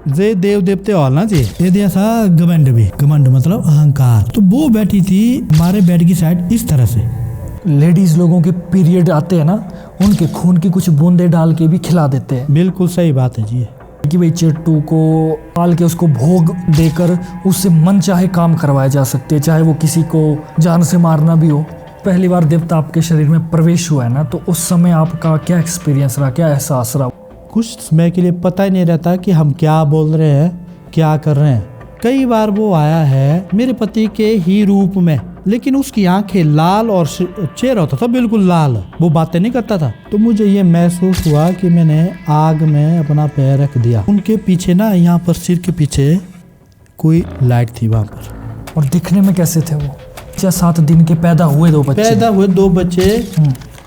जे देव देवते हॉल ना जी, ये दिया सा घमंड भी, घमंड मतलब अहंकार। तो वो बैठी थी हमारे बेड की साइड इस तरह से। लेडीज लोगों के पीरियड आते हैं ना, उनके खून की कुछ बूंदे डाल के भी खिला देते हैं। बिल्कुल सही बात है जी, कि भाई चेट्टू को पाल के उसको भोग देकर उससे मन चाहे काम करवाए जा सकते हैं, चाहे वो किसी को जान से मारना भी हो। पहली बार देवता आपके शरीर में प्रवेश हुआ है ना, तो उस समय आपका क्या एक्सपीरियंस रहा, क्या एहसास रहा? कुछ समय के लिए पता ही नहीं रहता कि हम क्या बोल रहे हैं, क्या कर रहे हैं। कई बार वो आया है मेरे पति के ही रूप में, लेकिन उसकी आंखें लाल और चेहरा होता था बिल्कुल लाल, वो बातें नहीं करता था। तो मुझे ये महसूस हुआ कि मैंने आग में अपना पैर रख दिया। उनके पीछे ना, यहाँ पर सिर के पीछे कोई लाइट थी वहाँ पर। और दिखने में कैसे थे वो? 7 दिन के पैदा हुए दो बच्चे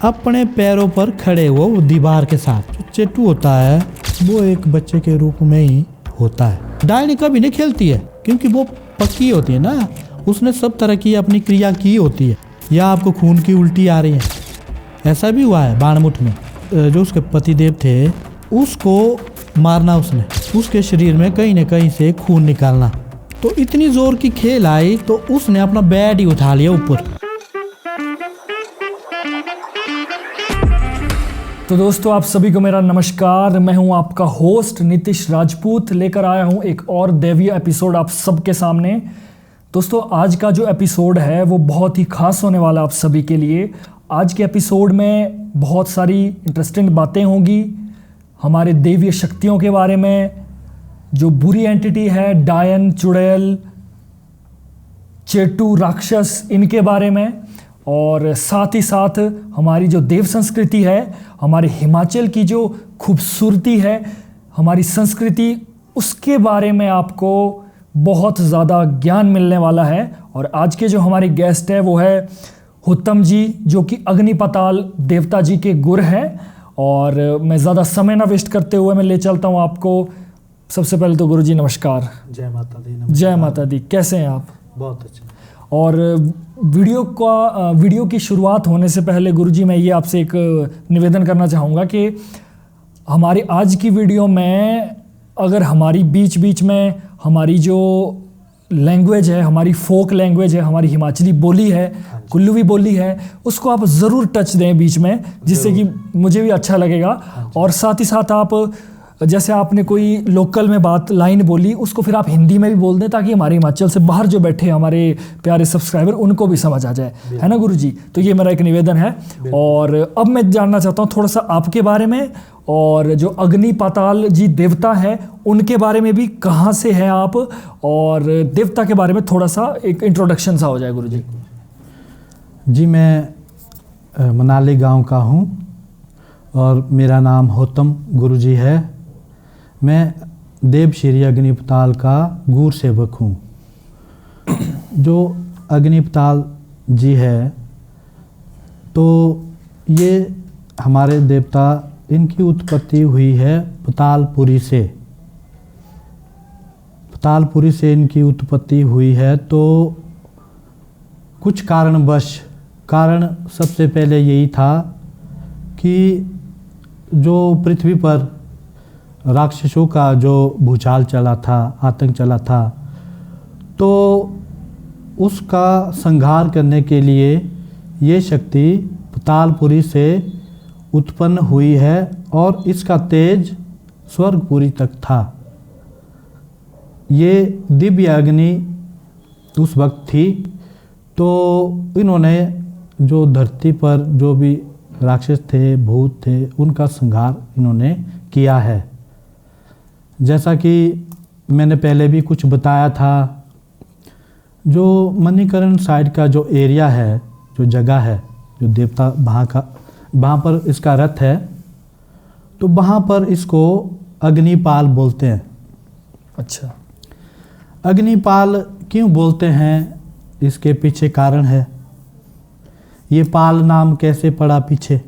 अपने पैरों पर खड़े हुए, वो दीवार के साथ। जो चेट्टू होता है वो एक बच्चे के रूप में ही होता है। डायनी कभी नहीं खेलती है क्योंकि वो पक्की होती है ना, उसने सब तरह की अपनी क्रिया की होती है। या आपको खून की उल्टी आ रही है, ऐसा भी हुआ है बाणमुठ में। जो उसके पतिदेव थे उसको मारना, उसने उसके शरीर में कहीं न कहीं से खून निकालना, तो इतनी जोर की खेल आई तो उसने अपना बेड ही उठा लिया ऊपर। तो दोस्तों, आप सभी को मेरा नमस्कार। मैं हूं आपका होस्ट नीतीश राजपूत, लेकर आया हूं एक और दैवीय एपिसोड आप सबके सामने। दोस्तों, आज का जो एपिसोड है वो बहुत ही खास होने वाला आप सभी के लिए। आज के एपिसोड में बहुत सारी इंटरेस्टिंग बातें होंगी हमारे दैवीय शक्तियों के बारे में, जो बुरी एंटिटी है डायन, चुड़ैल, चेट्टू, राक्षस, इनके बारे में, और साथ ही साथ हमारी जो देव संस्कृति है, हमारे हिमाचल की जो खूबसूरती है, हमारी संस्कृति, उसके बारे में आपको बहुत ज़्यादा ज्ञान मिलने वाला है। और आज के जो हमारे गेस्ट है वो है हुत्तम जी, जो कि अग्निपाताल देवता जी के गुर हैं। और मैं ज़्यादा समय ना वेस्ट करते हुए मैं ले चलता हूँ आपको। सबसे पहले तो गुरु जी नमस्कार। जय माता दी। जय माता दी। कैसे हैं आप? बहुत अच्छा। और वीडियो की शुरुआत होने से पहले गुरुजी, मैं ये आपसे एक निवेदन करना चाहूँगा कि हमारी आज की वीडियो में अगर हमारी बीच बीच में हमारी जो लैंग्वेज है, हमारी फोक लैंग्वेज है, हमारी हिमाचली बोली है, कुल्लूवी बोली है, उसको आप ज़रूर टच दें बीच में, जिससे कि मुझे भी अच्छा लगेगा। और साथ ही साथ आप, जैसे आपने कोई लोकल में बात लाइन बोली, उसको फिर आप हिंदी में भी बोल दें, ताकि हमारे हिमाचल से बाहर जो बैठे हमारे प्यारे सब्सक्राइबर, उनको भी समझ आ जाए, है ना गुरुजी? तो ये मेरा एक निवेदन है। और अब मैं जानना चाहता हूँ थोड़ा सा आपके बारे में, और जो अग्निपाताल जी देवता है उनके बारे में भी, कहाँ से हैं आप, और देवता के बारे में थोड़ा सा एक इंट्रोडक्शन सा हो जाए गुरुजी। जी, मैं मनाली गांव का हूँ और मेरा नाम हुत्तम गुरुजी है। मैं देव श्री अग्निपाताल का गूढ़ सेवक हूँ। जो अग्निपाताल जी है, तो ये हमारे देवता, इनकी उत्पत्ति हुई है पतालपुरी से। पतालपुरी से इनकी उत्पत्ति हुई है। तो कुछ कारण सबसे पहले यही था कि जो पृथ्वी पर राक्षसों का जो भूचाल चला था, आतंक चला था, तो उसका संहार करने के लिए ये शक्ति पतालपुरी से उत्पन्न हुई है, और इसका तेज स्वर्गपुरी तक था। ये दिव्य अग्नि उस वक्त थी। तो इन्होंने जो धरती पर जो भी राक्षस थे, भूत थे, उनका संहार इन्होंने किया है। जैसा कि मैंने पहले भी कुछ बताया था, जो मणिकरण साइड का जो एरिया है, जो जगह है, जो देवता वहाँ पर इसका रथ है, तो वहाँ पर इसको अग्निपाल बोलते हैं। अच्छा, अग्निपाल क्यों बोलते हैं, इसके पीछे कारण है। ये पाल नाम कैसे पड़ा पीछे,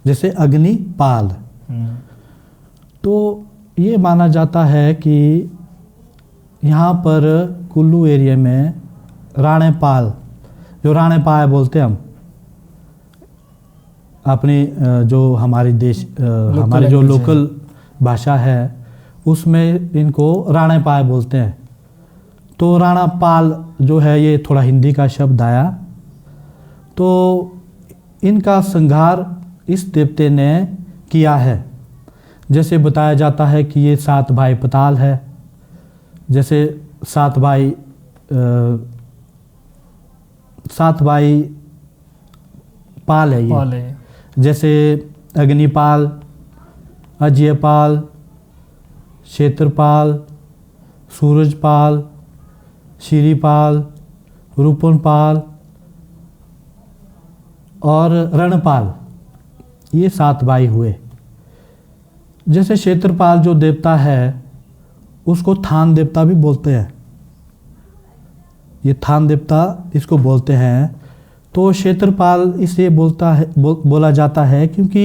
जैसे अग्निपाल। तो ये माना जाता है कि यहाँ पर कुल्लू एरिया में राणेपाल, जो राणेपाल बोलते हैं हम, अपनी जो हमारी देश हमारी जो लोकल भाषा है उसमें इनको राणेपाल बोलते हैं। तो राणापाल जो है ये थोड़ा हिंदी का शब्द आया। तो इनका संहार इस देवते ने किया है। जैसे बताया जाता है कि ये 7 भाई पताल है, जैसे 7 भाई पाल है ये। पाल है। जैसे अग्निपाल, अजयपाल, क्षेत्रपाल, सूरजपाल, श्रीपाल, रूपनपाल और रणपाल, ये 7 भाई हुए। जैसे क्षेत्रपाल जो देवता है उसको थान देवता भी बोलते हैं। ये थान देवता इसको बोलते हैं। तो क्षेत्रपाल इसलिए बोला जाता है क्योंकि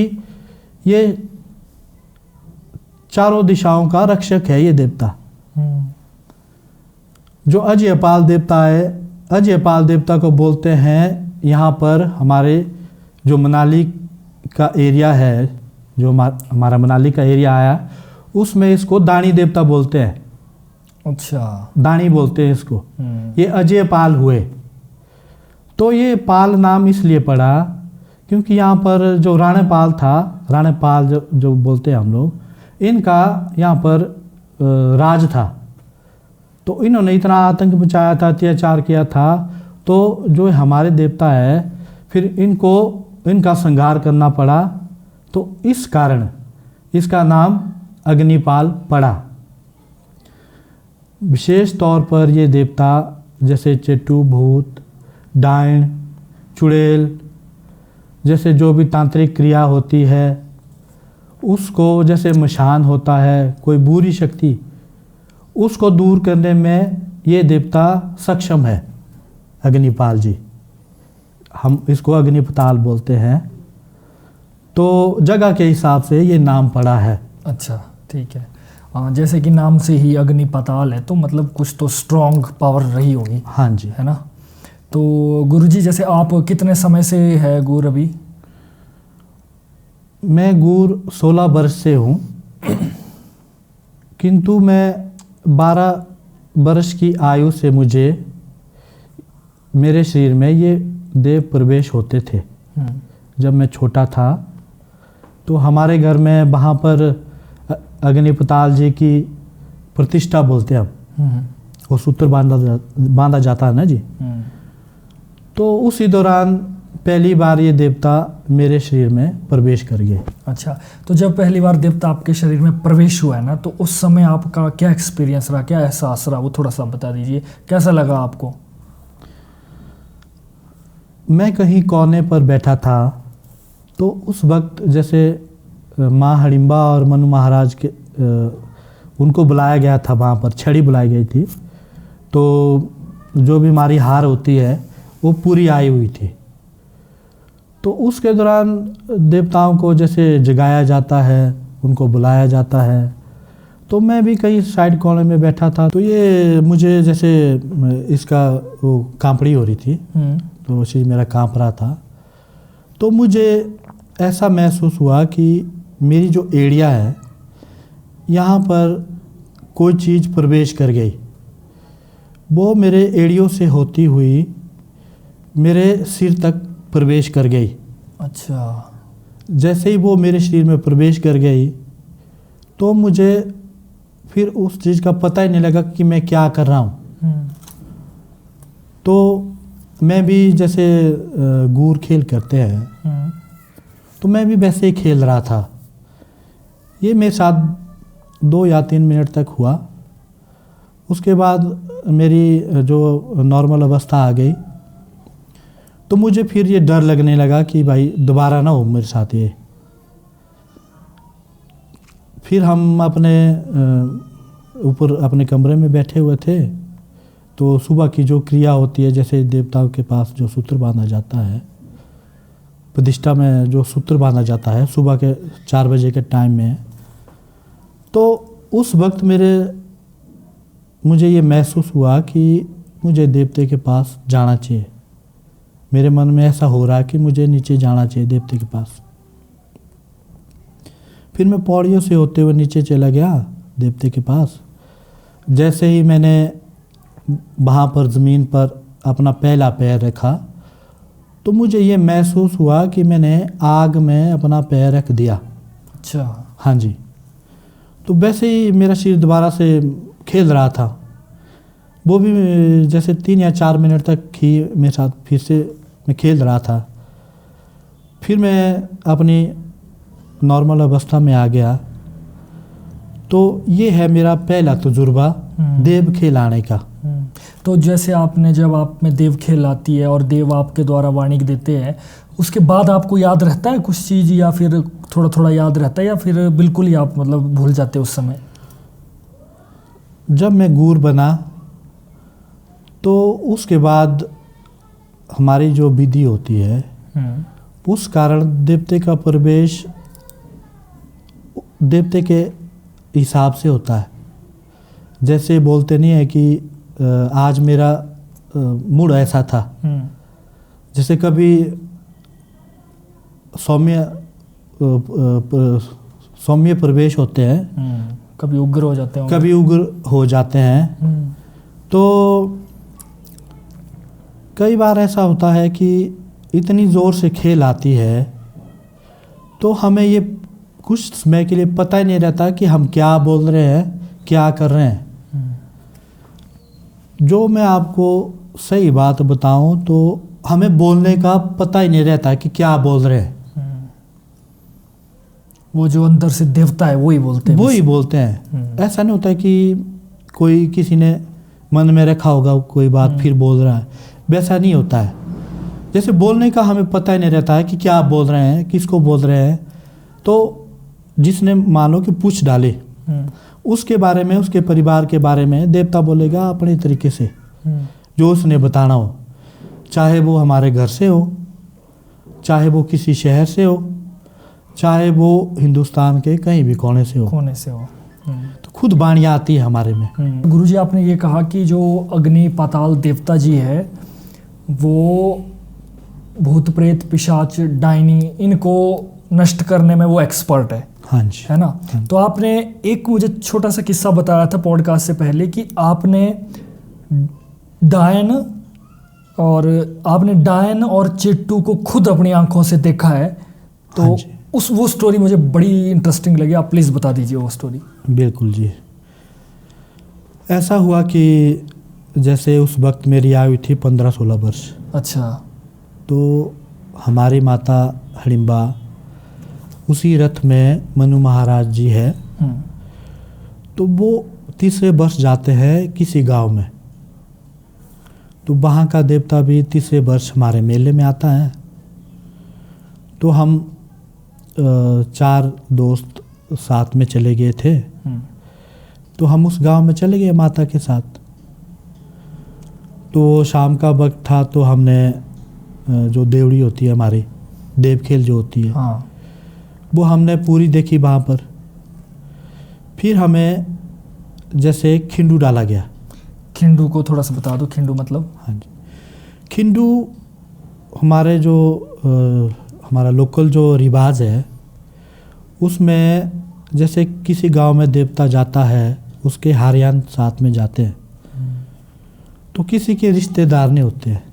ये चारों दिशाओं का रक्षक है ये देवता। जो अजयपाल देवता है, अजयपाल देवता को बोलते हैं यहाँ पर हमारे जो मनाली का एरिया है, जो हमारा मनाली का एरिया आया, उसमें इसको दानी देवता बोलते हैं। अच्छा, दानी बोलते हैं इसको। ये अजयपाल हुए। तो ये पाल नाम इसलिए पड़ा क्योंकि यहाँ पर जो राणेपाल था, राणेपाल जो बोलते हैं हम लोग, इनका यहाँ पर राज था। तो इन्होंने इतना आतंक मचाया था, अत्याचार किया था। तो जो हमारे देवता है फिर इनका संहार करना पड़ा। तो इस कारण इसका नाम अग्निपाल पड़ा। विशेष तौर पर ये देवता जैसे चेट्टू, भूत, डायन, चुड़ैल जैसे जो भी तांत्रिक क्रिया होती है उसको, जैसे मशान होता है, कोई बुरी शक्ति, उसको दूर करने में ये देवता सक्षम है। अग्निपाल जी, हम इसको अग्निपताल बोलते हैं। तो जगह के हिसाब से ये नाम पड़ा है। अच्छा, ठीक है। जैसे कि नाम से ही अग्निपताल है तो मतलब कुछ तो स्ट्रॉन्ग पावर रही होगी। हाँ जी, है ना। तो गुरुजी, जैसे आप कितने समय से है गुर अभी? मैं गुर 16 वर्ष से हूँ, किंतु मैं 12 वर्ष की आयु से मेरे शरीर में ये देव प्रवेश होते थे। जब मैं छोटा था तो हमारे घर में वहाँ पर अग्निपताल जी की प्रतिष्ठा बोलते हैं हम, वो सूत्र बांधा जाता है ना जी। तो उसी दौरान पहली बार ये देवता मेरे शरीर में प्रवेश कर गए। अच्छा, तो जब पहली बार देवता आपके शरीर में प्रवेश हुआ है ना, तो उस समय आपका क्या एक्सपीरियंस रहा, क्या एहसास रहा, वो थोड़ा सा बता दीजिए। कैसा लगा आपको? मैं कहीं कोने पर बैठा था तो उस वक्त जैसे माँ हडिम्बा और मनु महाराज के उनको बुलाया गया था, वहाँ पर छड़ी बुलाई गई थी। तो जो भी हमारी हार होती है वो पूरी आई हुई थी। तो उसके दौरान देवताओं को जैसे जगाया जाता है, उनको बुलाया जाता है। तो मैं भी कहीं साइड कॉर्नर में बैठा था। तो ये मुझे जैसे इसका वो कांपड़ी हो रही थी, तो वो चीज़ मेरा कांप रहा था। तो मुझे ऐसा महसूस हुआ कि मेरी जो एड़िया है यहाँ पर कोई चीज़ प्रवेश कर गई। वो मेरे एड़ियों से होती हुई मेरे सिर तक प्रवेश कर गई। अच्छा। जैसे ही वो मेरे शरीर में प्रवेश कर गई तो मुझे फिर उस चीज़ का पता ही नहीं लगा कि मैं क्या कर रहा हूँ। तो मैं भी जैसे गूर खेल करते हैं तो मैं भी वैसे ही खेल रहा था। ये मेरे साथ 2 या 3 मिनट तक हुआ। उसके बाद मेरी जो नॉर्मल अवस्था आ गई तो मुझे फिर ये डर लगने लगा कि भाई दोबारा ना हो मेरे साथ ये। फिर हम अपने ऊपर अपने कमरे में बैठे हुए थे। तो सुबह की जो क्रिया होती है, जैसे देवताओं के पास जो सूत्र बांधा जाता है, प्रतिष्ठा में जो सूत्र बांधा जाता है सुबह के 4 बजे के टाइम में, तो उस वक्त मुझे ये महसूस हुआ कि मुझे देवते के पास जाना चाहिए। मेरे मन में ऐसा हो रहा कि मुझे नीचे जाना चाहिए देवते के पास। फिर मैं पौड़ियों से होते हुए नीचे चला गया देवते के पास। जैसे ही मैंने वहाँ पर ज़मीन पर अपना पहला पैर रखा तो मुझे ये महसूस हुआ कि मैंने आग में अपना पैर रख दिया। अच्छा। हाँ जी। तो वैसे ही मेरा शरीर दोबारा से खेल रहा था, वो भी जैसे 3 या 4 मिनट तक ही मेरे साथ फिर से मैं खेल रहा था। फिर मैं अपनी नॉर्मल अवस्था में आ गया। तो ये है मेरा पहला तजुर्बा देव खेल आने का। तो जैसे आपने, जब आप में देव खेल आती है और देव आपके द्वारा वाणी देते हैं, उसके बाद आपको याद रहता है कुछ चीज़, या फिर थोड़ा थोड़ा याद रहता है, या फिर बिल्कुल ही आप मतलब भूल जाते उस समय? जब मैं गूर बना तो उसके बाद हमारी जो विधि होती है उस कारण देवते का प्रवेश देवते के हिसाब से होता है। जैसे बोलते नहीं है कि आज मेरा मूड ऐसा था। जैसे कभी सौम्य प्रवेश होते हैं, कभी उग्र हो जाते हैं, कभी उग्र हो जाते हैं। तो कई बार ऐसा होता है कि इतनी ज़ोर से खेल आती है तो हमें ये कुछ समय के लिए पता ही नहीं रहता कि हम क्या बोल रहे हैं, क्या कर रहे हैं। जो मैं आपको सही बात बताऊं तो हमें बोलने का पता ही नहीं रहता कि क्या बोल रहे हैं। वो जो अंदर से देवता है वो ही बोलते हैं। ऐसा नहीं होता है कि कोई किसी ने मन में रखा होगा कोई बात फिर बोल रहा है, वैसा नहीं होता है। जैसे बोलने का हमें पता ही नहीं रहता है कि क्या बोल रहे हैं, किसको बोल रहे हैं। तो जिसने मानो कि पूछ डाले उसके बारे में, उसके परिवार के बारे में देवता बोलेगा अपने तरीके से जो उसने बताना हो, चाहे वो हमारे घर से हो, चाहे वो किसी शहर से हो, चाहे वो हिंदुस्तान के कहीं भी कोने से हो। तो खुद वाणियाँ आती है हमारे में। गुरुजी, आपने ये कहा कि जो अग्नि पाताल देवता जी है वो भूत प्रेत पिशाच डायनी इनको नष्ट करने में वो एक्सपर्ट है। हाँ जी, है ना। तो आपने एक मुझे छोटा सा किस्सा बताया था पॉडकास्ट से पहले कि आपने डायन और चिट्टू को खुद अपनी आंखों से देखा है। तो हाँ, वो स्टोरी मुझे बड़ी इंटरेस्टिंग लगी, आप प्लीज़ बता दीजिए वो स्टोरी। बिल्कुल जी। ऐसा हुआ कि जैसे उस वक्त मेरी आयु थी 15-16 वर्ष। अच्छा। तो हमारी माता हडिम्बा उसी रथ में मनु महाराज जी है। तो वो तीसरे वर्ष जाते हैं किसी गांव में। तो वहाँ का देवता भी तीसरे वर्ष हमारे मेले में आता है। तो हम 4 दोस्त साथ में चले गए थे। तो हम उस गांव में चले गए माता के साथ। तो शाम का वक्त था। तो हमने जो देवड़ी होती है हमारी, देव खेल जो होती है, हाँ, वो हमने पूरी देखी वहाँ पर। फिर हमें जैसे खिंडू डाला गया। खिंडू को थोड़ा सा बता दो, खिंडू मतलब? हाँ जी, खिंडू हमारे जो हमारा लोकल जो रिवाज है उसमें जैसे किसी गांव में देवता जाता है, उसके हारियान साथ में जाते हैं। तो किसी के रिश्तेदार नहीं होते हैं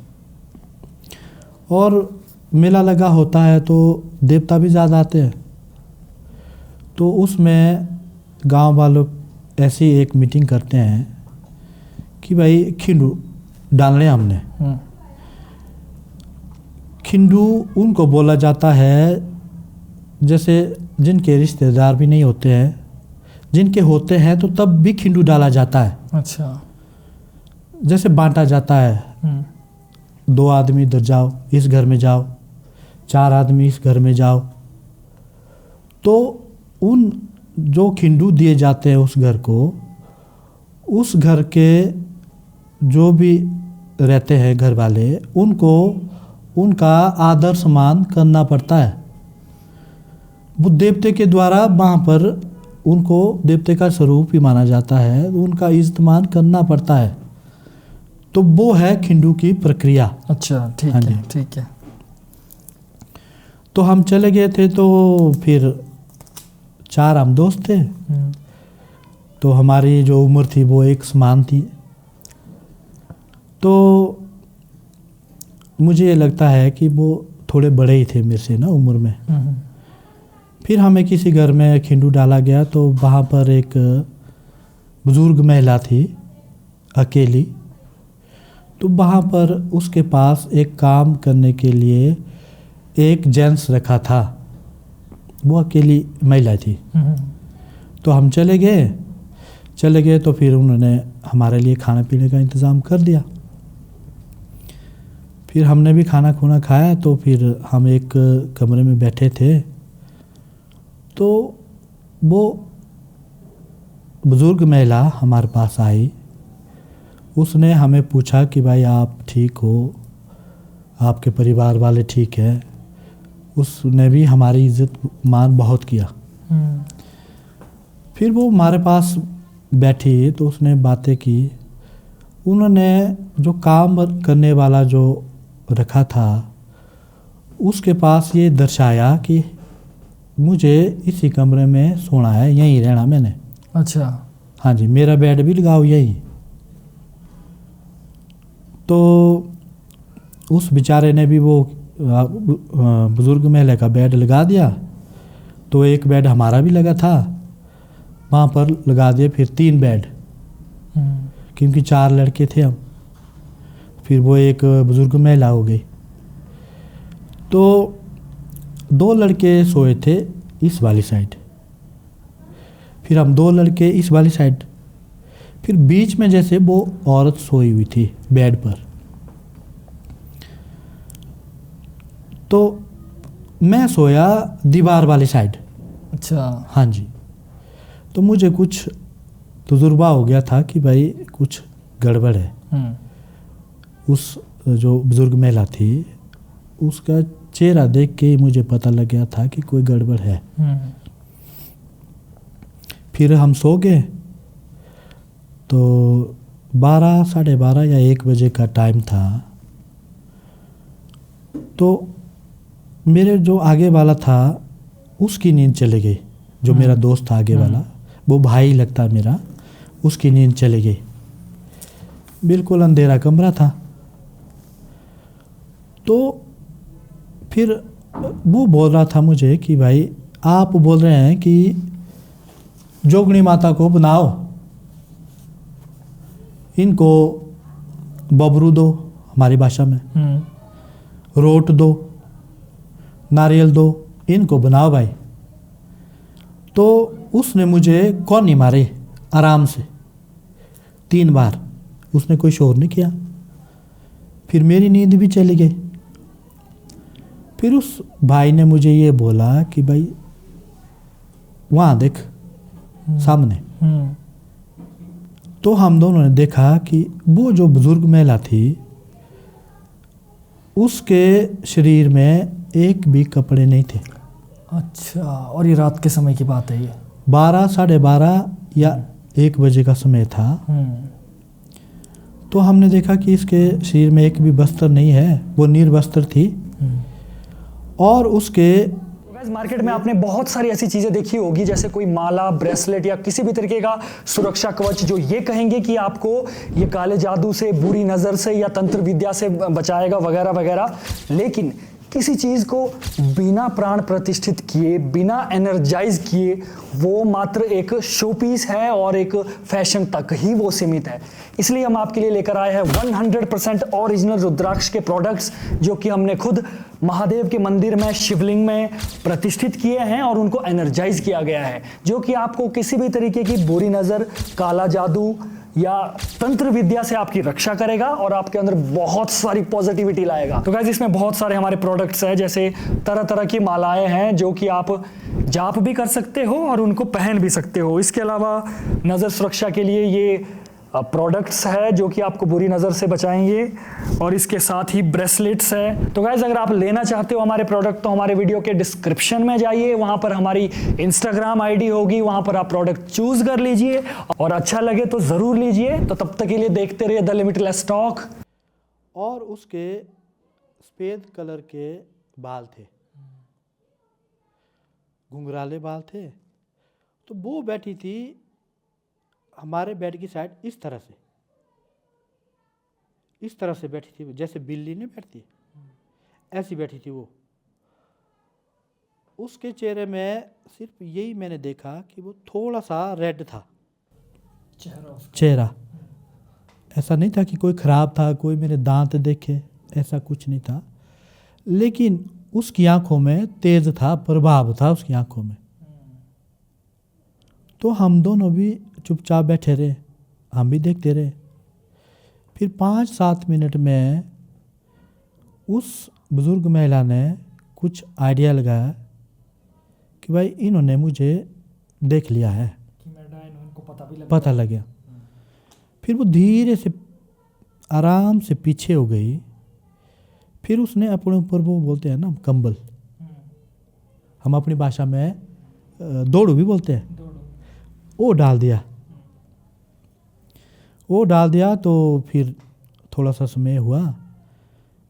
और मेला लगा होता है तो देवता भी ज़्यादा आते हैं। तो उसमें गांव वालों ऐसी एक मीटिंग करते हैं कि भाई खिंडू डालने हमने। खिंडू उनको बोला जाता है जैसे जिनके रिश्तेदार भी नहीं होते हैं, जिनके होते हैं तो तब भी खिंडू डाला जाता है। अच्छा। जैसे बांटा जाता है, 2 आदमी इधर जाओ, इस घर में जाओ, 4 आदमी इस घर में जाओ। तो उन जो खिंडू दिए जाते हैं उस घर को, उस घर के जो भी रहते हैं घर वाले, उनको उनका आदर सम्मान करना पड़ता है। वो देवते के द्वारा वहाँ पर उनको देवते का स्वरूप ही माना जाता है, उनका इज्जत करना पड़ता है। तो वो है खिंडू की प्रक्रिया। अच्छा, ठीक हाँ है, ठीक है। तो हम चले गए थे। तो फिर 4 हम दोस्त थे। तो हमारी जो उम्र थी वो एक समान थी। तो मुझे ये लगता है कि वो थोड़े बड़े ही थे मेरे से ना उम्र में। फिर हमें किसी घर में खिंडू डाला गया, तो वहाँ पर एक बुज़ुर्ग महिला थी अकेली। तो वहाँ पर उसके पास एक काम करने के लिए एक जेंट्स रखा था, वो अकेली महिला थी। तो हम चले गए तो फिर उन्होंने हमारे लिए खाने पीने का इंतज़ाम कर दिया। फिर हमने भी खाना खुना खाया, तो फिर हम एक कमरे में बैठे थे। तो वो बुज़ुर्ग महिला हमारे पास आई। उसने हमें पूछा कि भाई आप ठीक हो, आपके परिवार वाले ठीक है। उसने भी हमारी इज़्ज़त मान बहुत किया। फिर वो हमारे पास बैठी तो उसने बातें की। उन्होंने जो काम करने वाला जो रखा था उसके पास ये दर्शाया कि मुझे इसी कमरे में सोना है, यहीं रहना मैंने। अच्छा। हाँ जी, मेरा बेड भी लगाओ यहीं। तो उस बेचारे ने भी वो बुज़ुर्ग महिला का बेड लगा दिया। तो एक बेड हमारा भी लगा था, वहाँ पर लगा दिए फिर 3 बेड, क्योंकि 4 लड़के थे हम। फिर वो एक बुज़ुर्ग महिला हो गई। तो 2 लड़के सोए थे इस वाली साइड, फिर हम 2 लड़के इस वाली साइड, फिर बीच में जैसे वो औरत सोई हुई थी बेड पर। तो मैं सोया दीवार वाली साइड। अच्छा। हाँ जी। तो मुझे कुछ तजुर्बा हो गया था कि भाई कुछ गड़बड़ है। उस जो बुज़ुर्ग महिला थी उसका चेहरा देख के ही मुझे पता लग गया था कि कोई गड़बड़ है। फिर हम सो गए। तो 12, साढ़े 12 या 1 बजे का टाइम था। तो मेरे जो आगे वाला था उसकी नींद चली गई। जो मेरा दोस्त था आगे वाला, वो भाई लगता मेरा, उसकी नींद चली गई। बिल्कुल अंधेरा कमरा था। तो फिर वो बोल रहा था मुझे कि भाई आप बोल रहे हैं कि जोगनी माता को बनाओ, इनको बबरू दो हमारी भाषा में, रोट दो, नारियल दो, इनको बनाओ भाई। तो उसने मुझे कौन नहीं मारे आराम से 3 बार। उसने कोई शोर नहीं किया। फिर मेरी नींद भी चली गई। फिर उस भाई ने मुझे ये बोला कि भाई वहाँ देख सामने। तो हम दोनों ने देखा कि वो जो बुज़ुर्ग महिला थी उसके शरीर में एक भी कपड़े नहीं थे। अच्छा। और ये रात के समय की बात है ये? 12, साढ़े 12 या 1 बजे का समय था। तो हमने देखा कि इसके शरीर में एक भी वस्त्र नहीं है, वो निर्वस्त्र थी। और उसके मार्केट में आपने बहुत सारी ऐसी चीजें देखी होगी, जैसे कोई माला, ब्रेसलेट या किसी भी तरीके का सुरक्षा कवच जो ये कहेंगे कि आपको ये काले जादू से, बुरी नजर से या तंत्र विद्या से बचाएगा वगैरह वगैरह। लेकिन किसी चीज को बिना प्राण प्रतिष्ठित किए, बिना एनर्जाइज किए, वो मात्र एक शो पीस है और एक फैशन तक ही वो सीमित है। इसलिए हम आपके लिए लेकर आए हैं 100% ओरिजिनल रुद्राक्ष के प्रोडक्ट्स, जो कि हमने खुद महादेव के मंदिर में, शिवलिंग में प्रतिष्ठित किए हैं और उनको एनर्जाइज किया गया है, जो कि आपको किसी भी तरीके की बुरी नजर, काला जादू या तंत्र विद्या से आपकी रक्षा करेगा और आपके अंदर बहुत सारी पॉजिटिविटी लाएगा। तो गाइस इसमें बहुत सारे हमारे प्रोडक्ट्स हैं, जैसे तरह तरह की मालाएं हैं जो कि आप जाप भी कर सकते हो और उनको पहन भी सकते हो। इसके अलावा नज़र सुरक्षा के लिए ये प्रोडक्ट्स है जो कि आपको बुरी नज़र से बचाएंगे, और इसके साथ ही ब्रेसलेट्स है। तो गाइस अगर आप लेना चाहते हो हमारे प्रोडक्ट तो हमारे वीडियो के डिस्क्रिप्शन में जाइए, वहां पर हमारी इंस्टाग्राम आईडी होगी, वहां पर आप प्रोडक्ट चूज कर लीजिए और अच्छा लगे तो ज़रूर लीजिए। तो तब तक के लिए देखते रहिए द लिमिटलेस स्टॉक। और उसके सफ़ेद कलर के बाल थे, घुंघराले बाल थे। तो वो बैठी थी हमारे बेड की साइड इस तरह से बैठी थी वो, जैसे बिल्ली नहीं बैठती ऐसी बैठी थी वो। उसके चेहरे में सिर्फ यही मैंने देखा कि वो थोड़ा सा रेड था चेहरा। ऐसा नहीं था कि कोई ख़राब था, कोई मेरे दांत देखे, ऐसा कुछ नहीं था। लेकिन उसकी आंखों में तेज था, प्रभाव था उसकी आंखों में। तो हम दोनों भी चुपचाप बैठे रहे, हम भी देखते रहे। फिर 5-7 मिनट में उस बुज़ुर्ग महिला ने कुछ आइडिया लगाया कि भाई इन्होंने मुझे देख लिया है, कि मैं डायन हूं, इनको पता लग गया। फिर वो धीरे से आराम से पीछे हो गई। फिर उसने अपने ऊपर, वो बोलते हैं ना कंबल, हम अपनी भाषा में दौड़ू भी बोलते हैं, वो डाल दिया। तो फिर थोड़ा सा समय हुआ।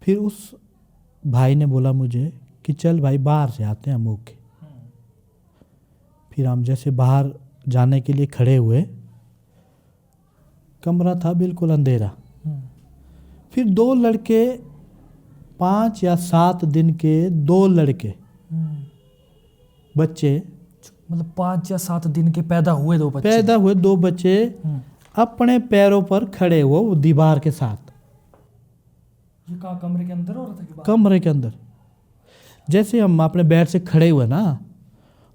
फिर उस भाई ने बोला मुझे कि चल भाई बाहर से आते हैं हम होके। फिर हम जैसे बाहर जाने के लिए खड़े हुए, कमरा था बिल्कुल अंधेरा। फिर 2 लड़के, 5 या 7 दिन के 2 लड़के बच्चे, मतलब 5 या 7 दिन के पैदा हुए 2 बच्चे अपने पैरों पर खड़े हुए वो दीवार के साथ। ये कहाँ, कमरे के अंदर हो रहा था कि बाहर? कमरे के अंदर। जैसे हम अपने बेड से खड़े हुए ना,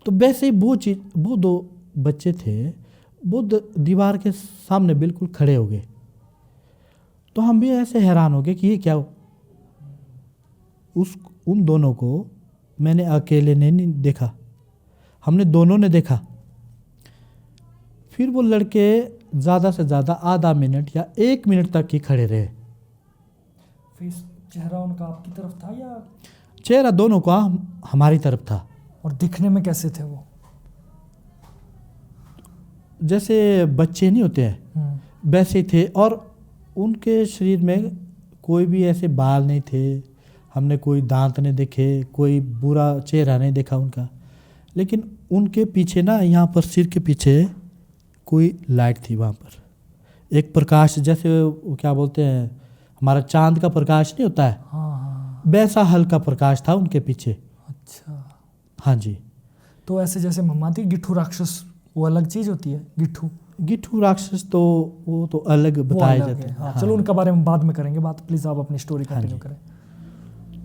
तो वैसे ही वो 2 बच्चे थे, वो दीवार के सामने बिल्कुल खड़े हो गए। तो हम भी ऐसे हैरान हो गए कि ये क्या हो। उन दोनों को मैंने अकेले ने नहीं देखा, हमने दोनों ने देखा। फिर वो लड़के ज़्यादा से ज़्यादा आधा मिनट या 1 मिनट तक ही खड़े रहे। फिर चेहरा उनका आपकी तरफ था या? चेहरा दोनों का हमारी तरफ था। और दिखने में कैसे थे वो? जैसे बच्चे नहीं होते हैं वैसे थे। और उनके शरीर में कोई भी ऐसे बाल नहीं थे, हमने कोई दांत नहीं देखे, कोई बुरा चेहरा नहीं देखा उनका। लेकिन उनके पीछे ना, यहाँ पर सिर के पीछे कोई लाइट थी, वहाँ पर एक प्रकाश, जैसे वो क्या बोलते हैं, हमारा चांद का प्रकाश नहीं होता है, हाँ। वैसा हल्का प्रकाश था उनके पीछे। अच्छा। हाँ जी। तो ऐसे जैसे मम्माती गिट्ठू राक्षस, वो अलग चीज़ होती है। गिट्ठू राक्षस तो वो तो अलग बताए जाते हैं। हाँ, चलो उनका बारे में बाद में करेंगे बात। प्लीज़ आप अपनी स्टोरी कंटिन्यू करें।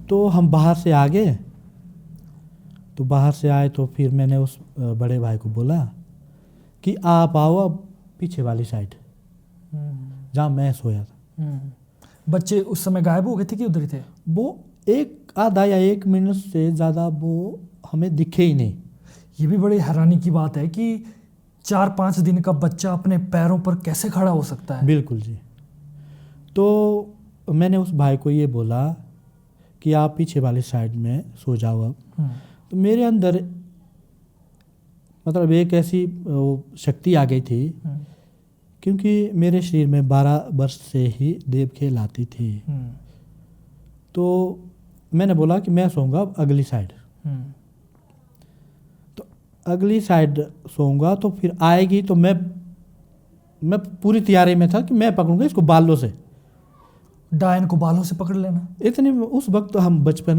तो हम बाहर से आ गए। तो बाहर से आए तो फिर मैंने उस बड़े भाई को बोला कि आप आओ अब पीछे वाली साइड जहाँ मैं सोया था। बच्चे उस समय गायब हो गए थे कि उधर ही थे? वो आधा या 1 मिनट से ज़्यादा वो हमें दिखे ही नहीं। ये भी बड़ी हैरानी की बात है कि 4-5 दिन का बच्चा अपने पैरों पर कैसे खड़ा हो सकता है। बिल्कुल जी। तो मैंने उस भाई को ये बोला कि आप पीछे वाली साइड में सो जाओ अब। तो मेरे अंदर मतलब एक ऐसी शक्ति आ गई थी, क्योंकि मेरे शरीर में 12 वर्ष से ही देव खेल आती थी। तो मैंने बोला कि मैं सोऊंगा अगली साइड। तो अगली साइड सोऊंगा तो फिर आएगी, तो मैं पूरी तैयारी में था कि मैं पकड़ूंगा इसको बालों से। डायन को बालों से पकड़ लेना? इतने उस वक्त तो हम बचपन,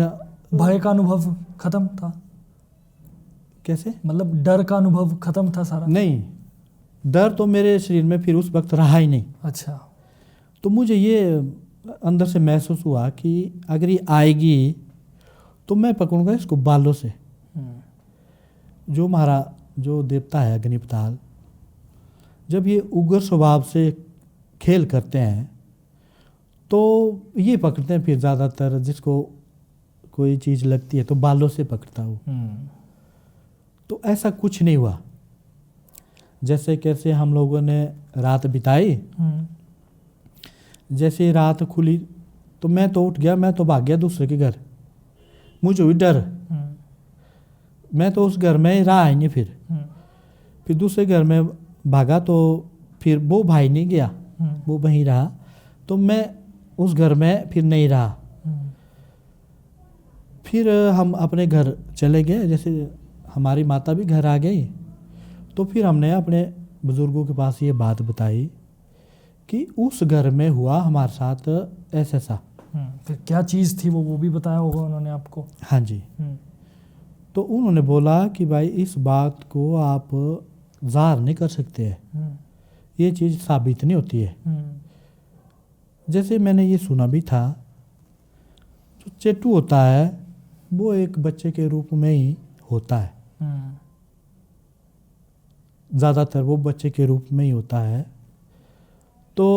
भय का अनुभव खत्म था? कैसे मतलब डर का अनुभव खत्म था सारा? नहीं, डर तो मेरे शरीर में फिर उस वक्त रहा ही नहीं। अच्छा। तो मुझे ये अंदर से महसूस हुआ कि अगर ये आएगी तो मैं पकड़ूंगा इसको बालों से। जो हमारा जो देवता है अग्निपताल, जब ये उग्र स्वभाव से खेल करते हैं तो ये पकड़ते हैं। फिर ज़्यादातर जिसको कोई चीज़ लगती है तो बालों से पकड़ता हूँ। तो ऐसा कुछ नहीं हुआ। जैसे कैसे हम लोगों ने रात बिताई, जैसे रात खुली तो मैं तो उठ गया, मैं तो भाग गया दूसरे के घर। मुझे भी डर, मैं तो उस घर में रहा ही नहीं। फिर दूसरे घर में भागा तो फिर वो भाई नहीं गया, वो वहीं रहा। तो मैं उस घर में फिर नहीं रहा। फिर हम अपने घर चले गए। जैसे हमारी माता भी घर आ गई तो फिर हमने अपने बुज़ुर्गों के पास ये बात बताई कि उस घर में हुआ हमारे साथ ऐसा। फिर क्या चीज़ थी वो भी बताया होगा उन्होंने आपको? हाँ जी। तो उन्होंने बोला कि भाई इस बात को आप ज़ाहिर नहीं कर सकते हैं, ये चीज़ साबित नहीं होती है। जैसे मैंने ये सुना भी था, जो चेटू होता है वो एक बच्चे के रूप में ही होता है, ज़्यादातर वो बच्चे के रूप में ही होता है। तो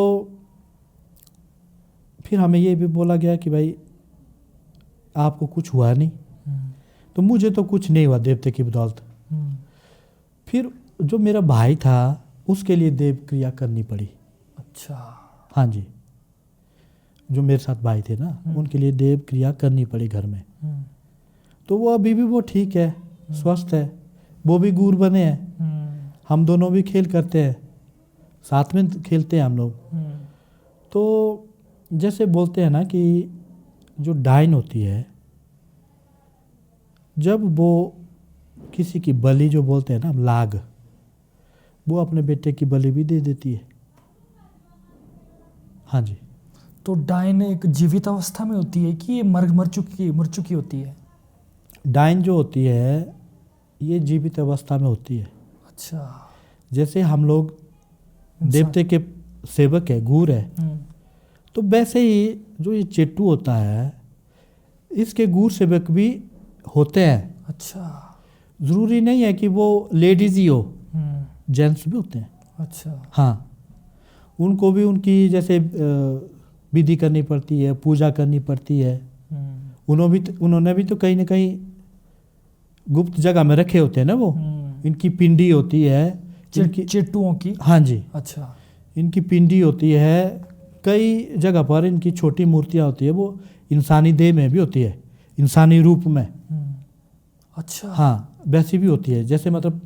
फिर हमें ये भी बोला गया कि भाई आपको कुछ हुआ नहीं, तो मुझे तो कुछ नहीं हुआ देवते की बदौलत। फिर जो मेरा भाई था उसके लिए देव क्रिया करनी पड़ी। अच्छा। हाँ जी, जो मेरे साथ भाई थे ना, उनके लिए देव क्रिया करनी पड़ी घर में। तो वो अभी भी वो ठीक है, स्वस्थ है, वो भी गूर बने हैं, हम दोनों भी खेल करते हैं, साथ में खेलते हैं हम लोग। तो जैसे बोलते हैं ना कि जो डाइन होती है, जब वो किसी की बलि, जो बोलते हैं ना लाग, वो अपने बेटे की बलि भी दे देती है। हाँ जी। तो डायन एक जीवित अवस्था में होती है कि ये मर चुकी होती है? डाइन जो होती है ये जीवित अवस्था में होती है। अच्छा। जैसे हम लोग देवते के सेवक है, गूर है, तो वैसे ही जो ये चेट्टू होता है इसके गूर सेवक भी होते हैं। अच्छा। ज़रूरी नहीं है कि वो लेडीज़ ही हो, जेंट्स भी होते हैं। अच्छा। हाँ, उनको भी उनकी जैसे विधि करनी पड़ती है, पूजा करनी पड़ती है। उन्होंने भी तो कहीं ना कहीं गुप्त जगह में रखे होते हैं ना वो। इनकी पिंडी होती है चेट्टुओं की। हाँ जी। अच्छा। इनकी पिंडी होती है, कई जगह पर इनकी छोटी मूर्तियाँ होती है, वो इंसानी देह में भी होती है, इंसानी रूप में। अच्छा। हाँ, वैसी भी होती है। जैसे मतलब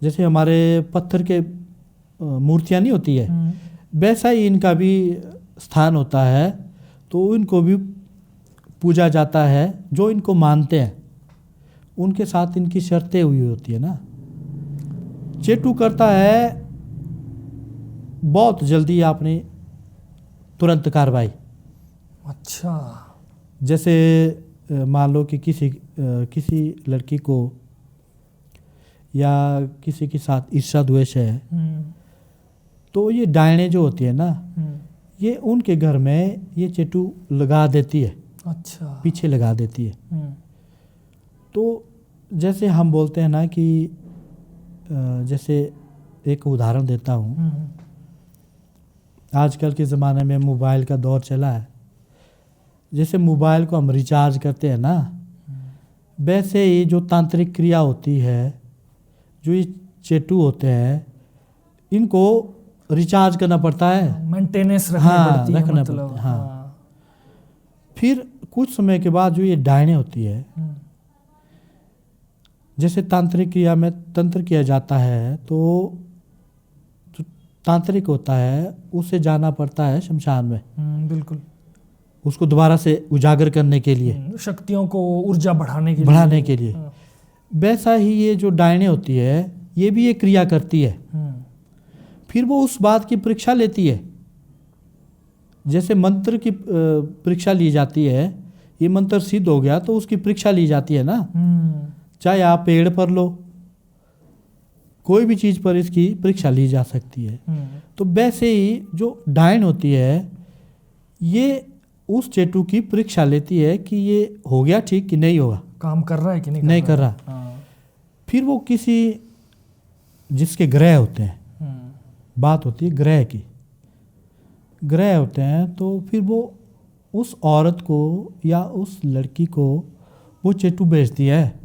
जैसे हमारे पत्थर के मूर्तियाँ नहीं होती है, वैसा ही इनका भी स्थान होता है। तो इनको भी पूजा जाता है, जो इनको मानते हैं उनके साथ इनकी शर्तें हुई होती है ना। चेटू करता है बहुत जल्दी आपने तुरंत कार्रवाई। अच्छा। जैसे मान लो कि किसी लड़की को या किसी के साथ ईर्ष्या द्वेष है, तो ये डायने जो होती है ना, ये उनके घर में ये चेटू लगा देती है। अच्छा। पीछे लगा देती है। तो जैसे हम बोलते हैं ना कि जैसे एक उदाहरण देता हूँ, आजकल के ज़माने में मोबाइल का दौर चला है। जैसे मोबाइल को हम रिचार्ज करते हैं ना, वैसे ही जो तांत्रिक क्रिया होती है, जो ये चेटू होते हैं, इनको रिचार्ज करना पड़ता है, मेंटेनेंस रखनी पड़ती है, रखना मतलब। पड़ता है। हाँ। फिर कुछ समय के बाद जो ये डायने होती है, जैसे तांत्रिक क्रिया में तंत्र किया जाता है, तो जो तांत्रिक होता है उसे जाना पड़ता है शमशान में। बिल्कुल। उसको दोबारा से उजागर करने के लिए, शक्तियों को ऊर्जा बढ़ाने के लिए। वैसा ही ये जो डायने होती है, ये भी ये क्रिया करती है। फिर वो उस बात की परीक्षा लेती है। जैसे मंत्र की परीक्षा ली जाती है, ये मंत्र सिद्ध हो गया तो उसकी परीक्षा ली जाती है ना। चाहे आप पेड़ पर लो, कोई भी चीज़ पर इसकी परीक्षा ली जा सकती है। तो वैसे ही जो डायन होती है, ये उस चेटू की परीक्षा लेती है कि ये हो गया ठीक कि नहीं होगा, काम कर रहा है कि नहीं कर रहा। फिर वो किसी जिसके ग्रह होते हैं, बात होती है ग्रह की, ग्रह होते हैं, तो फिर वो उस औरत को या उस लड़की को वो चेटू बेचती है।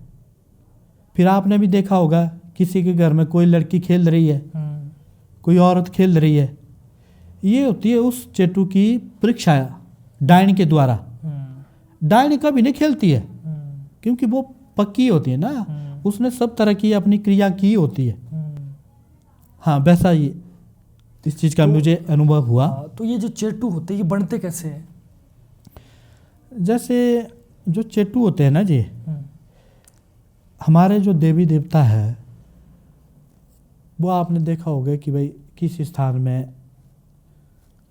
फिर आपने भी देखा होगा किसी के घर में कोई लड़की खेल रही है, कोई औरत खेल रही है, ये होती है उस चेटू की परीक्षा डायन के द्वारा। डायन कभी नहीं खेलती है, क्योंकि वो पक्की होती है ना, उसने सब तरह की अपनी क्रिया की होती है। हाँ, वैसा ही इस चीज़ का मुझे अनुभव हुआ। तो ये जो चेटू होते हैं, ये बनते कैसे हैं? जैसे जो चेटू होते हैं ना जी, हमारे जो देवी देवता है वो आपने देखा होगा कि भाई किस स्थान में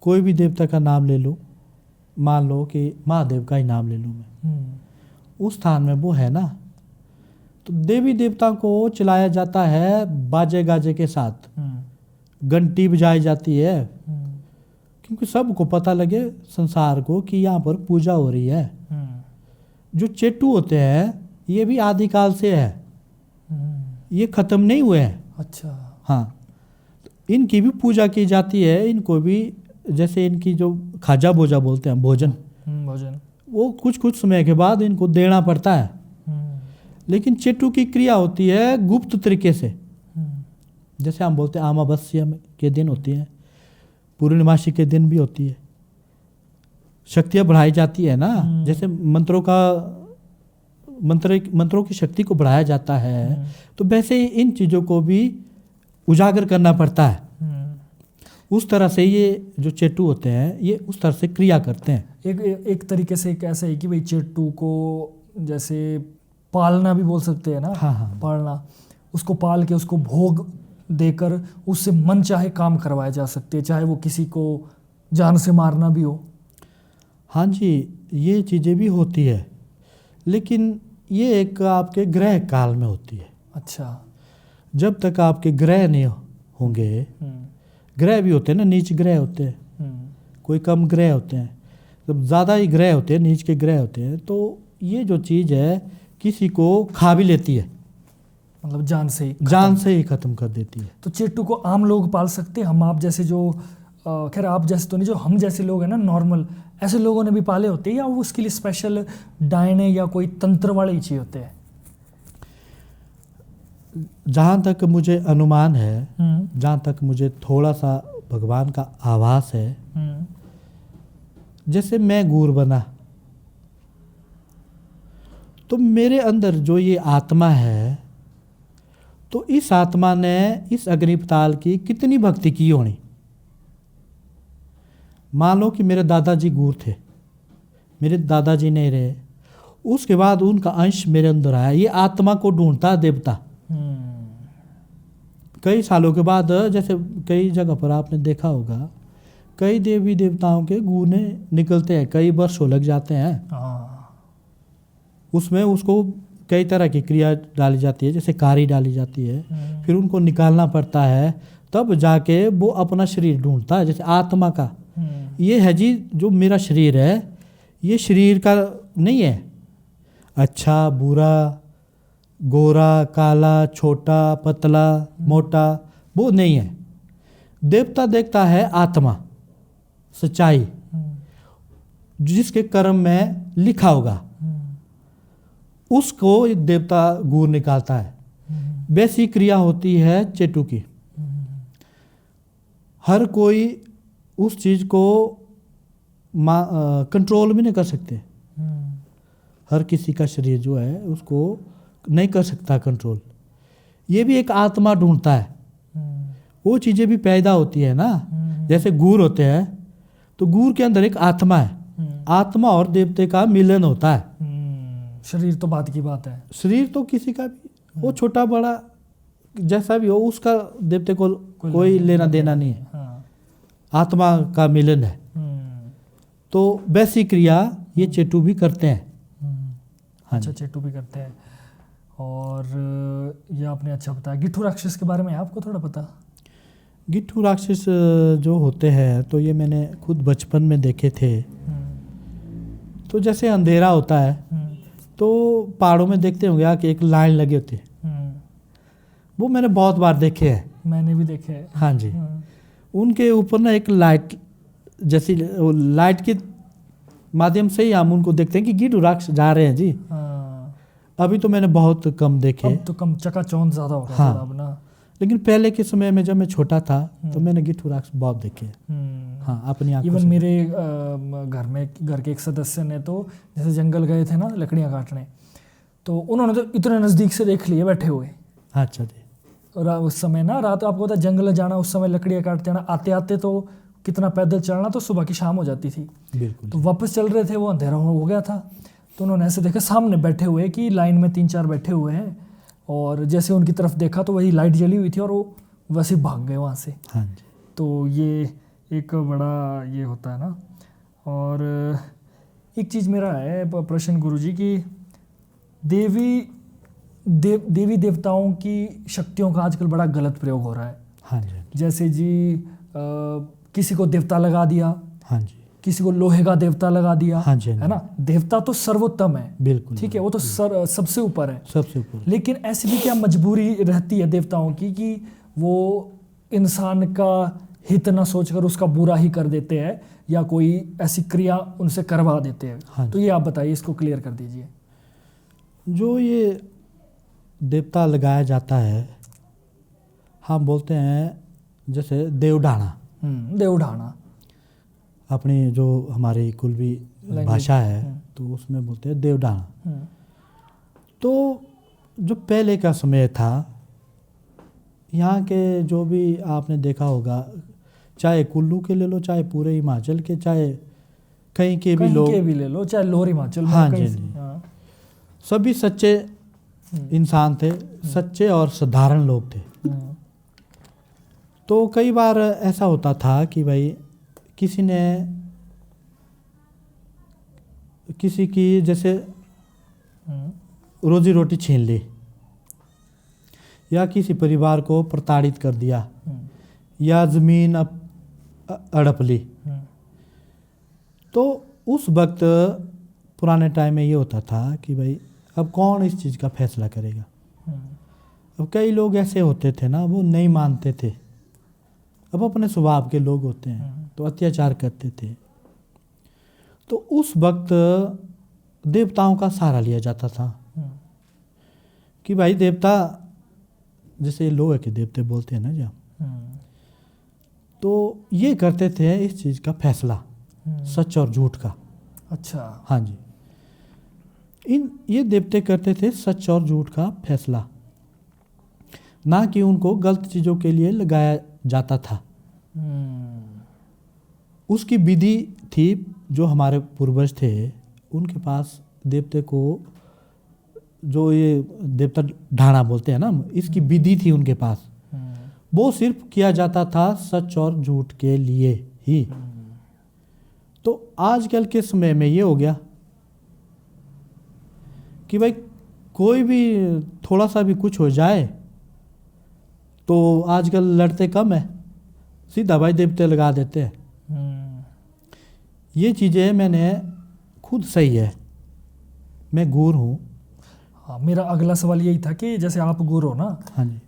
कोई भी देवता का नाम ले लो, मान लो कि महादेव का ही नाम ले लूँ मैं, उस स्थान में वो है ना, तो देवी देवता को चिल्लाया जाता है बाजे गाजे के साथ, घंटी बजाई जाती है, क्योंकि सबको पता लगे संसार को कि यहाँ पर पूजा हो रही है। जो चेट्टू होते हैं ये भी आदिकाल से है, ये खत्म नहीं हुए हैं। अच्छा। हाँ, इनकी भी पूजा की जाती है, इनको भी जैसे इनकी जो खाजा बोजा बोलते हैं भोजन, वो कुछ कुछ समय के बाद इनको देना पड़ता है। लेकिन चेट्टू की क्रिया होती है गुप्त तरीके से, जैसे हम बोलते हैं अमावस्या के दिन होती है, पूर्णिमासी के दिन भी होती है, शक्तियाँ बढ़ाई जाती है ना, जैसे मंत्रों की शक्ति को बढ़ाया जाता है, तो वैसे ही इन चीज़ों को भी उजागर करना पड़ता है। उस तरह से ये जो चेट्टू होते हैं ये उस तरह से क्रिया करते हैं। एक तरीके से कैसे है कि भाई चेट्टू को जैसे पालना भी बोल सकते हैं ना। हाँ। पालना, उसको पाल के उसको भोग देकर उससे मन चाहे काम करवाए जा सकते हैं, चाहे वो किसी को जान से मारना भी हो। हाँ जी, ये चीज़ें भी होती है, लेकिन ये एक आपके ग्रह काल में होती है। अच्छा। जब तक आपके ग्रह नहीं होंगे, ग्रह भी होते हैं ना, नीच ग्रह होते हैं, कोई कम ग्रह होते हैं, जब ज़्यादा ही ग्रह होते हैं, नीच के ग्रह होते हैं, तो ये जो चीज़ है किसी को खा भी लेती है, मतलब जान से ही ख़त्म कर देती है। तो चेट्टू को आम लोग पाल सकते हैं, हम आप जैसे जो खैर आप जैसे तो नहीं, जो हम जैसे लोग हैं ना नॉर्मल, ऐसे लोगों ने भी पाले होते हैं, या वो उसके लिए स्पेशल डायने या कोई तंत्र वाले ही चाहिए होते हैं? जहाँ तक मुझे अनुमान है, जहाँ तक मुझे थोड़ा सा भगवान का आभास है, जैसे मैं गूर बना तो मेरे अंदर जो ये आत्मा है, तो इस आत्मा ने इस अग्निपताल की कितनी भक्ति की होनी। मान लो कि मेरे दादाजी गूर थे, मेरे दादाजी नहीं रहे, उसके बाद उनका अंश मेरे अंदर आया। ये आत्मा को ढूंढता है देवता। कई सालों के बाद, जैसे कई जगह पर आपने देखा होगा, कई देवी देवताओं के गूने निकलते हैं, कई वर्षों लग जाते हैं। उसमें उसको कई तरह की क्रिया डाली जाती है, जैसे कारी डाली जाती है, फिर उनको निकालना पड़ता है, तब जाके वो अपना शरीर ढूंढता है। जैसे आत्मा का ये है जी, जो मेरा शरीर है ये शरीर का नहीं है, अच्छा बुरा, गोरा काला, छोटा पतला मोटा, वो नहीं है। देवता देखता है आत्मा, सच्चाई, जिसके कर्म में लिखा होगा उसको देवता गूर निकालता है। वैसी क्रिया होती है चेट्टू की। हर कोई उस चीज़ को कंट्रोल भी नहीं कर सकते। हर किसी का शरीर जो है उसको नहीं कर सकता कंट्रोल। ये भी एक आत्मा ढूंढता है, वो चीज़ें भी पैदा होती है ना। जैसे गूर होते हैं, तो गूर के अंदर एक आत्मा है, आत्मा और देवते का मिलन होता है। शरीर तो बात की बात है, शरीर तो किसी का भी, वो छोटा बड़ा जैसा भी हो, उसका देवते को कोई लेना देना नहीं है। आत्मा का मिलन है। तो वैसी क्रिया ये चेट्टू भी करते हैं। अच्छा, चेट्टू भी करते हैं। और ये आपने अच्छा बताया। गिट्ठू राक्षस के बारे में आपको थोड़ा पता? गिट्ठू राक्षस जो होते हैं, तो ये मैंने खुद बचपन में देखे थे। तो जैसे अंधेरा होता है, तो पहाड़ों में देखते होंगे कि एक लाइन लगे होते हैं, वो मैंने बहुत बार देखे हैं। मैंने भी देखे हैं। हाँ जी। उनके ऊपर ना एक लाइट, जैसी लाइट के माध्यम से ही हम उनको देखते हैं कि गिट्ठू राक्षस जा रहे हैं जी। अभी तो मैंने बहुत कम देखे, अब तो कम, चकाचौंध ज़्यादा हो रहा है अब ना। लेकिन पहले के समय में जब मैं छोटा था तो मैंने गिट्ठू राक्षस बहुत देखे। हाँ, अपनी आंखों से। इवन मेरे घर के एक सदस्य ने तो जैसे जंगल गए थे ना लकड़ियाँ काटने, तो उन्होंने तो इतने नज़दीक से देख लिए बैठे हुए। अच्छा जी। और उस समय ना रात, आपको पता जंगल जाना, उस समय लकड़ियाँ काटते ना, आते आते तो कितना पैदल चलना, तो सुबह की शाम हो जाती थी। बिल्कुल। तो वापस चल रहे थे, वो अंधेरा हो गया था, तो उन्होंने ऐसे देखा सामने बैठे हुए कि लाइन में 3-4 बैठे हुए हैं, और जैसे उनकी तरफ देखा तो वही लाइट जली हुई थी, और वो वैसे भाग गए वहाँ से। हाँ जी। तो ये एक बड़ा ये होता है ना। और एक चीज़ मेरा है प्रश्न गुरुजी कि देवी देवताओं की शक्तियों का आजकल बड़ा गलत प्रयोग हो रहा है। हाँ जी। जैसे जी किसी को देवता लगा दिया, हाँ जी। किसी को लोहे का देवता लगा दिया। हाँ जी, हाँ जी। है ना। देवता तो सर्वोत्तम है, बिल्कुल ठीक है, वो तो सबसे ऊपर है। सबसे ऊपर। लेकिन ऐसी भी क्या मजबूरी रहती है देवताओं की कि वो इंसान का हित न सोचकर उसका बुरा ही कर देते हैं या कोई ऐसी क्रिया उनसे करवा देते हैं। हाँ तो ये आप बताइए, इसको क्लियर कर दीजिए। जो ये देवता लगाया जाता है, हम बोलते हैं जैसे देवढाणा। देवढाणा अपनी जो हमारी कुलवी Language। भाषा है तो उसमें बोलते हैं देवढाणा। तो जो पहले का समय था, यहाँ के जो भी आपने देखा होगा, चाहे कुल्लू के ले लो, चाहे पूरे हिमाचल के, चाहे कहीं के भी लोग, कहीं के भी ले लो, चाहे लोअर हिमाचल में, हाँ कहीं जी, से। जी। हाँ। सभी सच्चे इंसान थे, सच्चे और साधारण लोग थे। तो कई बार ऐसा होता था कि भाई किसी ने किसी की जैसे रोजी रोटी छीन ली या किसी परिवार को प्रताड़ित कर दिया या ज़मीन अड़प ली। तो उस वक्त पुराने टाइम में ये होता था कि भाई अब कौन इस चीज़ का फैसला करेगा। अब कई लोग ऐसे होते थे ना, वो नहीं मानते थे, अब अपने स्वभाव के लोग होते हैं तो अत्याचार करते थे। तो उस वक्त देवताओं का सहारा लिया जाता था कि भाई देवता, जैसे लोहे के देवते बोलते हैं ना जब, तो ये करते थे इस चीज़ का फैसला, सच और झूठ का। अच्छा। हाँ जी। ये देवते करते थे सच और झूठ का फैसला, ना कि उनको गलत चीज़ों के लिए लगाया जाता था। उसकी विधि थी, जो हमारे पूर्वज थे उनके पास देवते को, जो ये देवता ढाणा बोलते हैं ना, इसकी विधि थी उनके पास। वो सिर्फ किया जाता था सच और झूठ के लिए ही। तो आजकल के समय में ये हो गया कि भाई कोई भी थोड़ा सा भी कुछ हो जाए तो आजकल लड़ते कम है, सीधा भाई देवते लगा देते हैं। ये चीज़ें मैंने खुद सही है, मैं गुरु हूँ। हाँ, मेरा अगला सवाल यही था कि जैसे आप गुरु हो ना, हाँ जी,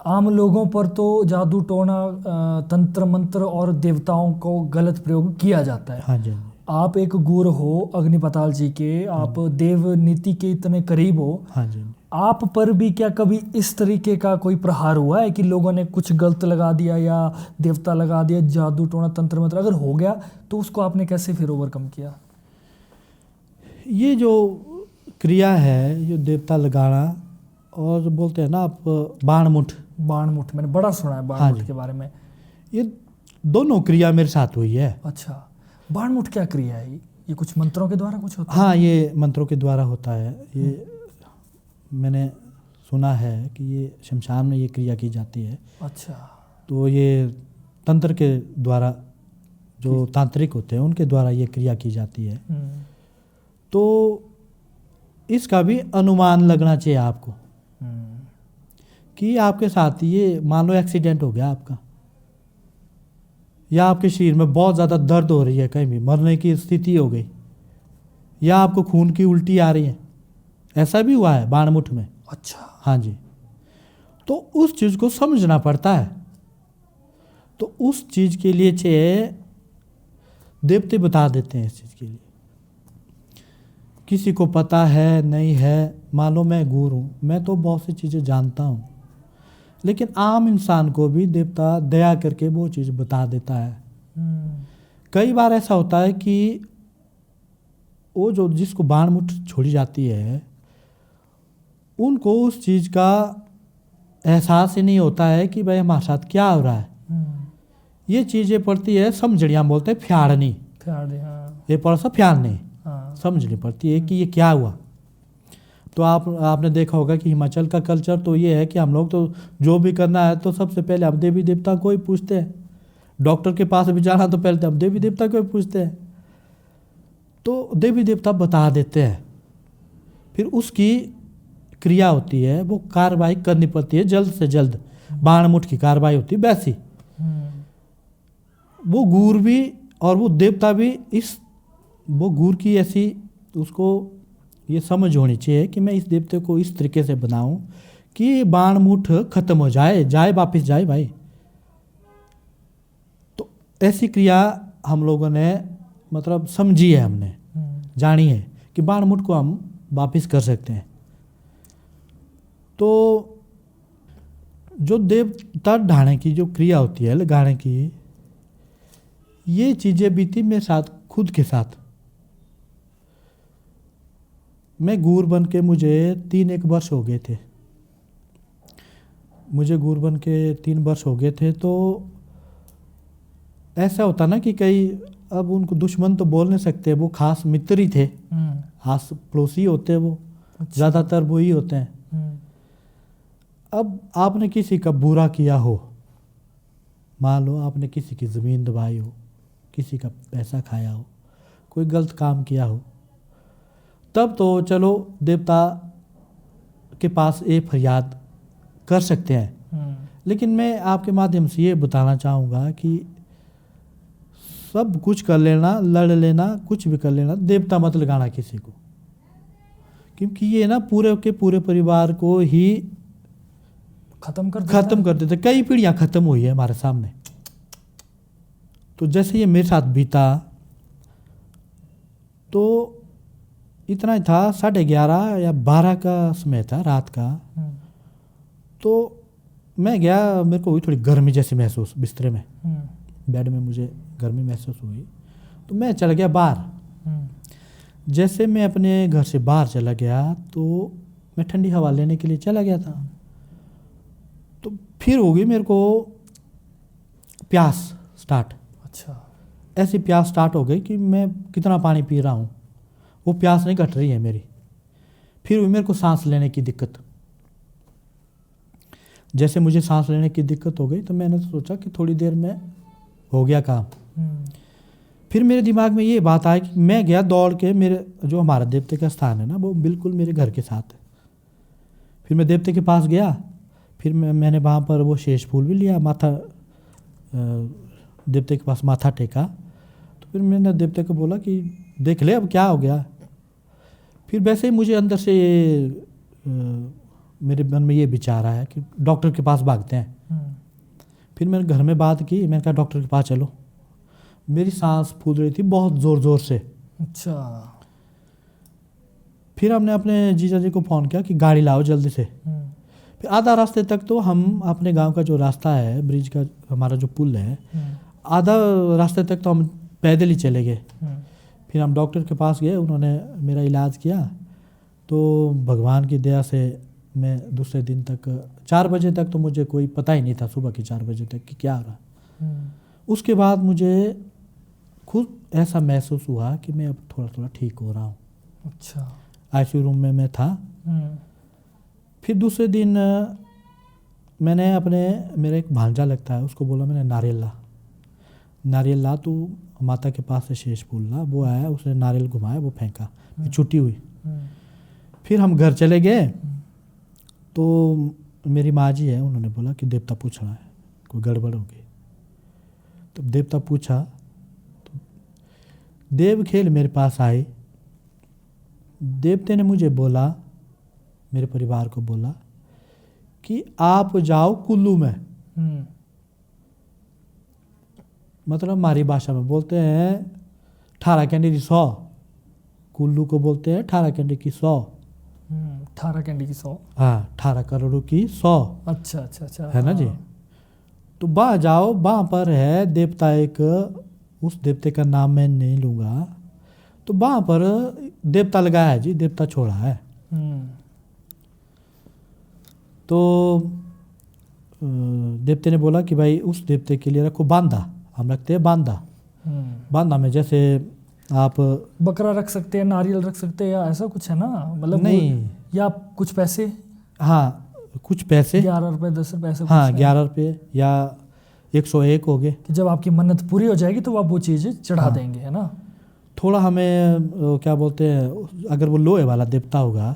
आम लोगों पर तो जादू टोना, तंत्र मंत्र और देवताओं को गलत प्रयोग किया जाता है। हाँ जी, हाँ जी। आप एक गुरु हो अग्निपताल जी के, आप देव नीति के इतने करीब हो। हाँ जी। आप पर भी क्या कभी इस तरीके का कोई प्रहार हुआ है कि लोगों ने कुछ गलत लगा दिया या देवता लगा दिया, जादू टोना तंत्र मंत्र अगर हो गया तो उसको आपने कैसे फिर ओवरकम किया? ये जो क्रिया है, जो देवता लगाना और बोलते हैं ना आप बाणमुठ, मैंने बड़ा सुना है बाणमुठ के बारे में। ये दोनों क्रिया मेरे साथ हुई है। अच्छा, बाणमुठ क्या क्रिया है? ये कुछ मंत्रों के द्वारा कुछ होता है? हाँ, ये मंत्रों के द्वारा होता है। ये मैंने सुना है कि ये शमशान में ये क्रिया की जाती है। अच्छा। तो ये तंत्र के द्वारा, जो तांत्रिक होते हैं उनके द्वारा ये क्रिया की जाती है। तो इसका भी अनुमान लगना चाहिए आपको कि आपके साथ ये मान लो एक्सीडेंट हो गया आपका, या आपके शरीर में बहुत ज़्यादा दर्द हो रही है, कहीं भी मरने की स्थिति हो गई, या आपको खून की उल्टी आ रही है, ऐसा भी हुआ है बाणमुठ में। अच्छा। हाँ जी। तो उस चीज़ को समझना पड़ता है। तो उस चीज़ के लिए चाहिए देवते बता देते हैं इस चीज़ के लिए। किसी को पता है नहीं है, मान लो मैं गुरु हूँ, मैं तो बहुत सी चीज़ें जानता हूँ, लेकिन आम इंसान को भी देवता दया करके वो चीज़ बता देता है। कई बार ऐसा होता है कि वो जो जिसको बाणमुठ छोड़ी जाती है उनको उस चीज़ का एहसास ही नहीं होता है कि भाई हमारे साथ क्या हो रहा है। ये चीज़ें पड़ती है समझड़ियाँ बोलते हैं, फ्याड़नी। हाँ। ये पड़ा सा फ्याड़नी हाँ। समझनी पड़ती है कि ये क्या हुआ। तो आपने देखा होगा कि हिमाचल का कल्चर तो ये है कि हम लोग तो जो भी करना है तो सबसे पहले हम देवी देवता को ही पूछते हैं। डॉक्टर के पास भी जाना तो पहले तो हम देवी देवता को ही पूछते हैं, तो देवी देवता बता देते हैं। फिर उसकी क्रिया होती है, वो कार्रवाई करनी पड़ती है जल्द से जल्द, बाण मुठ की कार्रवाई होती है वैसी। वो गूर भी और वो देवता भी वो गूर की ऐसी उसको ये समझ होनी चाहिए कि मैं इस देवते को इस तरीके से बनाऊं कि बाण मुठ खत्म हो जाए वापस जाए भाई। तो ऐसी क्रिया हम लोगों ने मतलब समझी है, हमने जानी है कि बाण मुठ को हम वापस कर सकते हैं। तो जो देवता ढाने की जो क्रिया होती है, लगाने की, ये चीज़ें बीती मेरे साथ खुद के साथ। मैं गूर बन के मुझे 3-1 वर्ष हो गए थे, मुझे गूर बन के 3 वर्ष हो गए थे। तो ऐसा होता ना कि कई, अब उनको दुश्मन तो बोल नहीं सकते, वो खास मित्र ही थे, आस पड़ोसी होते हैं वो। अच्छा। ज़्यादातर वो ही होते हैं। अब आपने किसी का बुरा किया हो, मान लो आपने किसी की ज़मीन दबाई हो, किसी का पैसा खाया हो, कोई गलत काम किया हो, तब तो चलो देवता के पास ये फरियाद कर सकते हैं। लेकिन मैं आपके माध्यम से ये बताना चाहूँगा कि सब कुछ कर लेना, लड़ लेना, कुछ भी कर लेना, देवता मत लगाना किसी को, क्योंकि ये ना पूरे के पूरे परिवार को ही खत्म कर देते। कई पीढ़ियाँ खत्म हुई है हमारे सामने। तो जैसे ये मेरे साथ बीता, तो इतना ही था, 11:30 या 12 का समय था रात का। तो मैं गया, मेरे को हुई थोड़ी गर्मी जैसी महसूस, बिस्तरे में बेड में मुझे गर्मी महसूस हुई, तो मैं चला गया बाहर। जैसे मैं अपने घर से बाहर चला गया तो मैं ठंडी हवा लेने के लिए चला गया था। तो फिर हो गई मेरे को प्यास स्टार्ट। अच्छा। ऐसी प्यास स्टार्ट हो गई कि मैं कितना पानी पी रहा हूँ, वो प्यास नहीं घट रही है मेरी। फिर हुई मेरे को सांस लेने की दिक्कत। जैसे मुझे सांस लेने की दिक्कत हो गई तो मैंने सोचा कि थोड़ी देर में हो गया काम। फिर मेरे दिमाग में ये बात आई कि मैं गया दौड़ के, मेरे जो हमारा देवते का स्थान है ना, वो बिल्कुल मेरे घर के साथ है। फिर मैं देवते के पास गया, फिर मैंने वहाँ पर वो शेष फूल भी लिया, माथा देवते के पास माथा टेका। तो फिर मैंने देवते को बोला कि देख ले अब क्या हो गया। फिर वैसे ही मुझे अंदर से मेरे मन में ये विचार आया कि डॉक्टर के पास भागते हैं। फिर मैंने घर में बात की, मैंने कहा डॉक्टर के पास चलो। मेरी सांस फूल रही थी बहुत ज़ोर ज़ोर से। अच्छा। फिर हमने अपने जीजा जी को फ़ोन किया कि गाड़ी लाओ जल्दी से। फिर आधा रास्ते तक तो हम अपने गांव का जो रास्ता है, ब्रिज का हमारा जो पुल है, आधा रास्ते तक तो हम पैदल ही चले गए। फिर हम डॉक्टर के पास गए, उन्होंने मेरा इलाज किया। तो भगवान की दया से मैं दूसरे दिन तक 4 बजे तक तो मुझे कोई पता ही नहीं था, सुबह के 4 बजे तक कि क्या हो रहा। उसके बाद मुझे खुद ऐसा महसूस हुआ कि मैं अब थोड़ा थोड़ा ठीक हो रहा हूँ। अच्छा। आईसीयू रूम में मैं था। फिर दूसरे दिन मैंने मेरा एक भांजा लगता है, उसको बोला मैंने नारियल ला तू माता के पास से शेष फूल ला। वो आया, उसने नारियल घुमाया, वो फेंका, फिर छुट्टी हुई। फिर हम घर चले गए तो मेरी माँ जी है, उन्होंने बोला कि देवता पूछ रहा है, कोई गड़बड़ हो गई। तो देवता पूछा तो देव खेल मेरे पास आए। देवते ने मुझे बोला, मेरे परिवार को बोला कि आप जाओ कुल्लू में। मतलब हमारी भाषा में बोलते हैं 18 कैंडी की 100, कुल्लू को बोलते हैं 18 कैंडी की 100। 18 कैंडी की 100। हाँ, 18 करोड़ की 100। अच्छा अच्छा अच्छा, है ना जी। तो वहाँ जाओ, वहाँ पर है देवता एक, उस देवते का नाम मैं नहीं लूँगा। तो वहाँ पर देवता लगाया है जी, देवता छोड़ा है। तो देवते ने बोला कि भाई उस देवते के लिए रखो बांधा। हम रखते हैं बांधा। बांधा में जैसे आप बकरा रख सकते हैं, नारियल रख सकते हैं, या ऐसा कुछ है ना, मतलब नहीं, या कुछ पैसे? हाँ, कुछ पैसे, 11 रुपए 10 रुपए ऐसे हाँ कुछ है? 11 रुपये या 101 हो गए। कि जब आपकी मन्नत पूरी हो जाएगी तो आप वो चीज़ें चढ़ा हाँ। देंगे, है ना? थोड़ा हमें क्या बोलते हैं, अगर वो लोहे वाला देवता होगा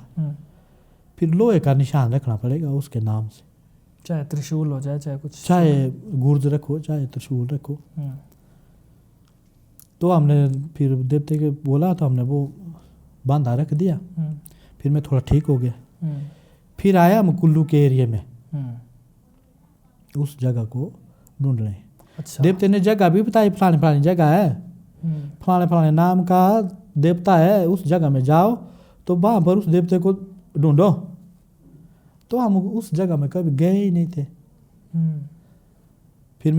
फिर लोहे का निशान रखना पड़ेगा उसके नाम से, चाहे त्रिशूल हो जाए, चाहे कुछ, चाहे गुर्ज रखो, चाहे त्रिशूल रखो। तो हमने फिर देवते के बोला तो हमने वो बांधा रख दिया। फिर मैं थोड़ा ठीक हो गया। फिर आया हम कुल्लू के एरिया में उस जगह को ढूंढने। अच्छा। देवते ने जगह भी बताई, फलानी फलानी जगह है, फलाने फलाने नाम का देवता है, उस जगह में जाओ तो वहाँ पर उस देवते को ढूंढो। तो हम उस जगह में कभी गए ही नहीं थे। फिर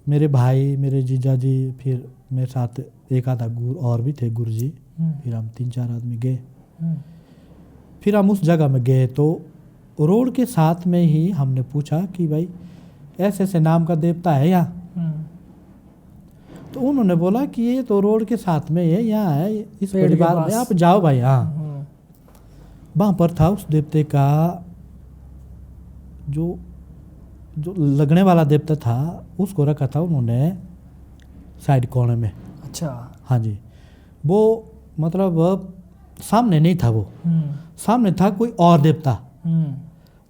मेरे भाई, मेरे जीजा जी, फिर मेरे साथ एक आधा गुरु और भी थे, गुरु जी। फिर हम 3-4 आदमी गए। फिर हम उस जगह में गए तो रोड के साथ में ही हमने पूछा कि भाई ऐसे ऐसे नाम का देवता है यहाँ? तो उन्होंने बोला कि ये तो रोड के साथ में है, यहाँ है इस पेड़ के परिवार में, पास। आप जाओ भाई। हाँ, वहाँ पर था उस देवते का जो लगने वाला देवता था, उसको रखा था उन्होंने साइड कोने में। अच्छा। हाँ जी, वो मतलब सामने नहीं था, वो सामने था कोई और देवता।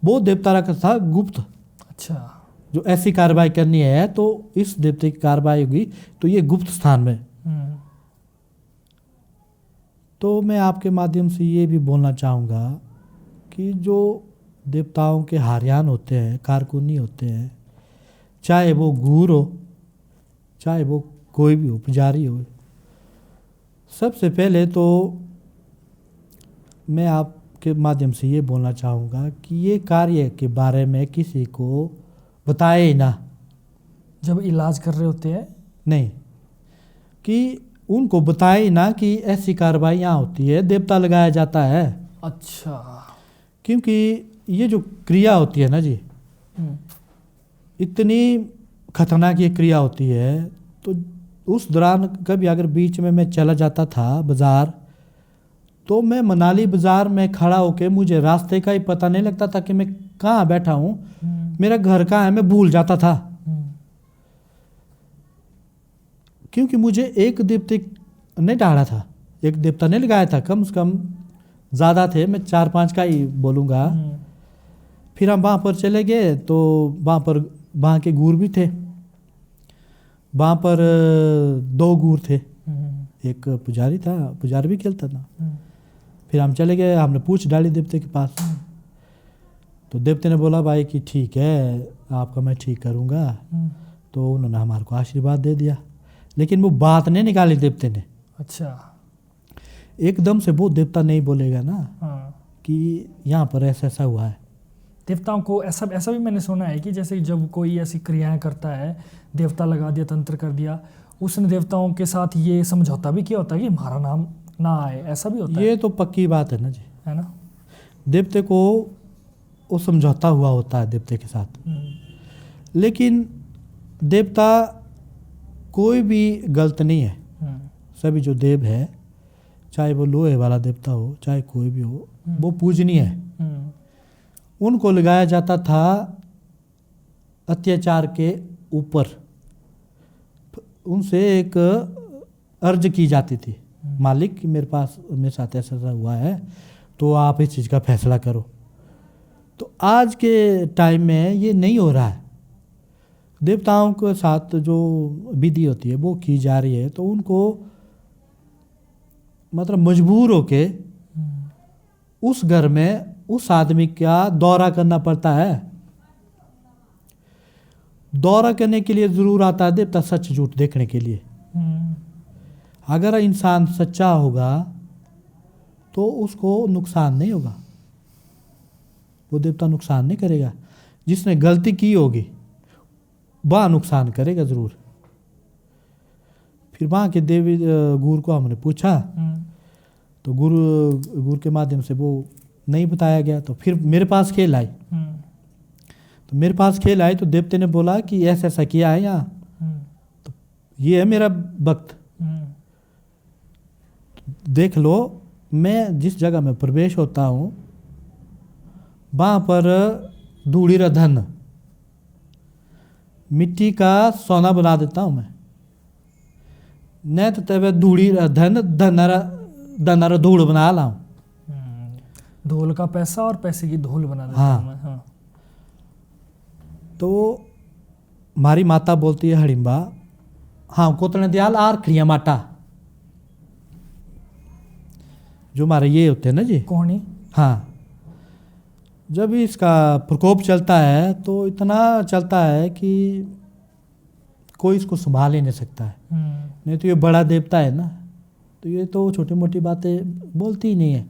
वो देवता रखा था गुप्त। अच्छा। जो ऐसी कार्रवाई करनी है तो इस देवते की कार्रवाई होगी तो ये गुप्त स्थान में। तो मैं आपके माध्यम से ये भी बोलना चाहूँगा कि जो देवताओं के हारियान होते हैं, कारकुनी होते हैं, चाहे वो गूर हो, चाहे वो कोई भी हो, पुजारी हो, सबसे पहले तो मैं आपके माध्यम से ये बोलना चाहूँगा कि ये कार्य के बारे में किसी को बताए ही ना। जब इलाज कर रहे होते हैं नहीं, कि उनको बताए ही ना कि ऐसी कार्रवाई यहाँ होती है, देवता लगाया जाता है। अच्छा। क्योंकि ये जो क्रिया होती है ना जी, इतनी खतरनाक ये क्रिया होती है। तो उस दौरान कभी अगर बीच में मैं चला जाता था बाज़ार, तो मैं मनाली बाज़ार में खड़ा होके मुझे रास्ते का ही पता नहीं लगता था कि मैं कहाँ बैठा हूँ, मेरा घर कहाँ है, मैं भूल जाता था। क्योंकि मुझे एक देवते नहीं डाला था, एक देवता नहीं लगाया था, कम से कम ज़्यादा थे, मैं 4-5 का ही बोलूँगा। फिर हम वहाँ पर चले गए तो वहाँ के गुर भी थे, वहाँ पर 2 गुर थे, एक पुजारी था, पुजारी भी खेलता था। फिर हम चले गए, हमने पूछ डाली देवते के पास। तो देवते ने बोला भाई कि ठीक है, आपका मैं ठीक करूँगा। तो उन्होंने हमारे को आशीर्वाद दे दिया, लेकिन वो बात नहीं निकाली देवते ने। अच्छा। एकदम से वो देवता नहीं बोलेगा ना कि यहाँ पर ऐसा ऐसा हुआ है। देवताओं को ऐसा भी मैंने सुना है कि जैसे जब कोई ऐसी क्रियाएं करता है, देवता लगा दिया, तंत्र कर दिया, उसने देवताओं के साथ ये समझौता भी किया होता है कि हमारा नाम ना आए, ऐसा भी होता है। ये तो पक्की बात है ना जी, है ना? देवते को वो समझौता हुआ होता है देवते के साथ। लेकिन देवता कोई भी गलत नहीं है। सभी जो देव है, चाहे वो लोहे वाला देवता हो, चाहे कोई भी हो, वो पूजनीय है। उनको लगाया जाता था अत्याचार के ऊपर, उनसे एक अर्ज की जाती थी, मालिक कि मेरे साथ ऐसा ऐसा हुआ है, तो आप इस चीज़ का फैसला करो। तो आज के टाइम में ये नहीं हो रहा है। देवताओं के साथ जो विधि होती है वो की जा रही है, तो उनको मतलब मजबूर होके उस घर में उस आदमी का दौरा करना पड़ता है। दौरा करने के लिए ज़रूर आता है देवता, सच झूठ देखने के लिए। अगर इंसान सच्चा होगा तो उसको नुकसान नहीं होगा, वो देवता नुकसान नहीं करेगा। जिसने गलती की होगी वह नुकसान करेगा ज़रूर। फिर वहाँ के देवी गुरु को हमने पूछा, तो गुरु के माध्यम से वो नहीं बताया गया। तो फिर मेरे पास खेल आई, तो मेरे पास खेल आई तो देवते ने बोला कि ऐसा ऐसा किया है यहाँ, तो ये है मेरा भक्त, देख लो। मैं जिस जगह में प्रवेश होता हूँ वहाँ पर धूड़ी र धन, मिट्टी का सोना बना देता हूँ मैं। नहीं तो तब धूड़ी र धन, धन र धूड़ बना लाऊं। धूल का पैसा और पैसे की धूल बना देता हाँ। हूं मैं। हाँ। तो हमारी माता बोलती है हड़िम्बा, हाँ कोतने दयाल आर क्रिया माटा, जो हमारे ये होते हैं ना जी। कोहनी। हाँ, जब इसका प्रकोप चलता है तो इतना चलता है कि कोई इसको संभाल ही नहीं सकता है। नहीं तो ये बड़ा देवता है ना, तो ये तो छोटी मोटी बातें बोलती ही नहीं है।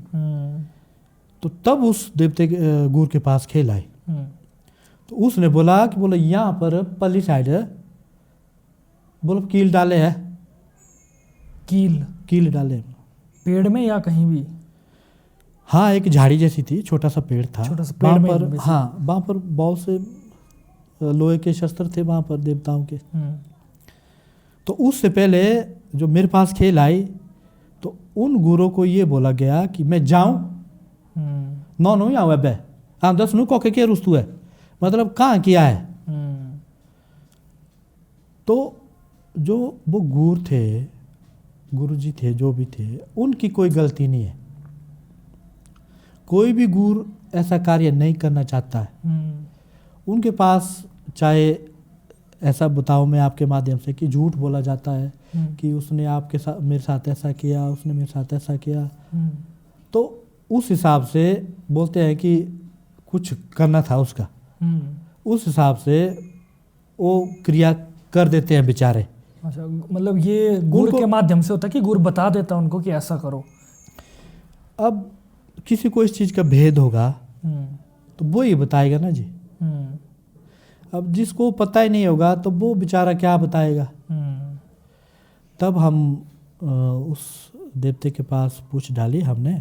तो तब उस देवते के गुरु के पास खेल आई। तो उसने बोला कि बोला यहाँ पर पल्ली साइड है, बोलो कील डाले है। कील डाले पेड़ में या कहीं भी? हाँ, एक झाड़ी जैसी थी, छोटा सा पेड़ था। छोटा सा पेड़ वहाँ में पर, हाँ वहाँ पर बहुत से लोहे के शस्त्र थे वहाँ पर देवताओं के। तो उससे पहले जो मेरे पास खेल आई तो उन गुरुओं को ये बोला गया कि मैं जाऊं, नौ नहीं आऊँ बे, हाँ 10 नु कोके के रुस्तु है, मतलब कहाँ किया है। तो जो वो गुरु जी थे, जो भी थे, उनकी कोई गलती नहीं है। कोई भी गुरु ऐसा कार्य नहीं करना चाहता है। उनके पास चाहे ऐसा बताओ मैं आपके माध्यम से कि झूठ बोला जाता है कि उसने आपके साथ मेरे साथ ऐसा किया, उसने मेरे साथ ऐसा किया, तो उस हिसाब से बोलते हैं कि कुछ करना था उसका, उस हिसाब से वो क्रिया कर देते हैं बेचारे। अच्छा, मतलब ये गुरु के माध्यम से होता है कि गुरु बता देता उनको कि ऐसा करो। अब किसी को इस चीज़ का भेद होगा तो वो ही बताएगा ना जी। अब जिसको पता ही नहीं होगा तो वो बेचारा क्या बताएगा। तब हम उस देवते के पास पूछ डाली हमने,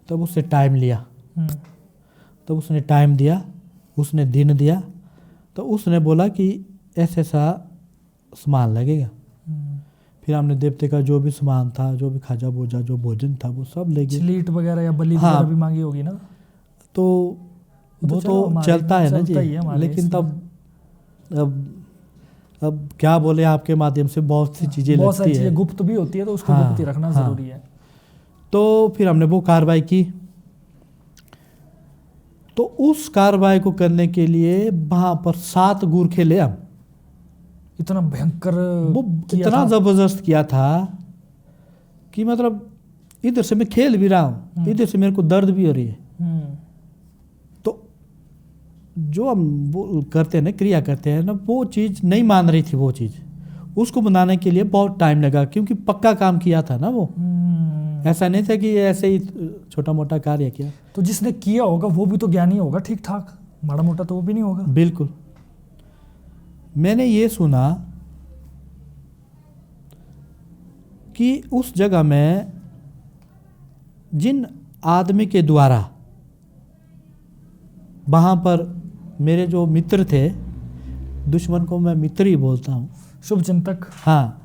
तब उससे टाइम लिया। तब उसने टाइम दिया, उसने दिन दिया, तो उसने बोला कि ऐसा सामान लगेगा। फिर हमने देवते का जो भी सामान था, जो भी खाजा बोझा, जो भोजन था, वो सब ले गए। स्लीट वगैरह या बलि वगैरह भी मांगी होगी ना। तो वो तो चलता है ना जी, लेकिन तब अब क्या बोले, आपके माध्यम से बहुत सी चीज़ें लगती है, बहुत सारी चीज़ें गुप्त भी होती है, तो उसको गुप्त ही रखना जरूरी है। तो फिर हमने वो कार्रवाई की। तो उस कार्रवाई को करने के लिए वहाँ पर 7 गुर खेले हम। इतना भयंकर, वो इतना जबरदस्त किया था कि मतलब इधर से मैं खेल भी रहा हूँ, इधर से मेरे को दर्द भी हो रही है। तो जो हम वो करते हैं ना, क्रिया करते हैं ना, वो चीज़ नहीं मान रही थी। वो चीज़ उसको बनाने के लिए बहुत टाइम लगा, क्योंकि पक्का काम किया था ना वो। ऐसा नहीं था कि ऐसे ही छोटा मोटा कार्य किया। तो जिसने किया होगा वो भी तो ज्ञानी होगा ठीक ठाक, माड़ा मोटा तो वो भी नहीं होगा। बिल्कुल। मैंने ये सुना कि उस जगह में जिन आदमी के द्वारा, वहाँ पर मेरे जो मित्र थे, दुश्मन को मैं मित्र ही बोलता हूँ, शुभ चिंतक, हाँ,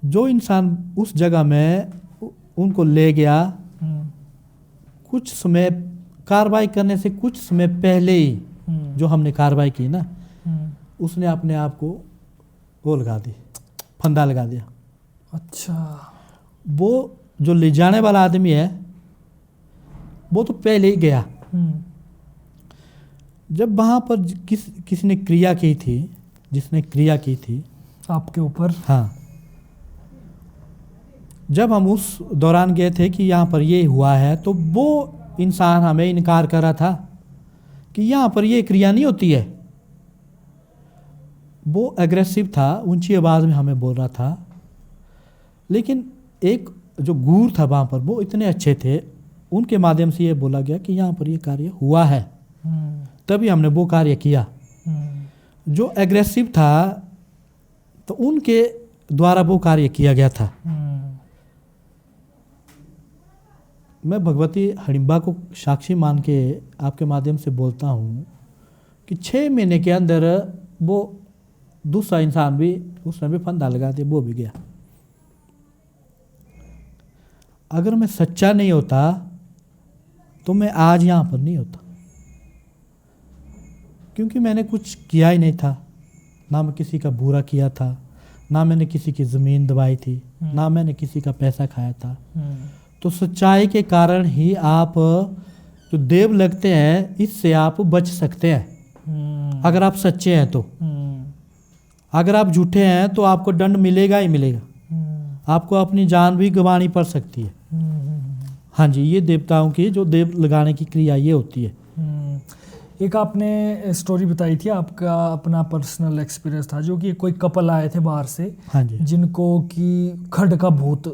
जो इंसान उस जगह में उनको ले गया, कुछ समय कार्रवाई करने से कुछ समय पहले ही जो हमने कार्रवाई की ना, उसने अपने आप को वो लगा दी, फंदा लगा दिया। अच्छा, वो जो ले जाने वाला आदमी है वो तो पहले ही गया। जब वहाँ पर किसी ने क्रिया की थी, जिसने क्रिया की थी आपके ऊपर, हाँ, जब हम उस दौरान गए थे कि यहाँ पर ये हुआ है, तो वो इंसान हमें इनकार कर रहा था कि यहाँ पर ये क्रिया नहीं होती है। वो एग्रेसिव था, ऊंची आवाज़ में हमें बोल रहा था। लेकिन एक जो गुरु था वहाँ पर, वो इतने अच्छे थे, उनके माध्यम से ये बोला गया कि यहाँ पर ये कार्य हुआ है, तभी हमने वो कार्य किया। जो एग्रेसिव था तो उनके द्वारा वो कार्य किया गया था। मैं भगवती हडिम्बा को साक्षी मान के आपके माध्यम से बोलता हूँ कि 6 महीने के अंदर वो दूसरा इंसान भी, उसने भी फंदा लगा दिया, वो भी गया। अगर मैं सच्चा नहीं होता तो मैं आज यहाँ पर नहीं होता, क्योंकि मैंने कुछ किया ही नहीं था। ना मैं किसी का बुरा किया था, ना मैंने किसी की ज़मीन दबाई थी, ना मैंने किसी का पैसा खाया था। तो सच्चाई के कारण ही आप जो देव लगते हैं, इससे आप बच सकते हैं अगर आप सच्चे हैं। तो अगर आप झूठे हैं तो आपको दंड मिलेगा ही मिलेगा, आपको अपनी जान भी गंवानी पड़ सकती है। हाँ जी, ये देवताओं की जो देव लगाने की क्रिया ये होती है। एक आपने स्टोरी बताई थी, आपका अपना पर्सनल एक्सपीरियंस था, जो कि कोई कपल आए थे बाहर से, हाँ जी, जिनको कि खड का भूत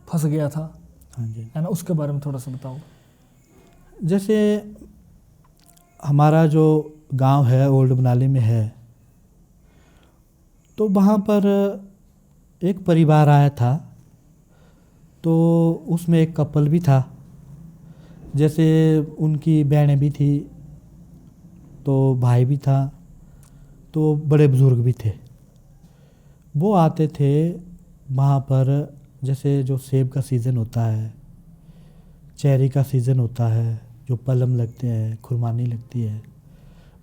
फंस गया था, हाँ जी। है ना, उसके बारे में थोड़ा सा बताओ। जैसे हमारा जो गांव है ओल्ड मनाली में है, तो वहाँ पर एक परिवार आया था, तो उसमें एक कपल भी था। जैसे उनकी बहनें भी थी, तो भाई भी था, तो बड़े बुज़ुर्ग भी थे। वो आते थे वहाँ पर, जैसे जो सेब का सीज़न होता है, चेरी का सीज़न होता है, जो पलम लगते हैं, खुरमानी लगती है,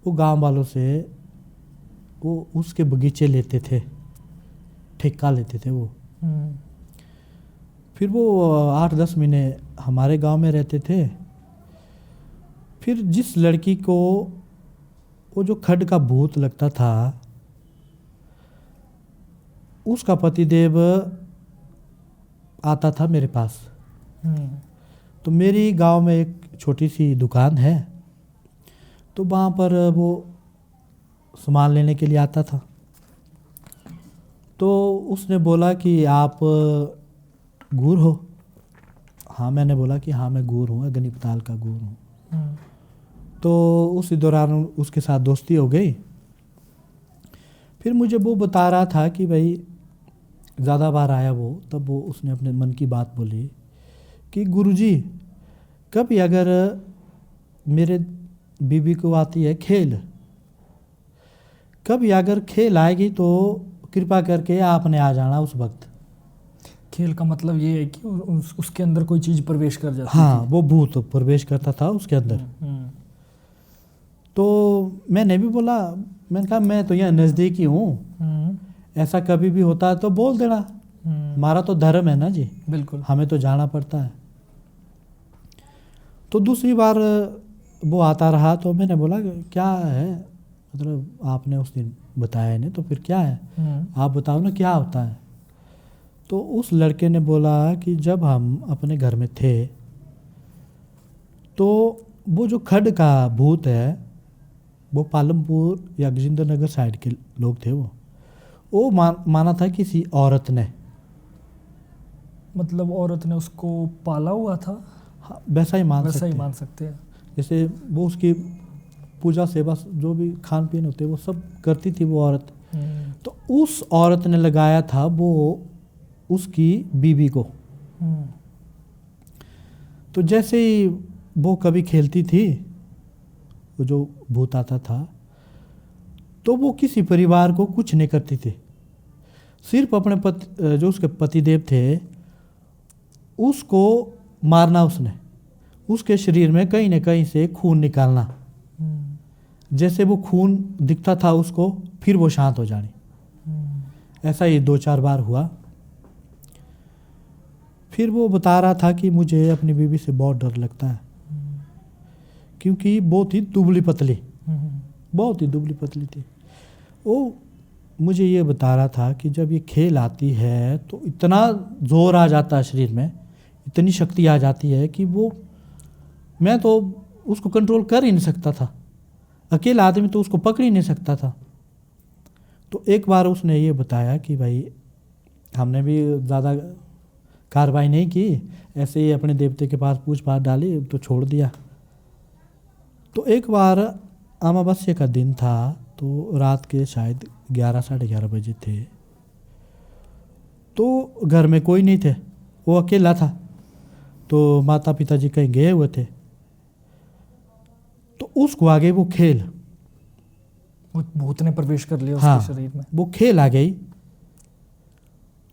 वो गांव वालों से वो उसके बगीचे लेते थे, ठेका लेते थे वो। फिर वो 8-10 महीने हमारे गांव में रहते थे। फिर जिस लड़की को वो जो खड का भूत लगता था, उसका पतिदेव आता था मेरे पास। तो मेरी गांव में एक छोटी सी दुकान है, तो वहाँ पर वो सामान लेने के लिए आता था। तो उसने बोला कि आप गूर हो? हाँ, मैंने बोला कि हाँ मैं गूर हूँ, अग्निपताल का गूर हूँ। तो उसी दौरान उसके साथ दोस्ती हो गई। फिर मुझे वो बता रहा था कि भाई ज़्यादा बार आया वो, तब वो उसने अपने मन की बात बोली कि गुरुजी, कभी अगर मेरे बीबी को आती है खेल, कभी अगर खेल आएगी तो कृपा करके आपने आ जाना उस वक्त। खेल का मतलब ये है कि उसके अंदर कोई चीज़ प्रवेश कर जाती हाँ, थी। वो भूत प्रवेश करता था उसके अंदर। तो मैंने भी बोला, मैंने कहा मैं तो यहाँ नज़दीक ही हूँ, ऐसा कभी भी होता है तो बोल देना, हमारा तो धर्म है ना जी, बिल्कुल, हमें तो जाना पड़ता है। तो दूसरी बार वो आता रहा, तो मैंने बोला क्या है, मतलब आपने उस दिन बताया नहीं, तो फिर क्या है, आप बताओ ना क्या होता है। तो उस लड़के ने बोला कि जब हम अपने घर में थे, तो वो जो खड का भूत है, वो पालमपुर या गजेंद्र नगर साइड के लोग थे। वो माना था किसी औरत ने, मतलब औरत ने उसको पाला हुआ था। हाँ, वैसा ही मान सकते हैं। जैसे वो उसकी पूजा सेवा जो भी खान पीन होते वो सब करती थी वो औरत। तो उस औरत ने लगाया था वो उसकी बीवी को। तो जैसे ही वो कभी खेलती थी, वो जो भूत आता था, तो वो किसी परिवार को कुछ नहीं करती थी, सिर्फ अपने पति, जो उसके पतिदेव थे, उसको मारना, उसने उसके शरीर में कहीं न कहीं से खून निकालना। जैसे वो खून दिखता था उसको, फिर वो शांत हो जानी। ऐसा ही 2-4 बार हुआ। फिर वो बता रहा था कि मुझे अपनी बीवी से बहुत डर लगता है, क्योंकि बहुत ही दुबली पतली, बहुत ही दुबली पतली थी। वो मुझे ये बता रहा था कि जब ये खेल आती है तो इतना जोर आ जाता है शरीर में, इतनी शक्ति आ जाती है कि वो, मैं तो उसको कंट्रोल कर ही नहीं सकता था, अकेला आदमी तो उसको पकड़ ही नहीं सकता था। तो एक बार उसने ये बताया कि भाई हमने भी ज़्यादा कार्रवाई नहीं की, ऐसे ही अपने देवते के पास पूछ पाछ डाली तो छोड़ दिया। तो एक बार अमावस्या का दिन था, तो रात के शायद 11-11:30 बजे थे। तो घर में कोई नहीं थे, वो अकेला था। तो माता पिताजी कहीं गए हुए थे। तो उसको आ गई वो खेल, वो भूत ने प्रवेश कर लिया हाँ, उसके शरीर में। वो खेल आ गई।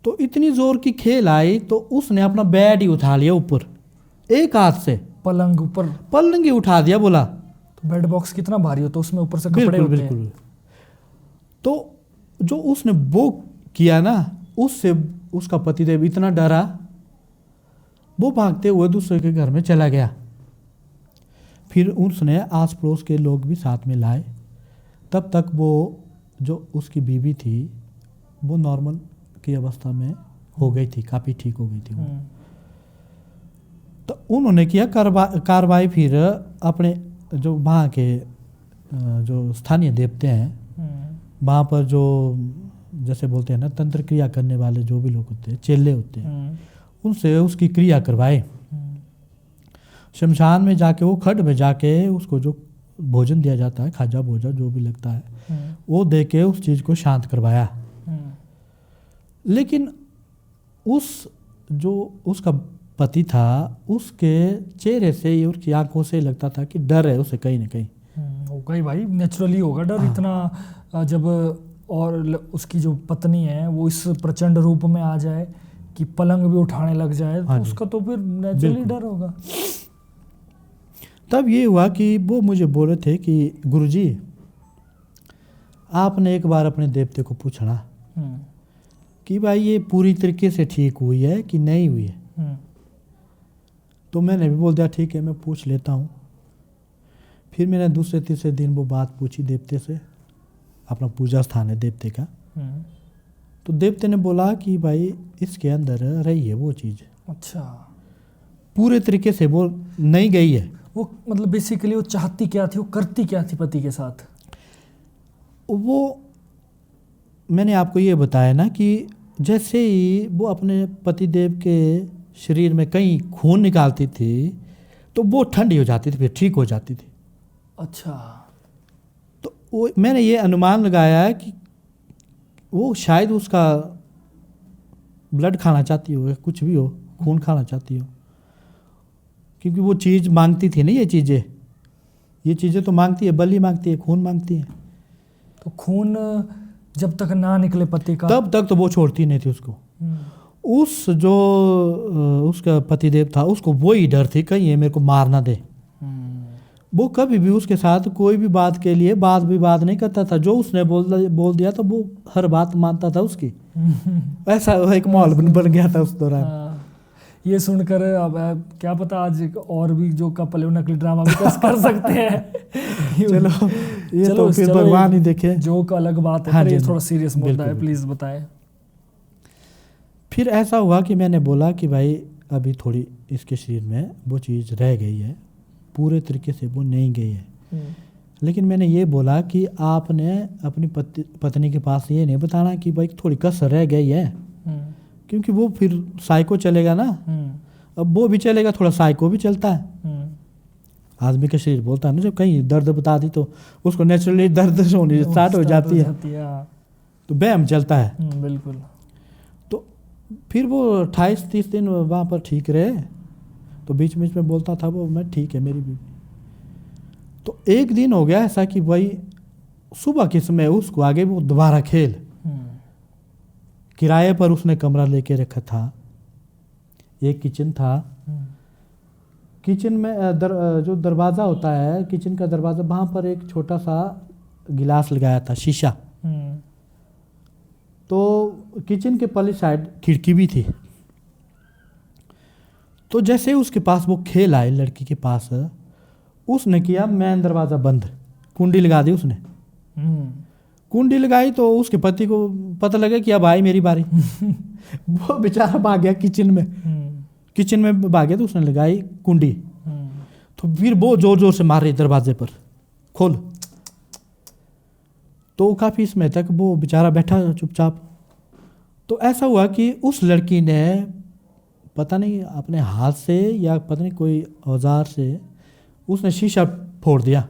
तो इतनी जोर की खेल आई तो उसने अपना बेड ही उठा लिया ऊपर, एक हाथ से पलंग ऊपर, पलंग ही उठा दिया। बोला तो बेड बॉक्स कितना भारी होता है, उसमें ऊपर से कपड़े बिल्कुल होते बिल्कुल। हैं। तो जो उसने वो किया ना, उससे उसका पतिदेव इतना डरा, वो भागते हुए दूसरे के घर में चला गया। फिर उसने आस पड़ोस के लोग भी साथ में लाए। तब तक वो जो उसकी बीवी थी वो नॉर्मल की अवस्था में हो गई थी, काफ़ी ठीक हो गई थी वो। तो उन्होंने किया कार्रवाई। फिर अपने जो वहाँ के जो स्थानीय देवते हैं, वहाँ पर जो जैसे बोलते हैं ना तंत्र क्रिया करने वाले जो भी लोग होते हैं, चेले होते हैं, उनसे उसकी क्रिया करवाए। शमशान में जाके, वो खड्ड में जाके उसको जो भोजन दिया जाता है, खाजा भोजन जो भी लगता है, वो दे के उस चीज़ को शांत करवाया। लेकिन जो उसका पति था, उसके चेहरे से, उसकी आंखों से लगता था कि डर है उसे कहीं ना कहीं। होगा ही भाई, नेचुरली होगा डर। हाँ। इतना जब और उसकी जो पत्नी है वो इस प्रचंड रूप में आ जाए कि पलंग भी उठाने लग जाए, तो उसका तो फिर नेचुरली डर होगा। तब ये हुआ कि वो मुझे बोले थे कि गुरुजी, आपने एक बार अपने देवते को पूछना कि भाई ये पूरी तरीके से ठीक हुई है कि नहीं हुई है। तो मैंने भी बोल दिया ठीक है, मैं पूछ लेता हूँ। फिर मैंने दूसरे तीसरे दिन वो बात पूछी देवते से, अपना पूजा स्थान है देवते का। तो देवते ने बोला कि भाई इसके अंदर रही है वो चीज़। अच्छा, पूरे तरीके से वो नहीं गई है। वो मतलब बेसिकली वो चाहती क्या थी, वो करती क्या थी पति के साथ? वो मैंने आपको ये बताया ना कि जैसे ही वो अपने पतिदेव के शरीर में कहीं खून निकालती थी तो वो ठंडी हो जाती थी, फिर ठीक हो जाती थी। अच्छा, तो वो मैंने ये अनुमान लगाया है कि वो शायद उसका ब्लड खाना चाहती हो, कुछ भी हो, खून खाना चाहती हो, क्योंकि वो चीज़ मांगती थी ना। ये चीज़ें तो मांगती है, बलि मांगती है, खून मांगती है। तो खून जब तक ना निकले पति का, तब तक तो वो छोड़ती नहीं थी उसको। उस जो उसका पतिदेव था, उसको वो ही डर थी कहीं ये मेरे को मार ना दे। वो कभी भी उसके साथ कोई भी बात के लिए बात नहीं करता था। जो उसने बोल दिया तो वो हर बात मानता था उसकी। ऐसा एक माहौल बन गया था उस दौरान। ये सुनकर अब क्या पता आज और भी जो कपल है नकली ड्रामा भी कर सकते हैं। चलो ये तो फिर भगवान ही देखे, जोक अलग बात है। हाँ, पर ये थोड़ा सीरियस मुद्दा है, प्लीज बताएं। फिर ऐसा हुआ कि मैंने बोला कि भाई अभी थोड़ी इसके शरीर में वो चीज़ रह गई है, पूरे तरीके से वो नहीं गई है। लेकिन मैंने ये बोला कि आपने अपनी पत्नी के पास ये नहीं बताना कि भाई थोड़ी कसर रह गई है, क्योंकि वो फिर साइको चलेगा ना। अब वो भी चलेगा, थोड़ा साइको भी चलता है। आदमी का शरीर बोलता है ना, जब कहीं दर्द बता दी तो उसको नेचुरली दर्द होनी स्टार्ट हो जाती है, तो वहम चलता है। बिल्कुल। तो फिर वो 28-30 दिन वहाँ पर ठीक रहे। तो बीच बीच में बोलता था वो, मैं ठीक है मेरी बीवी। तो एक दिन हो गया ऐसा कि भाई सुबह के समय उसको आगे वो दोबारा खेल, किराए पर उसने कमरा लेके रखा था। एक किचन था, किचन में जो दरवाज़ा होता है किचन का दरवाज़ा, वहाँ पर एक छोटा सा गिलास लगाया था शीशा। तो किचन के पल्ली साइड खिड़की भी थी। तो जैसे उसके पास वो खेल आए लड़की के पास, उसने किया मैन दरवाज़ा बंद, कुंडी लगा दी उसने। कुंडी लगाई तो उसके पति को पता लगा कि अब आई मेरी बारी। वो बेचारा भाग गया किचन में भाग गया। तो उसने लगाई कुंडी, तो फिर वो जोर जोर से मार रही दरवाजे पर, खोल। तो काफ़ी समय तक वो बेचारा बैठा चुपचाप। तो ऐसा हुआ कि उस लड़की ने पता नहीं अपने हाथ से या पता नहीं कोई औजार से उसने शीशा फोड़ दिया।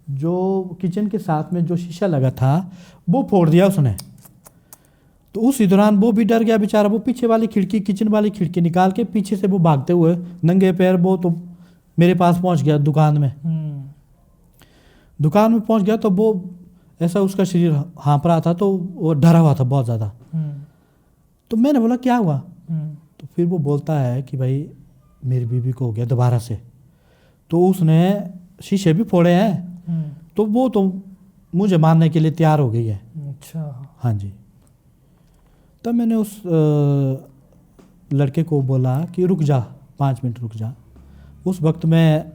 जो किचन के साथ में जो शीशा लगा था वो फोड़ दिया उसने। तो उसी दौरान वो भी डर गया बेचारा। वो पीछे वाली खिड़की, किचन वाली खिड़की निकाल के पीछे से वो भागते हुए नंगे पैर वो तो मेरे पास पहुंच गया दुकान में। दुकान में पहुंच गया तो वो ऐसा उसका शरीर हाँप रहा था, तो वो डरा हुआ था बहुत ज़्यादा। तो मैंने बोला क्या हुआ? तो फिर वो बोलता है कि भाई मेरी बीवी को हो गया दोबारा से, तो उसने शीशे भी फोड़े हैं, तो वो तो मुझे मारने के लिए तैयार हो गई है। अच्छा। हाँ जी। तब मैंने उस लड़के को बोला कि रुक जा, 5 मिनट रुक जा। उस वक्त मैं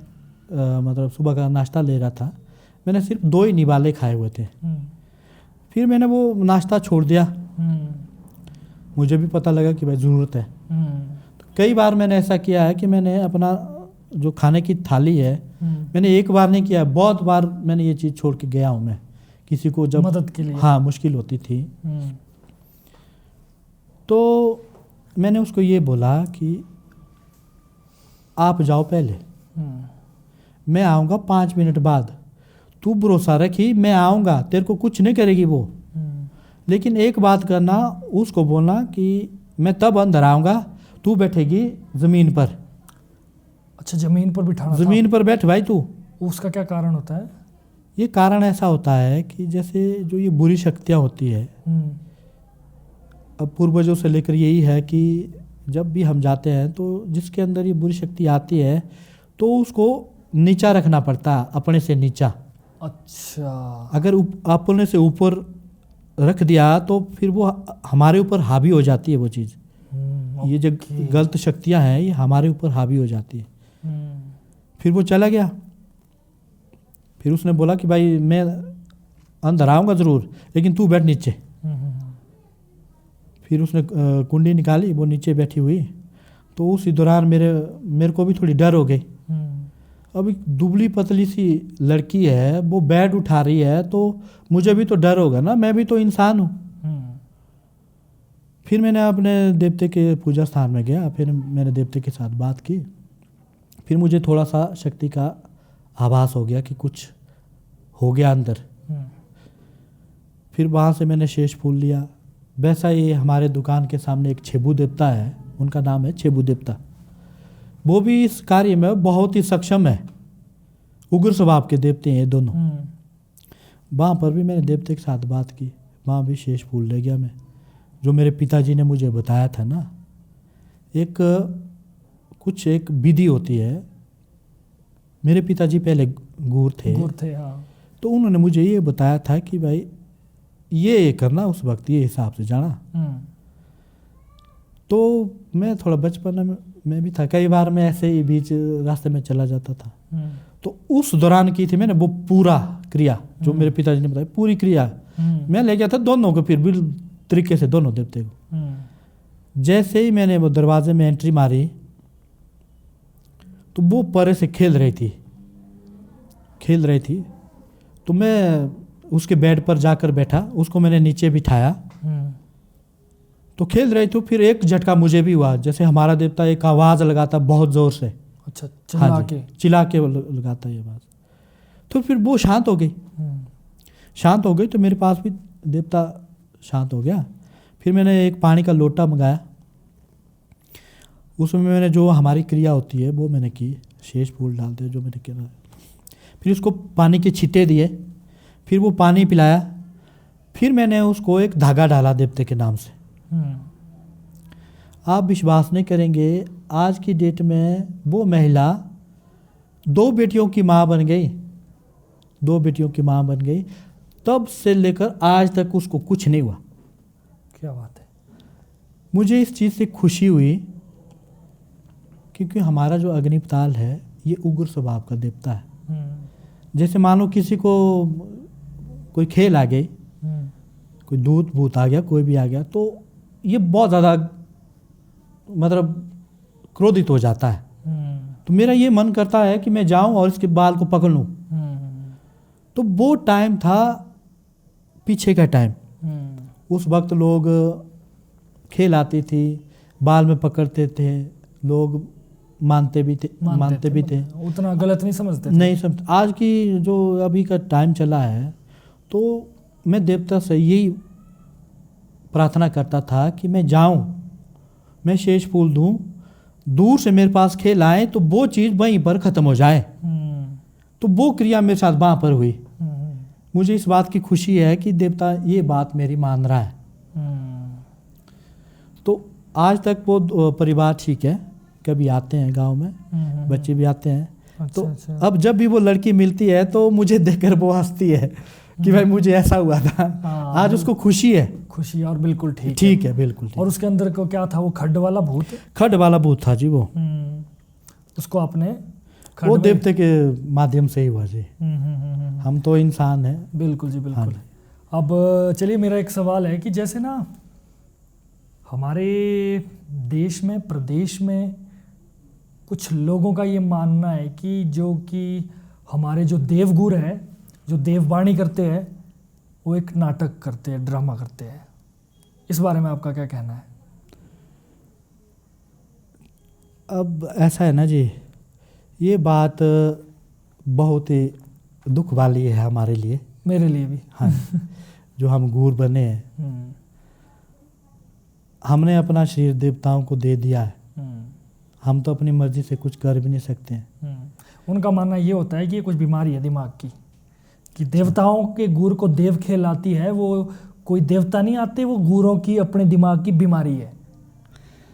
मतलब सुबह का नाश्ता ले रहा था, मैंने सिर्फ 2 ही निवाले खाए हुए थे। फिर मैंने वो नाश्ता छोड़ दिया। मुझे भी पता लगा कि भाई ज़रूरत है। तो कई बार मैंने ऐसा किया है कि मैंने अपना जो खाने की थाली है, मैंने एक बार नहीं किया, बहुत बार मैंने ये चीज़ छोड़ के गया हूँ मैं किसी को जब मदद के लिए। हाँ मुश्किल होती थी। तो मैंने उसको ये बोला कि आप जाओ पहले, मैं आऊँगा 5 मिनट बाद, तू भरोसा रखी मैं आऊँगा, तेरे को कुछ नहीं करेगी वो। लेकिन एक बात करना, उसको बोलना कि मैं तब अंदर आऊँगा, तू बैठेगी ज़मीन पर। अच्छा, ज़मीन पर बिठाना था? ज़मीन पर बैठ भाई तू। उसका क्या कारण होता है? ये कारण ऐसा होता है कि जैसे जो ये बुरी शक्तियाँ होती है, अब पूर्वजों से लेकर यही है कि जब भी हम जाते हैं तो जिसके अंदर ये बुरी शक्ति आती है तो उसको नीचा रखना पड़ता है, अपने से नीचा। अच्छा। अगर अपने से ऊपर रख दिया तो फिर वो हमारे ऊपर हावी हो जाती है वो चीज़। ये जो गलत शक्तियाँ हैं ये हमारे ऊपर हावी हो जाती है। फिर वो चला गया। फिर उसने बोला कि भाई मैं अंदर आऊँगा ज़रूर, लेकिन तू बैठ नीचे। फिर उसने कुंडी निकाली, वो नीचे बैठी हुई। तो उसी दौरान मेरे को भी थोड़ी डर हो गई। अब एक दुबली पतली सी लड़की है, वो बेड उठा रही है, तो मुझे भी तो डर होगा ना, मैं भी तो इंसान हूँ। फिर मैंने अपने देवते के पूजा स्थान में गया, फिर मैंने देवते के साथ बात की। फिर मुझे थोड़ा सा शक्ति का आभास हो गया कि कुछ हो गया अंदर। फिर वहाँ से मैंने शेष फूल लिया। वैसा ये हमारे दुकान के सामने एक छेबू देवता है, उनका नाम है छेबू देवता। वो भी इस कार्य में बहुत ही सक्षम है, उग्र स्वभाव के देवते हैं ये दोनों। वहाँ पर भी मैंने देवते के साथ बात की, वहाँ भी शेष फूल ले गया मैं, जो मेरे पिताजी ने मुझे बताया था ना। एक विधि होती है, मेरे पिताजी पहले गूर थे। हाँ। तो उन्होंने मुझे ये बताया था कि भाई ये करना, उस वक्त ये हिसाब से जाना। तो मैं थोड़ा बचपन में भी था, कई बार मैं ऐसे ही बीच रास्ते में चला जाता था। तो उस दौरान की थी मैंने वो पूरा क्रिया जो मेरे पिताजी ने बताया, पूरी क्रिया मैं ले गया था दोनों को, फिर भी तरीके से दोनों देवते को। जैसे ही मैंने वो दरवाजे में एंट्री मारी तो वो परे से खेल रही थी। तो मैं उसके बेड पर जाकर बैठा, उसको मैंने नीचे बिठाया। तो खेल रही थी, फिर एक झटका मुझे भी हुआ, जैसे हमारा देवता एक आवाज़ लगाता बहुत ज़ोर से। अच्छा, चिल्ला के लगाता ये आवाज़। तो फिर वो शांत हो गई। तो मेरे पास भी देवता शांत हो गया। फिर मैंने एक पानी का लोटा मंगाया, उसमें मैंने जो हमारी क्रिया होती है वो मैंने की, शेष फूल डाल दिए जो मैंने किया। फिर उसको पानी के छींटे दिए, फिर वो पानी पिलाया। फिर मैंने उसको एक धागा डाला देवते के नाम से। आप विश्वास नहीं करेंगे, आज की डेट में वो महिला 2 बेटियों की माँ बन गई। तब से लेकर आज तक उसको कुछ नहीं हुआ। क्या बात है। मुझे इस चीज़ से खुशी हुई क्योंकि हमारा जो अग्निपताल है ये उग्र स्वभाव का देवता है। जैसे मानो किसी को कोई खेल आ गई, कोई दूत भूत आ गया, कोई भी आ गया, तो ये बहुत ज़्यादा मतलब क्रोधित हो जाता है। तो मेरा ये मन करता है कि मैं जाऊं और इसके बाल को पकड़ लूं। तो वो टाइम था पीछे का टाइम। उस वक्त लोग खेल आती थी, बाल में पकड़ते थे, लोग मानते भी थे। उतना गलत नहीं समझते थे। आज की जो अभी का टाइम चला है, तो मैं देवता से यही प्रार्थना करता था कि मैं जाऊं, मैं शेष फूल दूं, दूर से मेरे पास खेल आए तो वो चीज़ वहीं पर ख़त्म हो जाए। तो वो क्रिया मेरे साथ वहाँ पर हुई। मुझे इस बात की खुशी है कि देवता ये बात मेरी मान रहा है। तो आज तक वो परिवार ठीक है, कभी आते हैं गांव में, बच्चे भी आते हैं। अच्छा, तो अच्छा। अब जब भी वो लड़की मिलती है तो मुझे देखकर वो हंसती है कि भाई मुझे ऐसा हुआ था। हाँ, आज उसको खुशी है। खुशी और बिल्कुल ठीक ठीक है, बिल्कुल ठीक। और उसके अंदर को क्या था, वो खड्ड वाला भूत? खड्ड वाला भूत था जी वो। उसको आपने खड्ड वो में- देवते के माध्यम से ही हुआ जी। हम तो इंसान हैं। बिल्कुल जी, हाँ बिल्कुल। जी। अब चलिए, मेरा एक सवाल है कि जैसे ना हमारे देश में, प्रदेश में कुछ लोगों का ये मानना है कि हमारे जो देवगुरु हैं, जो देववाणी करते हैं, वो एक नाटक करते हैं, ड्रामा करते हैं। इस बारे में आपका क्या कहना है? अब ऐसा है ना जी, ये बात बहुत ही दुख वाली है हमारे लिए। मेरे लिए भी। हाँ जो हम गुरु बने हैं, हमने अपना शरीर देवताओं को दे दिया है। हम तो अपनी मर्जी से कुछ कर भी नहीं सकते हैं। उनका मानना ये होता है कि ये कुछ बीमारी है दिमाग की, कि देवताओं के गुरु को देव खेल आती है, वो कोई देवता नहीं आते, वो गुरुओं की अपने दिमाग की बीमारी है,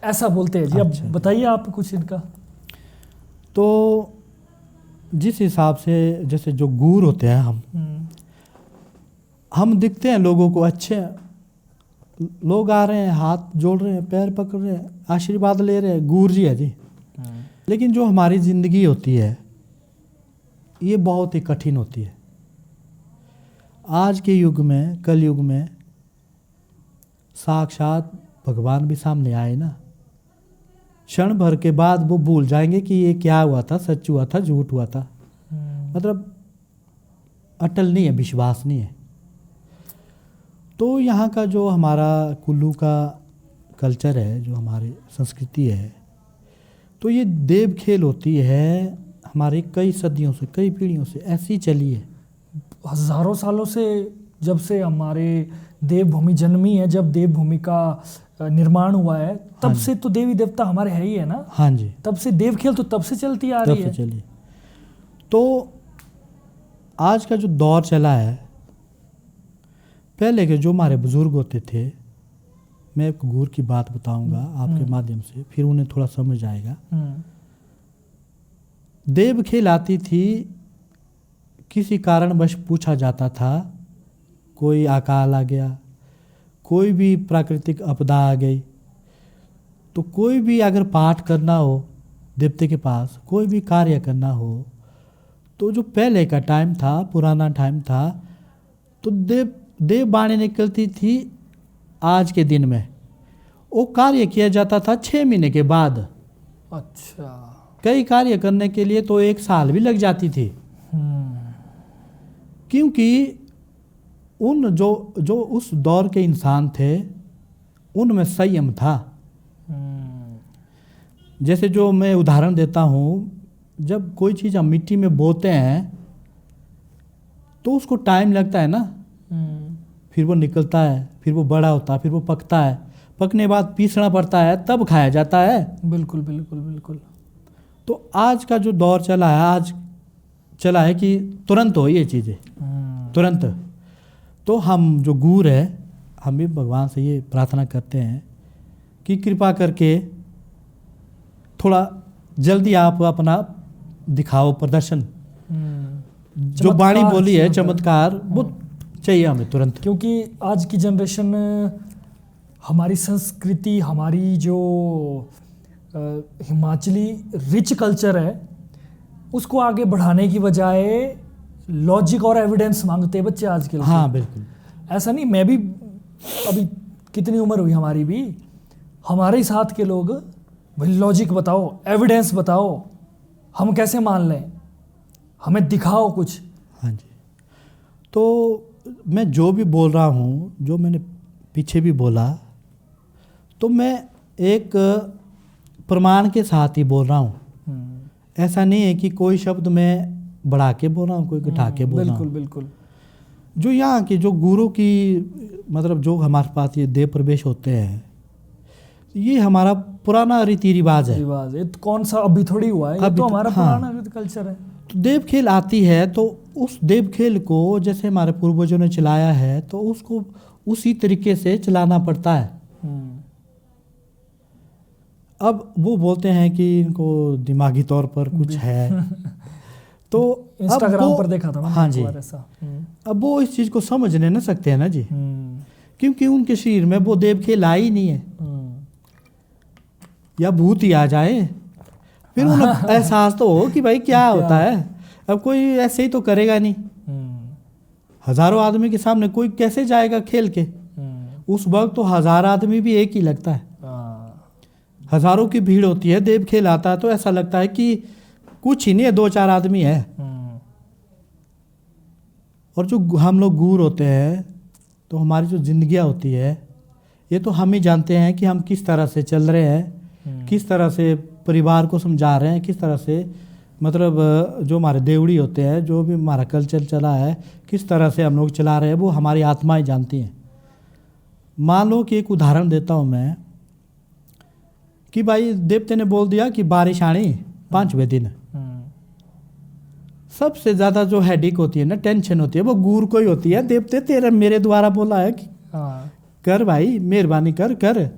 ऐसा बोलते हैं जी। अच्छा। अब बताइए आप कुछ इनका। तो जिस हिसाब से जैसे जो गुरु होते हैं, हम दिखते हैं लोगों को अच्छे, लोग आ रहे हैं, हाथ जोड़ रहे हैं, पैर पकड़ रहे हैं, आशीर्वाद ले रहे हैं, गुरु जी है जी। लेकिन जो हमारी ज़िंदगी होती है ये बहुत ही कठिन होती है। आज के युग में, कल युग में साक्षात भगवान भी सामने आए ना, क्षण भर के बाद वो भूल जाएंगे कि ये क्या हुआ था, सच हुआ था, झूठ हुआ था। मतलब अटल नहीं है, विश्वास नहीं है। तो यहाँ का जो हमारा कुल्लू का कल्चर है, जो हमारी संस्कृति है, तो ये देव खेल होती है हमारी कई सदियों से, कई पीढ़ियों से ऐसी चली है। हजारों सालों से, जब से हमारे देवभूमि जन्मी है, जब देवभूमि का निर्माण हुआ है, तब से तो देवी देवता हमारे है ही है ना। हाँ जी। तब से देव खेल तो तब से चलती आ रही है। तब से चली। तो आज का जो दौर चला है, पहले के जो हमारे बुजुर्ग होते थे, मैं एक गुरु की बात बताऊंगा आपके माध्यम से, फिर उन्हें थोड़ा समझ आएगा। देव खेल आती थी, किसी कारणवश पूछा जाता था, कोई अकाल आ गया, कोई भी प्राकृतिक आपदा आ गई, तो कोई भी अगर पाठ करना हो देवते के पास, कोई भी कार्य करना हो, तो जो पहले का टाइम था, पुराना टाइम था, तो देव बाणी निकलती थी आज के दिन में, वो कार्य किया जाता था 6 महीने के बाद। अच्छा। कई कार्य करने के लिए तो 1 साल भी लग जाती थी, क्योंकि उन जो उस दौर के इंसान थे, उनमें संयम था। जैसे जो मैं उदाहरण देता हूँ, जब कोई चीज़ हम मिट्टी में बोते हैं तो उसको टाइम लगता है ना, फिर वो निकलता है, फिर वो बड़ा होता है, फिर वो पकता है, पकने के बाद पीसना पड़ता है, तब खाया जाता है। बिल्कुल बिल्कुल बिल्कुल। तो आज का जो दौर चला है, आज चला है कि तुरंत हो ये चीज़ें, तुरंत। तो हम जो गुरु है, हम भी भगवान से ये प्रार्थना करते हैं कि कृपा करके थोड़ा जल्दी आप अपना दिखाओ प्रदर्शन। जो बाणी बोली है चमत्कार, वो चाहिए हमें तुरंत। क्योंकि आज की जनरेशन हमारी संस्कृति, हमारी जो हिमाचली रिच कल्चर है, उसको आगे बढ़ाने की बजाय लॉजिक और एविडेंस मांगते हैं बच्चे आजकल। हाँ बिल्कुल। ऐसा नहीं, मैं भी अभी कितनी उम्र हुई हमारी भी, हमारे ही साथ के लोग भाई लॉजिक बताओ, एविडेंस बताओ, हम कैसे मान लें, हमें दिखाओ कुछ। हाँ जी। तो मैं जो भी बोल रहा हूँ, जो मैंने पीछे भी बोला, तो मैं एक प्रमाण के साथ ही बोल रहा हूँ। ऐसा नहीं है कि कोई शब्द मैं बढ़ा के बोल रहा हूँ, कोई घटा के बोल रहा हूँ। बिल्कुल बिल्कुल। जो यहाँ की जो गुरु की, मतलब जो हमारे पास ये देव प्रवेश होते हैं, ये हमारा पुराना रीति रिवाज है। तो कौन सा अभी थोड़ी हुआ है, ये तो हमारा पुराना कल्चर है। तो देव खेल आती है, तो उस देव खेल को जैसे हमारे पूर्वजों ने चलाया है, तो उसको उसी तरीके से चलाना पड़ता है। अब वो बोलते हैं कि इनको दिमागी तौर पर कुछ है। तो अब इंस्टाग्राम वो- पर देखा था मैंने हाँ एक जी, बार ऐसा। अब वो इस चीज़ को समझ नहीं ना सकते हैं ना जी, क्योंकि उनके शरीर में वो देव खेल आई ही नहीं है, या भूत ही आ जाए फिर उन्हें एहसास तो हो कि भाई क्या होता है। अब कोई ऐसे ही तो करेगा नहीं, हजारों आदमी के सामने कोई कैसे जाएगा खेल के। उस वक्त तो 1000 आदमी भी एक ही लगता है, हजारों की भीड़ होती है, देव खेल आता है तो ऐसा लगता है कि कुछ ही नहीं है, 2-4 आदमी है। और जो हम लोग गूर होते हैं तो हमारी जो जिंदगियां होती है ये तो हम ही जानते हैं कि हम किस तरह से चल रहे हैं, किस तरह से परिवार को समझा रहे हैं, किस तरह से मतलब जो हमारे देवड़ी होते हैं, जो भी हमारा कल्चर चला है, किस तरह से हम लोग चला रहे हैं, वो हमारी आत्माएं जानती हैं। मान लो कि एक उदाहरण देता हूँ मैं कि भाई देवते ने बोल दिया कि बारिश आनी 5वें दिन। सबसे ज़्यादा जो हेडेक होती है ना, टेंशन होती है, वो गूर को ही होती है। देवते तेरे मेरे द्वारा बोला है कि कर भाई, मेहरबानी कर कर।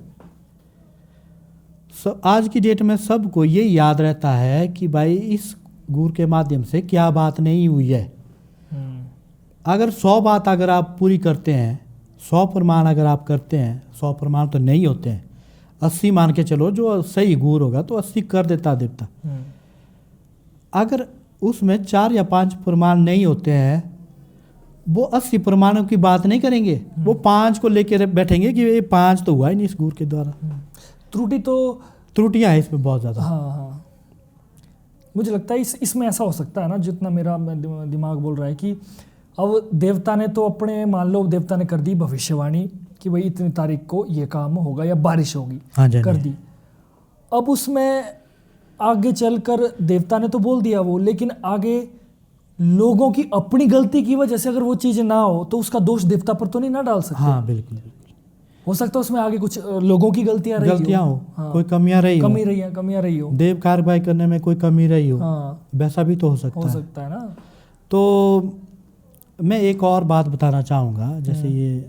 आज की डेट में सबको ये याद रहता है कि भाई इस गूर के माध्यम से क्या बात नहीं हुई है। अगर 100 बात अगर आप पूरी करते हैं, 100 प्रमाण अगर आप करते हैं, 100 प्रमाण तो नहीं होते हैं, 80 मान के चलो, जो सही गूर होगा तो 80 कर देता देवता। अगर उसमें 4 या 5 प्रमाण नहीं होते हैं, वो 80 प्रमाणों की बात नहीं करेंगे, वो 5 को लेकर बैठेंगे कि ये 5 तो हुआ ही नहीं इस गूर के द्वारा। त्रुटियां हैं इसमें बहुत ज़्यादा। हाँ, मुझे लगता है इसमें ऐसा हो सकता है ना, जितना मेरा दिमाग बोल रहा है कि अब देवता ने तो अपने, मान लो देवता ने कर दी भविष्यवाणी कि भाई इतनी तारीख को ये काम होगा या बारिश होगी, हाँ जी, कर दी। अब उसमें आगे चलकर देवता ने तो बोल दिया वो, लेकिन आगे लोगों की अपनी गलती की वजह से अगर वो चीज़ ना हो तो उसका दोष देवता पर तो नहीं ना डाल सकते। हाँ बिल्कुल, हो सकता है उसमें आगे कुछ लोगों की गलतियां हो, हाँ, कोई कमियां रही हो, देव कार्रवाई करने में कोई कमी रही हो, हाँ, वैसा भी तो हो सकता है ना। तो मैं एक और बात बताना चाहूँगा, जैसे ये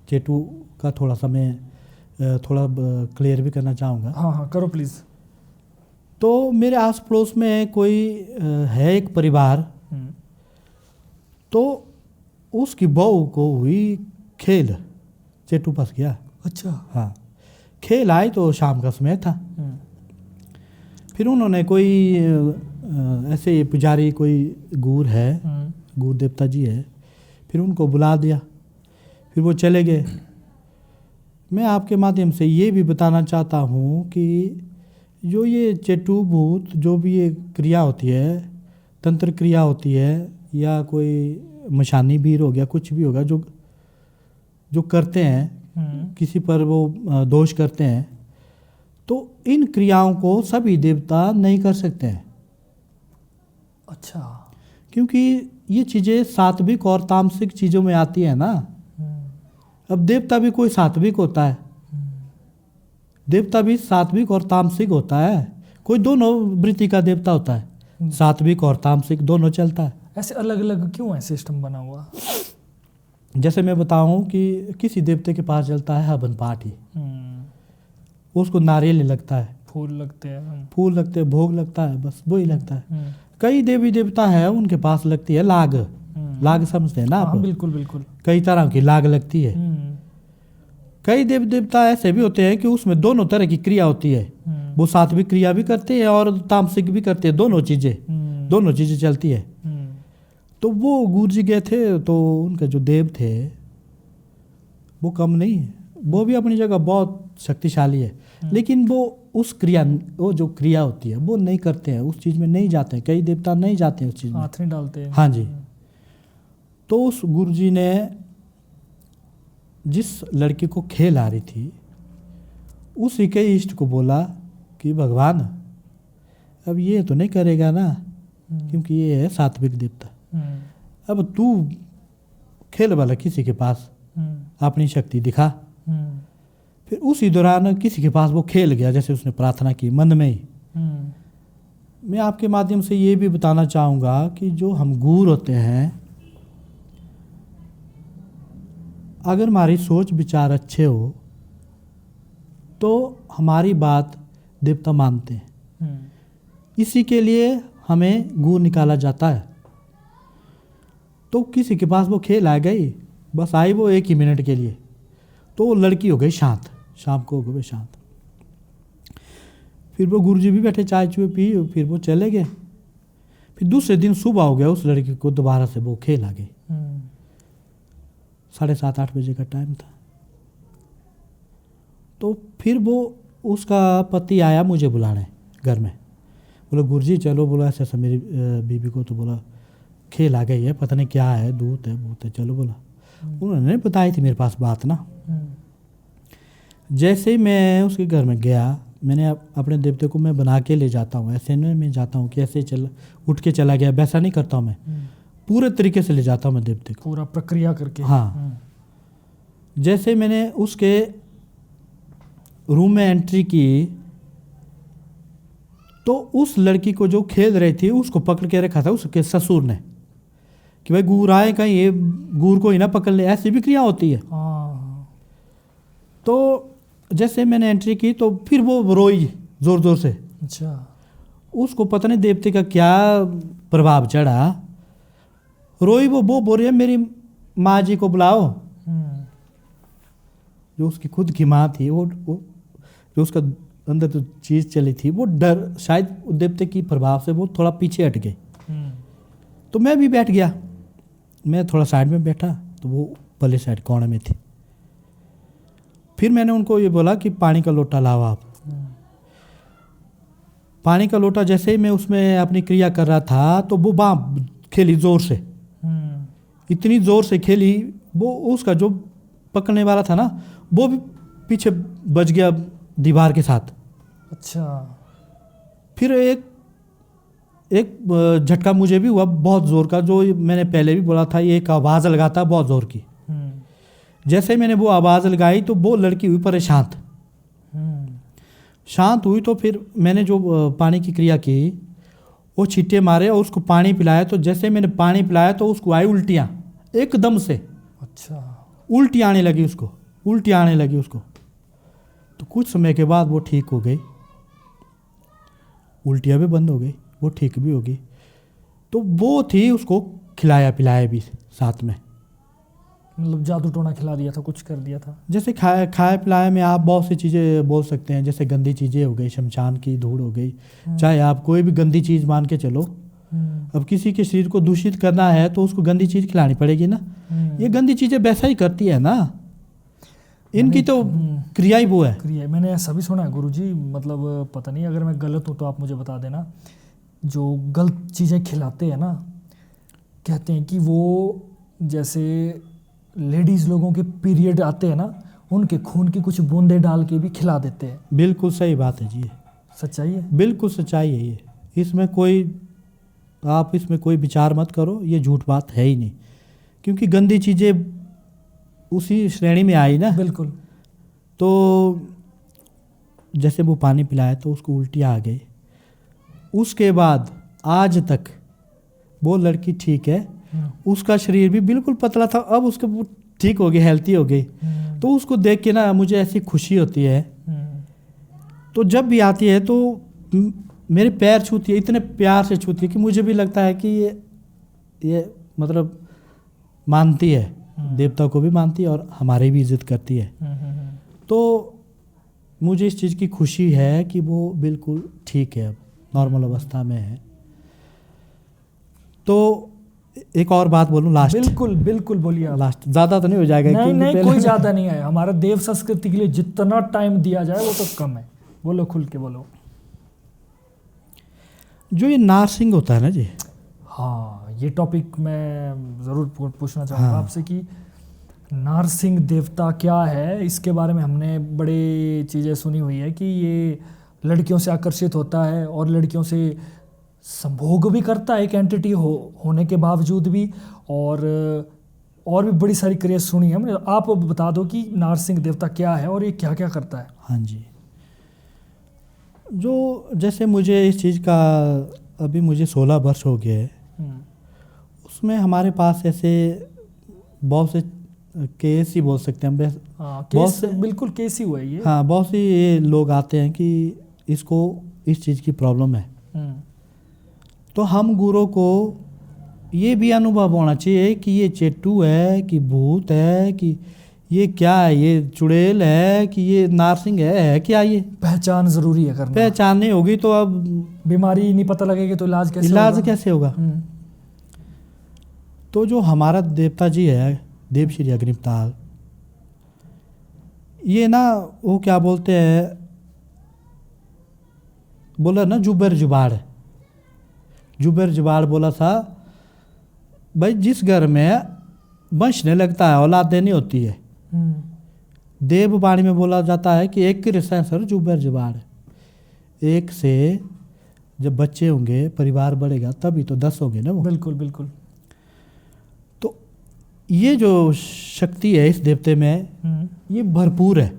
चेटू का थोड़ा सा मैं थोड़ा क्लियर भी करना चाहूँगा। हाँ, करो प्लीज़। तो मेरे आस पड़ोस में कोई है एक परिवार, तो उसकी बहू को हुई खेल, चेटू फंस गया। अच्छा। हाँ, खेल आई तो शाम का समय था। फिर उन्होंने कोई ऐसे पुजारी, कोई गूर है, गूर देवता जी है, फिर उनको बुला दिया, फिर वो चले गए। मैं आपके माध्यम से ये भी बताना चाहता हूँ कि जो ये चेटू भूत, जो भी ये क्रिया होती है, तंत्र क्रिया होती है, या कोई मशानी भीर हो गया, कुछ भी होगा, जो करते हैं, किसी पर वो दोष करते हैं, तो इन क्रियाओं को सभी देवता नहीं कर सकते हैं। अच्छा। क्योंकि ये चीज़ें सात्विक और तामसिक चीज़ों में आती है ना। अब देवता भी कोई सात्विक होता है, देवता भी सात्विक और तामसिक होता है, कोई दोनों वृत्ति का देवता होता है, सात्विक और तामसिक दोनों चलता है। ऐसे अलग अलग क्यों है सिस्टम बना हुआ? जैसे मैं बताऊं कि किसी देवते के पास चलता है हवन पाठ ही, उसको नारियल लगता है, फूल लगते हैं, भोग लगता है, बस वही लगता है। कई देवी देवता है उनके पास लगती है लाग, लाग समझते हैं ना आप? बिल्कुल बिल्कुल, कई तरह की लाग लगती है। कई देवी देवता ऐसे भी होते हैं कि उसमें दोनों तरह की क्रिया होती है, वो सात्विक क्रिया भी करते हैं और तामसिक भी करते हैं, दोनों चीजें चलती है। तो वो गुरु जी गए थे, तो उनके जो देव थे वो कम नहीं है, वो भी अपनी जगह बहुत शक्तिशाली है, लेकिन वो उस क्रिया, वो जो क्रिया होती है वो नहीं करते हैं, उस चीज़ में नहीं जाते हैं। कई देवता नहीं जाते हैं उस चीज़ में, हाथ नहीं डालते हैं। हाँ जी। तो उस गुरु जी ने जिस लड़की को खेल आ रही थी, उसी के इष्ट को बोला कि भगवान अब ये तो नहीं करेगा ना, क्योंकि ये है सात्विक देवता, अब तू खेल वाला किसी के पास अपनी शक्ति दिखा। फिर उसी दौरान किसी के पास वो खेल गया, जैसे उसने प्रार्थना की मन में ही। मैं आपके माध्यम से ये भी बताना चाहूँगा कि जो हम गूर होते हैं, अगर हमारी सोच विचार अच्छे हो तो हमारी बात देवता मानते हैं। इसी के लिए हमें गुड़ निकाला जाता है। तो किसी के पास वो खेल आ गई, बस आई वो 1 ही मिनट के लिए, तो वो लड़की हो गई शांत, शाम को हो गई शांत। फिर वो गुरुजी भी बैठे, चाय चुए पी, फिर वो चले गए। फिर दूसरे दिन सुबह हो गया, उस लड़की को दोबारा से वो खेल आ गई। 7:30-8 बजे का टाइम था। तो फिर वो उसका पति आया मुझे बुलाने घर में, बोला गुरुजी चलो, बोला ऐसा ऐसा मेरी बीबी को तो बोला खेल आ गई है, पता नहीं क्या है, दूत है भूत है, चलो बोला। उन्होंने बताई थी मेरे पास बात ना। जैसे ही मैं उसके घर में गया, मैंने अपने देवते को मैं बना के ले जाता हूँ, ऐसे नहीं मैं जाता हूँ कि ऐसे चल उठ के चला गया, वैसा नहीं करता हूँ मैं, पूरे तरीके से ले जाता हूँ मैं देवते को, पूरा प्रक्रिया करके। हाँ। जैसे मैंने उसके रूम में एंट्री की, तो उस लड़की को जो खेल रही थी उसको पकड़ के रखा था उसके ससुर ने कि भाई गुर आए कहीं ये गुर को ही ना पकड़ ले, ऐसी भी क्रिया होती है। तो जैसे मैंने एंट्री की तो फिर वो रोई जोर जोर से। अच्छा। उसको पता नहीं देवते का क्या प्रभाव चढ़ा, रोई वो बोल रही है मेरी माँ जी को बुलाओ। जो उसकी खुद की माँ थी, वो जो उसका अंदर जो चीज़ चली थी, वो डर शायद देवते की प्रभाव से वो थोड़ा पीछे हट गई। तो मैं भी बैठ गया, मैं थोड़ा साइड में बैठा, तो वो पहले साइड कोने में थी। फिर मैंने उनको ये बोला कि पानी का लोटा लाओ आप। पानी का लोटा जैसे ही मैं उसमें अपनी क्रिया कर रहा था, तो वो बाँ खेली जोर से, इतनी जोर से खेली, वो उसका जो पकड़ने वाला था ना, वो भी पीछे बच गया दीवार के साथ। अच्छा। फिर एक झटका मुझे भी हुआ बहुत ज़ोर का, जो मैंने पहले भी बोला था, ये एक आवाज़ लगाता बहुत ज़ोर की। जैसे मैंने वो आवाज़ लगाई तो वो लड़की हुई परेशान, शांत हुई। तो फिर मैंने जो पानी की क्रिया की, वो छींटे मारे और उसको पानी पिलाया। तो जैसे मैंने पानी पिलाया तो उसको आई उल्टियाँ एकदम से। अच्छा। उल्टी आने लगी उसको, उल्टी आने लगी उसको। तो कुछ समय के बाद वो ठीक हो गई, उल्टियाँ भी बंद हो गई, वो ठीक भी हो गई। तो वो थी, उसको खिलाया पिलाया भी साथ में, मतलब जादू टोना खिला दिया था, कुछ कर दिया था। जैसे खाया पिलाया में आप बहुत सी चीज़ें बोल सकते हैं, जैसे गंदी चीज़ें हो गई, शमशान की धूड़ हो गई, चाहे आप कोई भी गंदी चीज़ मान के चलो। अब किसी के शरीर को दूषित करना है तो उसको गंदी चीज़ खिलानी पड़ेगी ना। ये गंदी चीज़ें वैसा ही करती है ना, इनकी तो क्रिया ही वो है। क्रिया मैंने ऐसा भी सुना है गुरुजी, मतलब पता नहीं अगर मैं गलत हूँ तो आप मुझे बता देना। जो गलत चीज़ें खिलाते हैं ना, कहते हैं कि वो जैसे लेडीज़ लोगों के पीरियड आते हैं ना, उनके खून की कुछ बूंदे डाल के भी खिला देते हैं। बिल्कुल सही बात है जी, सच्चाई है, बिल्कुल सच्चाई है ये। इसमें कोई आप इसमें कोई विचार मत करो, ये झूठ बात है ही नहीं, क्योंकि गंदी चीज़ें उसी श्रेणी में आई ना। बिल्कुल। तो जैसे वो पानी पिलाया तो उसको उल्टी आ गई। उसके बाद आज तक वो लड़की ठीक है, उसका शरीर भी बिल्कुल पतला था, अब उसके वो ठीक हो गई, हेल्थी हो गई। तो उसको देख के ना मुझे ऐसी खुशी होती है। तो जब भी आती है तो मेरे पैर छूती है, इतने प्यार से छूती है कि मुझे भी लगता है कि ये मतलब मानती है, देवता को भी मानती है और हमारी भी इज्जत करती है। तो मुझे इस चीज़ की खुशी है कि वो बिल्कुल ठीक है, अब नॉर्मल अवस्था में है। तो एक और बात बोलूं लास्ट। बिल्कुल बिल्कुल बोलिए आप। लास्ट ज़्यादा तो नहीं हो जाएगा? नहीं कोई ज़्यादा नहीं है, हमारा देव संस्कृति के लिए जितना टाइम दिया जाए वो तो कम है। बोलो, खुल के बोलो। जो ये नारसिंह होता है ना जी, हाँ, ये टॉपिक मैं ज़रूर पूछना चाहूँगा आपसे कि नारसिंह देवता क्या है। इसके बारे में हमने बड़े चीज़ें सुनी हुई है कि ये लड़कियों से आकर्षित होता है और लड़कियों से संभोग भी करता है, एक एंटिटी होने के बावजूद भी, और भी बड़ी सारी क्रिया सुनी है हमने। आप बता दो कि नारसिंह देवता क्या है और ये क्या क्या करता है। हाँ जी, जो जैसे मुझे इस चीज़ का अभी मुझे 16 वर्ष हो गए, उसमें हमारे पास ऐसे बहुत से केस ही बोल सकते हैं हम। हाँ, केस बिल्कुल केस ही हुआ है ये। हाँ, बहुत सी ये लोग आते हैं कि इसको इस चीज़ की प्रॉब्लम है, हम्म, तो हम गुरु को ये भी अनुभव होना चाहिए कि ये चेट्टू है कि भूत है कि ये क्या है, ये चुड़ैल है कि ये नारसिंह है क्या, ये पहचान जरूरी है करना। पहचान नहीं होगी तो अब बीमारी नहीं पता लगेगी तो इलाज कैसे इलाज होगा? कैसे होगा। हम्म, तो जो हमारा देवता जी है देव श्री अग्निताल, ये ना वो क्या बोलते हैं, बोला ना जुबर जुबाड़, जुबर जुबाड़ बोला था भाई जिस घर में बंशने लगता है औलाद देनी होती है, देववाणी में बोला जाता है कि एक की सर जुबर जुबाड़, एक से जब बच्चे होंगे परिवार बढ़ेगा तभी तो 10 होंगे ना वो। बिल्कुल बिल्कुल। तो ये जो शक्ति है इस देवते में ये भरपूर है।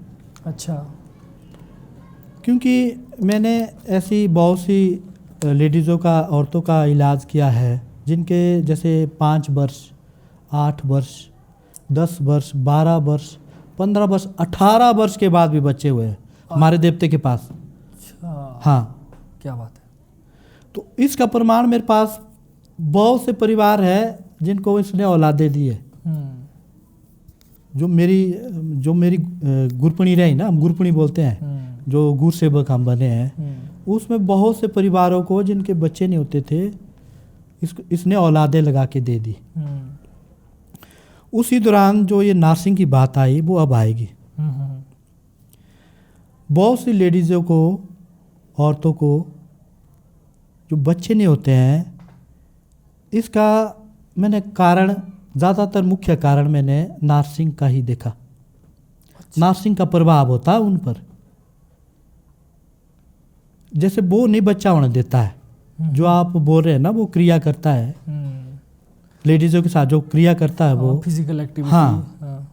अच्छा। क्योंकि मैंने ऐसी बहुत सी लेडीज़ों का औरतों का इलाज किया है जिनके जैसे 5 वर्ष 8 वर्ष 10 वर्ष 12 वर्ष 15 वर्ष 18 वर्ष के बाद भी बच्चे हुए हैं हमारे देवते के पास। अच्छा, हाँ, क्या बात है। तो इसका प्रमाण मेरे पास बहुत से परिवार है जिनको इसने औलादे दी है। जो मेरी गुरपणी रही ना, हम गुरपणी बोलते हैं, जो गुरु सेवक हम बने हैं, उसमें बहुत से परिवारों को जिनके बच्चे नहीं होते थे इसने औलादे लगा के दे दी। उसी दौरान जो ये नार्सिंग की बात आई वो अब आएगी। बहुत सी लेडीज़ों को, औरतों को जो बच्चे नहीं होते हैं, इसका मैंने कारण, ज़्यादातर मुख्य कारण मैंने नार्सिंग का ही देखा। नार्सिंग का प्रभाव होता है उन पर। जैसे वो नहीं बच्चा होने देता है, जो आप बोल रहे हैं ना, वो क्रिया करता है लेडीज़ों के साथ, जो क्रिया करता है वो फिजिकल एक्टिविटी। हाँ,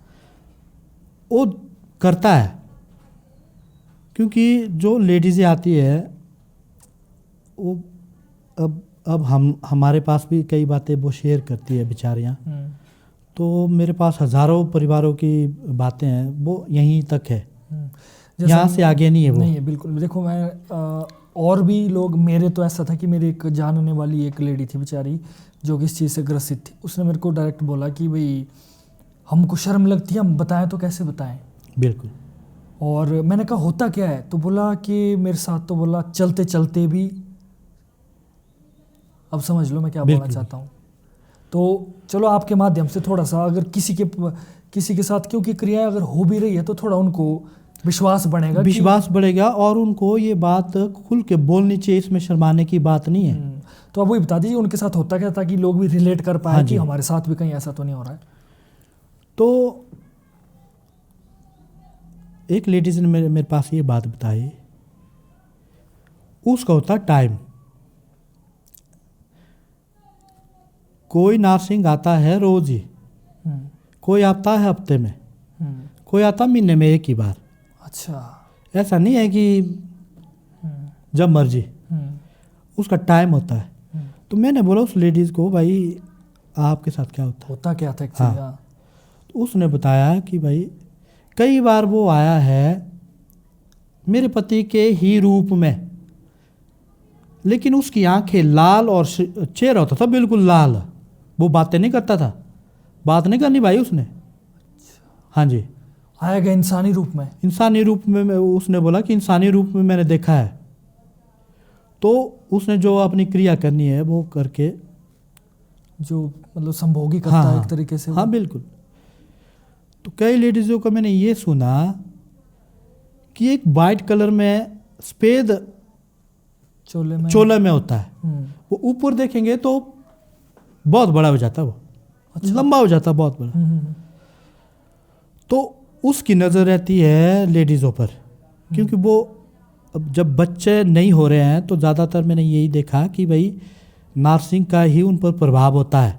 वो करता है। क्योंकि जो लेडीज़ें आती है वो अब हमारे पास भी कई बातें वो शेयर करती है बेचारियाँ। तो मेरे पास हज़ारों परिवारों की बातें हैं, वो यहीं तक है, यहाँ से आगे नहीं है वो। नहीं है, बिल्कुल। देखो मैं और भी लोग, मेरे तो ऐसा था कि मेरी एक जानने वाली एक लेडी थी बेचारी जो कि इस चीज़ से ग्रसित थी। उसने मेरे को डायरेक्ट बोला कि भाई हमको शर्म लगती है, हम बताएं तो कैसे बताएं। बिल्कुल। और मैंने कहा होता क्या है, तो बोला कि मेरे साथ, तो बोला चलते चलते भी, अब समझ लो मैं क्या बोलना चाहता हूँ। तो चलो आपके माध्यम से थोड़ा सा, अगर किसी के साथ क्योंकि क्रिया अगर हो भी रही है तो थोड़ा उनको विश्वास बढ़ेगा और उनको ये बात खुल के बोलनी चाहिए, इसमें शर्माने की बात नहीं है। तो आप वही बता दीजिए उनके साथ होता क्या, ताकि लोग भी रिलेट कर पाए कि हमारे साथ भी कहीं ऐसा तो नहीं हो रहा है। तो एक लेडीज ने मेरे पास ये बात बताई, उसका होता टाइम। कोई नार्सिंग आता है रोज ही, कोई आता है हफ्ते में, कोई आता महीने में एक ही बार। अच्छा। ऐसा नहीं है कि जब मर्जी, उसका टाइम होता है। तो मैंने बोला उस लेडीज़ को, भाई आपके साथ क्या होता क्या था एक्चुअली। हाँ। तो उसने बताया कि भाई कई बार वो आया है मेरे पति के ही रूप में, लेकिन उसकी आंखें लाल और चेहरा होता था बिल्कुल लाल। वो बातें नहीं करता था, बात नहीं करनी भाई उसने। हाँ जी। आएगा इंसानी रूप में। इंसानी रूप में उसने बोला कि इंसानी रूप में मैंने देखा है। तो उसने जो अपनी क्रिया करनी है वो करके, जो मतलब संभोगी करता है एक तरीके से। हाँ बिल्कुल। तो कई लेडीज़ों को मैंने ये सुना कि एक वाइट कलर में सफ़ेद चोले में होता है, वो ऊपर देखेंगे तो बहुत बड़ा हो जाता है, वो अच्छा। लंबा हो जाता है, बहुत बड़ा। तो उसकी नज़र रहती है लेडीज़ों पर, क्योंकि वो जब बच्चे नहीं हो रहे हैं तो ज़्यादातर मैंने यही देखा कि भाई नार्सिंग का ही उन पर प्रभाव होता है।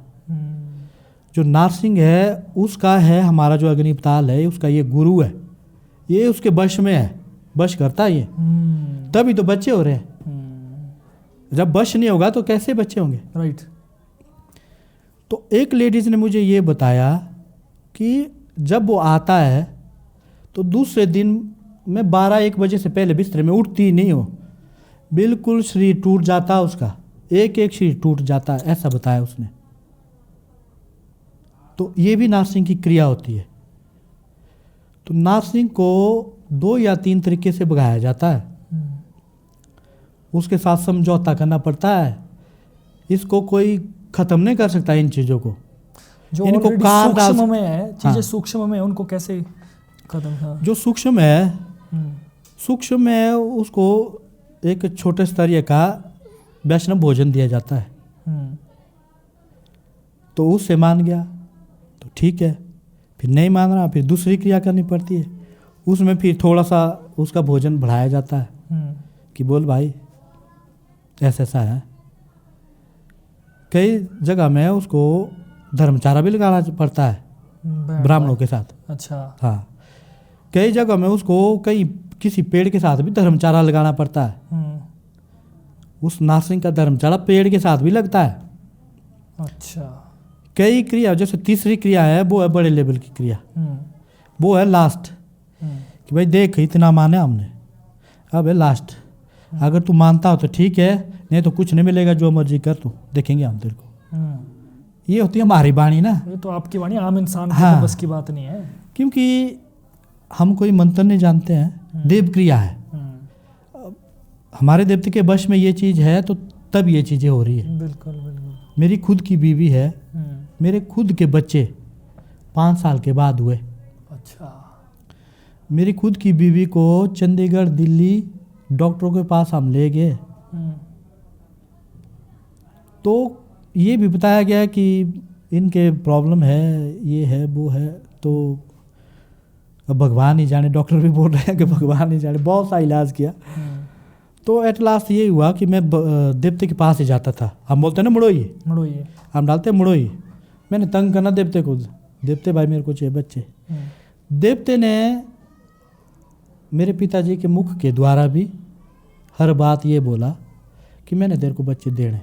जो नार्सिंग है उसका है, हमारा जो अग्निताल है उसका ये गुरु है, ये उसके वश में है, वश करता है ये, तभी तो बच्चे हो रहे हैं। जब वश नहीं होगा तो कैसे बच्चे होंगे। राइट। तो एक लेडीज़ ने मुझे ये बताया कि जब वो आता है तो दूसरे दिन मैं 12-1 बजे से पहले बिस्तर में उठती ही नहीं हूँ, बिल्कुल शरीर टूट जाता उसका, एक एक शरीर टूट जाता, ऐसा बताया उसने। तो ये भी नारसिंह की क्रिया होती है। तो नारसिंह को 2 या 3 तरीके से भगाया जाता है। उसके साथ समझौता करना पड़ता है। इसको कोई ख़त्म नहीं कर सकता इन चीज़ों को। जो इनको already कार डाल सूक्ष्म में है, चीजें हाँ। सूक्ष्म में है, उनको कैसे खत्म? हाँ। जो सूक्ष्म है, हम्म, सूक्ष्म है, उसको एक छोटे स्तरीय का वैष्णव भोजन दिया जाता है। हम्म, तो उससे मान गया तो ठीक है, फिर नहीं मान रहा फिर दूसरी क्रिया करनी पड़ती है। उसमें फिर थोड़ा सा उसका भोजन बढ़ाया जाता है हम्म, कि बोल भाई ऐसा ऐसा है। कई जगह में उसको धर्मचारा भी लगाना पड़ता है ब्राह्मणों के साथ। अच्छा। हाँ, कई जगह में उसको कई किसी पेड़ के साथ भी धर्मचारा लगाना पड़ता है। उस नारसिंह का धर्मचारा पेड़ के साथ भी लगता है। अच्छा। कई क्रिया, जैसे तीसरी क्रिया है वो है बड़े लेवल की क्रिया, वो है लास्ट, कि भाई देख इतना माने हमने, अब है लास्ट, अगर तू मानता हो तो ठीक है, नहीं तो कुछ नहीं मिलेगा, जो मर्जी कर तू, देखेंगे हम तेरे को। ये होती है हमारी वाणी ना। ये तो आपकी वाणी आम इंसान की हाँ। तो बस की बात नहीं है। क्योंकि हम कोई मंत्र नहीं जानते हैं, देव क्रिया है। हमारे देवते के वश में ये चीज़ है तो तब ये चीज़ें हो रही है। बिल्कुल बिल्कुल। मेरी खुद की बीवी है, मेरे खुद के बच्चे 5 साल के बाद हुए। अच्छा। मेरी खुद की बीवी को चंडीगढ़ दिल्ली डॉक्टरों के पास हम ले गए, तो ये भी बताया गया कि इनके प्रॉब्लम है, ये है वो है, तो अब भगवान ही जाने, डॉक्टर भी बोल रहे हैं कि भगवान ही जाने, बहुत सा इलाज किया। तो एट लास्ट ये हुआ कि मैं देवते के पास ही जाता था। हम बोलते हैं ना मुड़ोई, मुड़ोइए। हम डालते हैं मुड़ोई। मैंने तंग करना देवते को, देवते भाई मेरे को चाहिए बच्चे। देवते ने मेरे पिताजी के मुख के द्वारा भी हर बात ये बोला कि मैंने तेरे को बच्चे देने।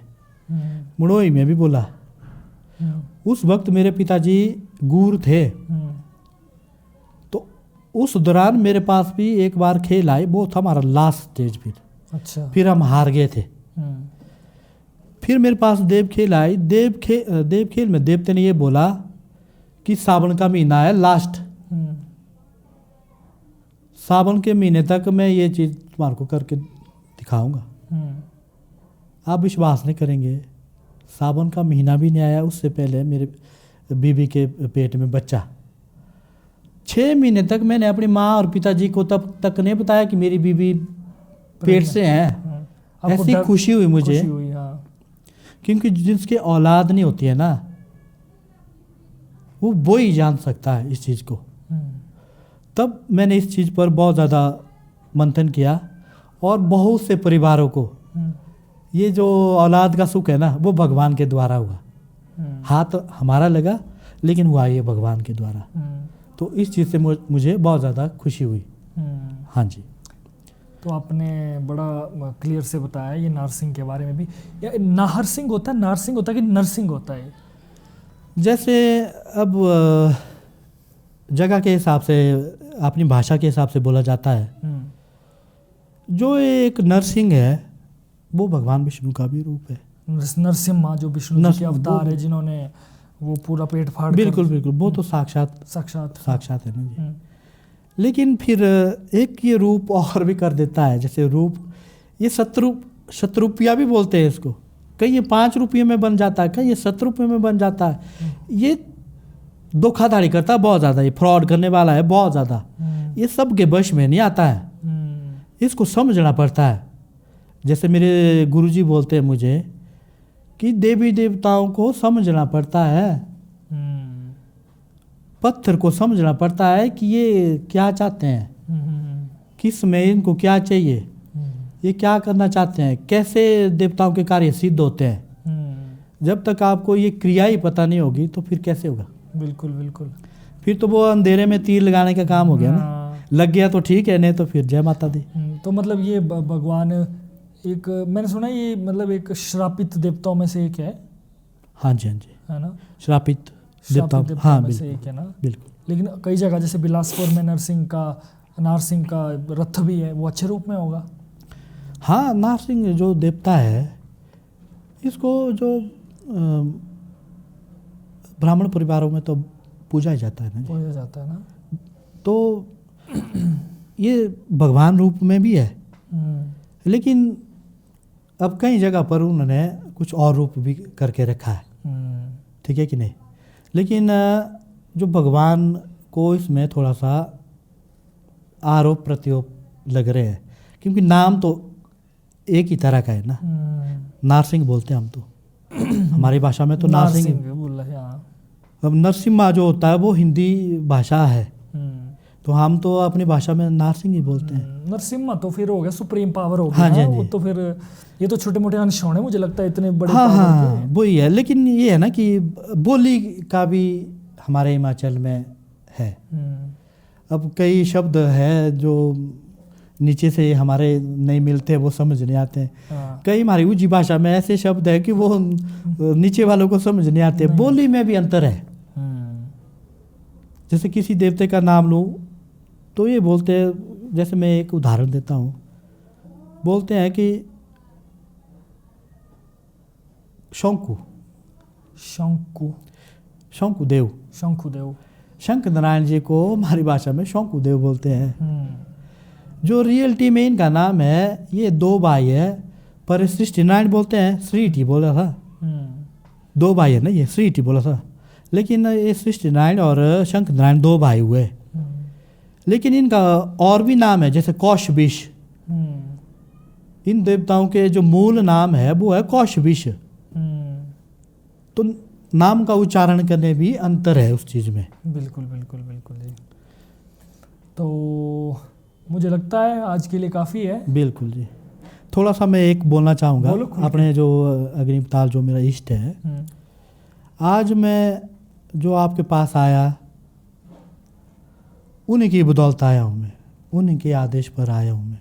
मुड़ोई में भी बोला। उस वक्त मेरे पिताजी गूर थे, तो उस दौरान मेरे पास भी एक बार खेल आई, वो था हमारा लास्ट स्टेज। अच्छा। फिर हम हार गए थे। फिर मेरे पास देव खेल आई। देव खेल में देवते ने ये बोला कि सावन का महीना है लास्ट, सावन के महीने तक मैं ये चीज़ तुम्हारे को करके दिखाऊंगा। आप विश्वास नहीं करेंगे, सावन का महीना भी नहीं आया, उससे पहले मेरे बीबी के पेट में बच्चा। 6 महीने तक मैंने अपनी माँ और पिताजी को तब तक नहीं बताया कि मेरी बीबी पेट से हैं। ऐसी खुशी हुई मुझे, खुशी हुई, हाँ। क्योंकि जिसके औलाद नहीं होती है ना, वो ही जान सकता है इस चीज़ को। तब मैंने इस चीज़ पर बहुत ज़्यादा मंथन किया, और बहुत से परिवारों को ये जो औलाद का सुख है ना, वो भगवान के द्वारा हुआ। हाथ हमारा लगा, लेकिन हुआ ये भगवान के द्वारा। तो इस चीज़ से मुझे बहुत ज़्यादा खुशी हुई। हाँ जी। तो आपने बड़ा क्लियर से बताया ये नारसिंह के बारे में भी। या नाहरसिंह होता है, नारसिंह होता है कि नरसिंह होता है? जैसे अब जगह के हिसाब से, अपनी भाषा के हिसाब से बोला जाता है। जो एक नरसिंह है वो भगवान विष्णु का भी रूप है। नरसिम्हा जो विष्णु जी के अवतार है, जिन्होंने वो पूरा पेट फाड़, बिल्कुल बिल्कुल, वो तो साक्षात है ना जी। लेकिन फिर एक ये रूप और भी कर देता है, जैसे रूप ये शतरूपिया भी बोलते हैं इसको। कहीं ये 5 रुपये में बन जाता है, कहीं ये 7 रुपये में बन जाता है। ये धोखाधड़ी करता है बहुत ज़्यादा, ये फ्रॉड करने वाला है बहुत ज़्यादा। ये सब के वश में नहीं आता है, इसको समझना पड़ता है। जैसे मेरे गुरुजी बोलते हैं मुझे कि देवी देवताओं को समझना पड़ता है, पत्थर को समझना पड़ता है कि ये क्या चाहते हैं, किस में इनको क्या चाहिए, ये क्या करना चाहते हैं, कैसे देवताओं के कार्य सिद्ध होते हैं। जब तक आपको ये क्रिया ही पता नहीं होगी तो फिर कैसे होगा? बिल्कुल बिल्कुल। फिर तो वो अंधेरे में तीर लगाने का काम हो गया ना। लग गया तो ठीक है, नहीं तो फिर जय माता दी। तो मतलब ये भगवान एक, मैंने सुना ये मतलब एक श्रापित देवताओं में से एक है। हाँ जी, हाँ जी, है ना, श्रापित देवताओं हाँ में से एक है ना। बिल्कुल। लेकिन कई जगह जैसे बिलासपुर में नारसिंह का रथ भी है, वो अच्छे रूप में होगा। हाँ, नारसिंह जो देवता है इसको जो ब्राह्मण परिवारों में तो पूजा ही जाता है ना जी। पूजा जाता है ना। तो ये भगवान रूप में भी है, लेकिन अब कई जगह पर उन्होंने कुछ और रूप भी करके रखा है, ठीक है कि नहीं। लेकिन जो भगवान को इसमें थोड़ा सा आरोप प्रत्यारोप लग रहे हैं, क्योंकि नाम तो एक ही तरह का है ना। नारसिंह बोलते हैं हम तो हमारी भाषा में तो नारसिंह बोल रहे हैं। अब नरसिम्हा जो होता है वो हिंदी भाषा है, तो हम तो अपनी भाषा में नारसिंह ही बोलते हैं। नरसिम्हा तो फिर हो गया सुप्रीम पावर हो गया। हाँ जी, हाँ जी। वो तो फिर ये तो छोटे मोटे अंश होने मुझे लगता है इतने बड़े हाँ पावर हाँ के। वही है, लेकिन ये है ना कि बोली का भी हमारे हिमाचल में है। अब कई शब्द है जो नीचे से हमारे नहीं मिलते, वो समझ नहीं आते हैं। हाँ। कई हमारी ऊंची भाषा में ऐसे शब्द है कि वो नीचे वालों को समझ नहीं आते। बोली में भी अंतर है। जैसे किसी देवते का नाम लूँ तो ये बोलते हैं, जैसे मैं एक उदाहरण देता हूँ, बोलते हैं कि शंकु शंकु शंकुदेव, शंकुदेव। शंकर नारायण जी को हमारी भाषा में शंकुदेव बोलते हैं। जो रियलिटी में इनका नाम है, ये दो भाई है, पर सृष्टि नारायण बोलते हैं, श्रीटी बोला था। दो भाई है ना, ये श्रीटी बोला था, लेकिन ये सृष्टि नारायण और शंकर नारायण दो भाई हुए। लेकिन इनका और भी नाम है, जैसे कौशविश। इन देवताओं के जो मूल नाम है वो है कौशविश। तो नाम का उच्चारण करने भी अंतर है उस चीज़ में। बिल्कुल बिल्कुल बिल्कुल जी। तो मुझे लगता है आज के लिए काफ़ी है। बिल्कुल जी। थोड़ा सा मैं एक बोलना चाहूँगा अपने जो अग्निपताल जो मेरा इष्ट है। आज मैं जो आपके पास आया उन्हीं की बदौलत आया हूँ, मैं उन्हीं के आदेश पर आया हूँ मैं।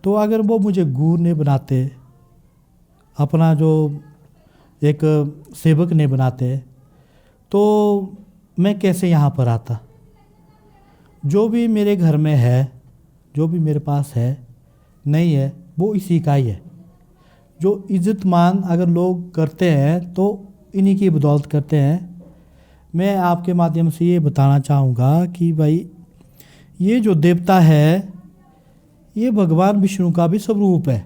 तो अगर वो मुझे गुरु नहीं बनाते, अपना जो एक सेवक नहीं बनाते, तो मैं कैसे यहाँ पर आता। जो भी मेरे घर में है, जो भी मेरे पास है नहीं है, वो इसी का ही है। जो इज्जत मान अगर लोग करते हैं तो इन्हीं की बदौलत करते हैं। मैं आपके माध्यम से ये बताना चाहूँगा कि भाई ये जो देवता है ये भगवान विष्णु का भी स्वरूप है।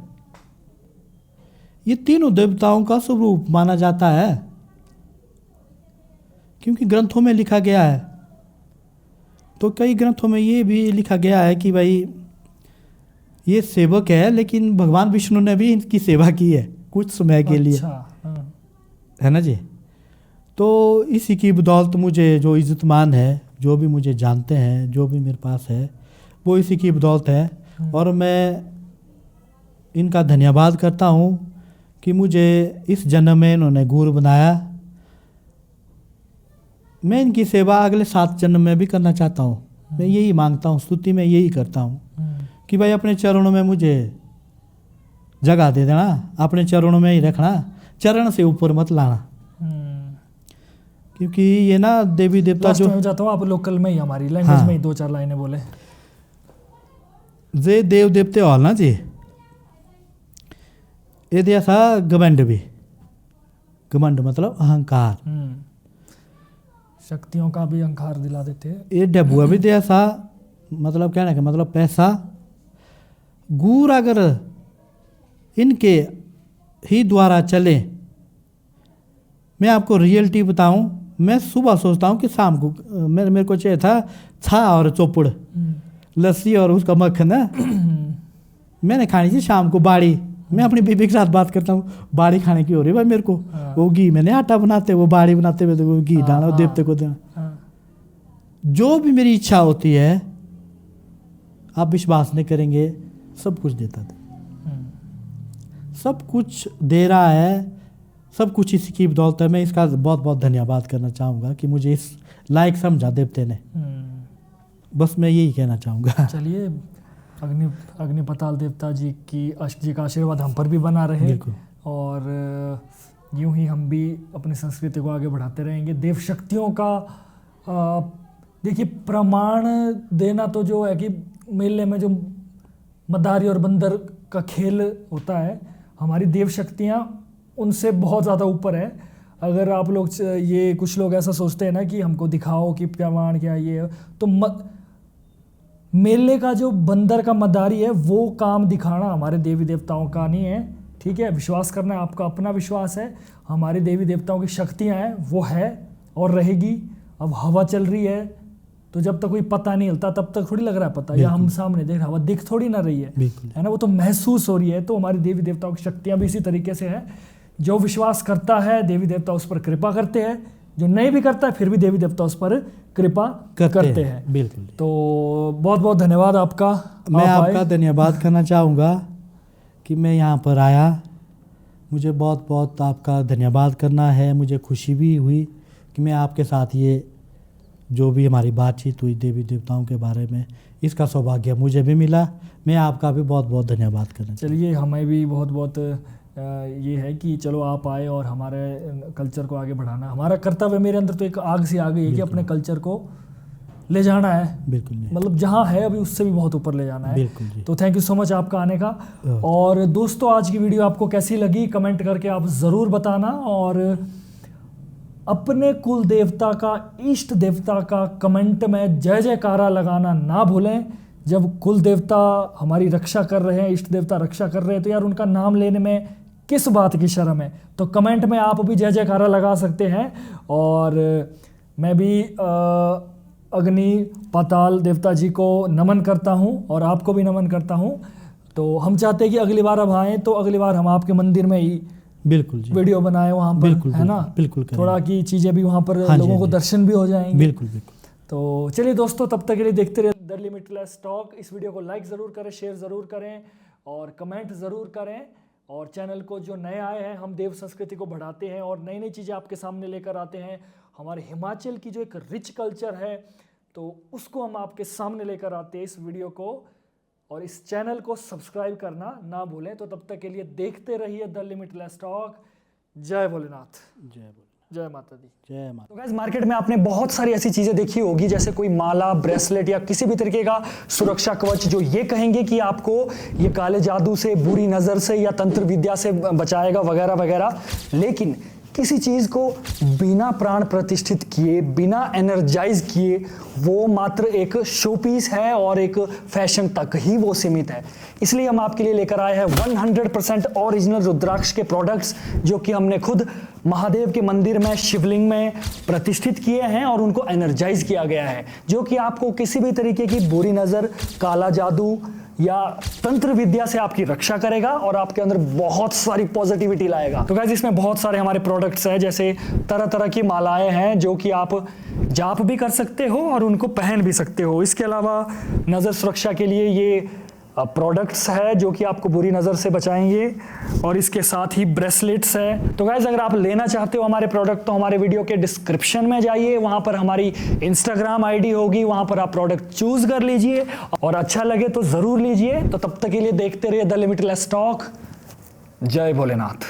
ये तीनों देवताओं का स्वरूप माना जाता है, क्योंकि ग्रंथों में लिखा गया है। तो कई ग्रंथों में ये भी लिखा गया है कि भाई ये सेवक है, लेकिन भगवान विष्णु ने भी इनकी सेवा की है कुछ समय के लिए। है ना जी। तो इसी की बदौलत मुझे जो इज्जतमान है, जो भी मुझे जानते हैं, जो भी मेरे पास है, वो इसी की बदौलत है। और मैं इनका धन्यवाद करता हूँ कि मुझे इस जन्म में इन्होंने गुरु बनाया। मैं इनकी सेवा अगले 7 जन्म में भी करना चाहता हूँ। मैं यही मांगता हूँ, स्तुति में यही करता हूँ कि भाई अपने चरणों में मुझे जगह दे देना, अपने चरणों में ही रखना, चरण से ऊपर मत लाना। क्योंकि ये ना देवी देवता जो मैं जाता हूँ, आप लोकल में ही हमारी लैंग्वेज में ही 2-4 लाइनें बोले। जे देव देवते हॉल ना जी, ये दिया था घमंड भी। घमंड मतलब अहंकार, शक्तियों का भी अहंकार दिला देते हैं। ये डबुआ भी दिया था, मतलब कहने का मतलब पैसा। गुर अगर इनके ही द्वारा चले, मैं आपको रियलिटी बताऊं, मैं सुबह सोचता हूं कि शाम को मेरे को चाहिए था छा और चौपड़, लस्सी और उसका मक्खन है। मैंने खानी थी शाम को बाड़ी। मैं अपनी बीबी के साथ बात करता हूँ, बाड़ी खाने की हो रही भाई मेरे को। वो घी मैंने आटा बनाते, वो बाड़ी बनाते हुए तो घी डाला और देवते को देना। जो भी मेरी इच्छा होती है, आप विश्वास नहीं करेंगे, सब कुछ देता था। सब कुछ दे रहा है, सब कुछ इसी की बदौलत है। मैं इसका बहुत बहुत धन्यवाद करना चाहूँगा कि मुझे इस लायक समझा देवते ने। बस मैं यही कहना चाहूँगा। चलिए, अग्निपताल देवता जी का आशीर्वाद हम पर भी बना रहे, और यूं ही हम भी अपनी संस्कृति को आगे बढ़ाते रहेंगे। देव शक्तियों का देखिए प्रमाण देना तो जो है कि मेले में जो मदारी और बंदर का खेल होता है। हमारी देव शक्तियाँ उनसे बहुत ज़्यादा ऊपर है। अगर आप लोग ये कुछ लोग ऐसा सोचते हैं ना कि हमको दिखाओ कि प्रमाण क्या ये, तो मेले का जो बंदर का मदारी है वो काम दिखाना हमारे देवी देवताओं का नहीं है, ठीक है। विश्वास करना आपका अपना विश्वास है। हमारे देवी देवताओं की शक्तियाँ हैं वो है और रहेगी। अब हवा चल रही है तो जब तक कोई पता नहीं हिलता तब तक थोड़ी लग रहा है पता, या हम सामने देख रहे हवा दिख थोड़ी ना रही है ना, वो तो महसूस हो रही है। तो हमारी देवी देवताओं की शक्तियाँ भी इसी तरीके से है। जो विश्वास करता है देवी देवता उस पर कृपा करते हैं, जो नहीं भी करता है फिर भी देवी देवता उस पर कृपा करते हैं। बिल्कुल। तो बहुत बहुत धन्यवाद आपका। मैं आपका धन्यवाद करना चाहूँगा कि मैं यहाँ पर आया। मुझे बहुत बहुत आपका धन्यवाद करना है। मुझे खुशी भी हुई कि मैं आपके साथ ये जो भी हमारी बातचीत हुई देवी देवताओं के बारे में, इसका सौभाग्य मुझे भी मिला। मैं आपका भी बहुत बहुत धन्यवाद करना। चलिए, हमें भी बहुत बहुत ये है कि चलो आप आए और हमारे कल्चर को आगे बढ़ाना हमारा कर्तव्य। मेरे अंदर तो एक आग सी आ गई है कि अपने कल्चर को ले जाना है। बिल्कुल, मतलब जहाँ है अभी उससे भी बहुत ऊपर ले जाना है। बिल्कुल जी। तो थैंक यू सो मच आपका आने का। और दोस्तों, आज की वीडियो आपको कैसी लगी कमेंट करके आप ज़रूर बताना। और अपने कुल देवता का, इष्ट देवता का कमेंट में जय जयकारा लगाना ना भूलें। जब कुल देवता हमारी रक्षा कर रहे हैं, इष्ट देवता रक्षा कर रहे हैं, तो यार उनका नाम लेने में किस बात की शर्म है। तो कमेंट में आप भी जय जयकारा लगा सकते हैं। और मैं भी अग्नि पाताल देवता जी को नमन करता हूं और आपको भी नमन करता हूं। तो हम चाहते हैं कि अगली बार अब आएँ तो अगली बार हम आपके मंदिर में ही बिल्कुल जी वीडियो बनाए वहाँ पर, बिल्कुल, है ना। बिल्कुल थोड़ा की चीज़ें भी वहाँ पर लोगों को दर्शन भी हो जाएंगे। बिल्कुल बिल्कुल। तो चलिए दोस्तों, तब तक के लिए देखते रहिए द लिमिटलेस टॉक। इस वीडियो को लाइक ज़रूर करें, शेयर ज़रूर करें और कमेंट ज़रूर करें। और चैनल को जो नए आए हैं, हम देव संस्कृति को बढ़ाते हैं और नई नई चीज़ें आपके सामने लेकर आते हैं। हमारे हिमाचल की जो एक रिच कल्चर है तो उसको हम आपके सामने लेकर आते हैं इस वीडियो को। और इस चैनल को सब्सक्राइब करना ना भूलें। तो तब तक के लिए देखते रहिए द लिमिटलेस टॉक। जय भोलेनाथ। जय माता दी। जय माता। तो गाइस, मार्केट में आपने बहुत सारी ऐसी चीजें देखी होगी, जैसे कोई माला, ब्रेसलेट या किसी भी तरीके का सुरक्षा कवच जो ये कहेंगे कि आपको ये काले जादू से, बुरी नजर से या तंत्र विद्या से बचाएगा वगैरह वगैरह। लेकिन किसी चीज को बिना प्राण प्रतिष्ठित किए, बिना एनर्जाइज किए, वो मात्र एक शो पीस है और एक फैशन तक ही वो सीमित है। इसलिए हम आपके लिए लेकर आए हैं 100% ओरिजिनल रुद्राक्ष के प्रोडक्ट्स, जो कि हमने खुद महादेव के मंदिर में, शिवलिंग में प्रतिष्ठित किए हैं और उनको एनर्जाइज किया गया है, जो कि आपको किसी भी तरीके की बुरी नजर, काला जादू या तंत्र विद्या से आपकी रक्षा करेगा और आपके अंदर बहुत सारी पॉजिटिविटी लाएगा। तो गाइस, इसमें बहुत सारे हमारे प्रोडक्ट्स हैं, जैसे तरह तरह की मालाएं हैं जो कि आप जाप भी कर सकते हो और उनको पहन भी सकते हो। इसके अलावा नज़र सुरक्षा के लिए ये प्रोडक्ट्स है जो कि आपको बुरी नज़र से बचाएंगे। और इसके साथ ही ब्रेसलेट्स है। तो गाइस, अगर आप लेना चाहते हो हमारे प्रोडक्ट तो हमारे वीडियो के डिस्क्रिप्शन में जाइए, वहां पर हमारी इंस्टाग्राम आईडी होगी, वहां पर आप प्रोडक्ट चूज कर लीजिए और अच्छा लगे तो जरूर लीजिए। तो तब तक के लिए देखते रहिए द लिमिटलेस टॉक। जय भोलेनाथ।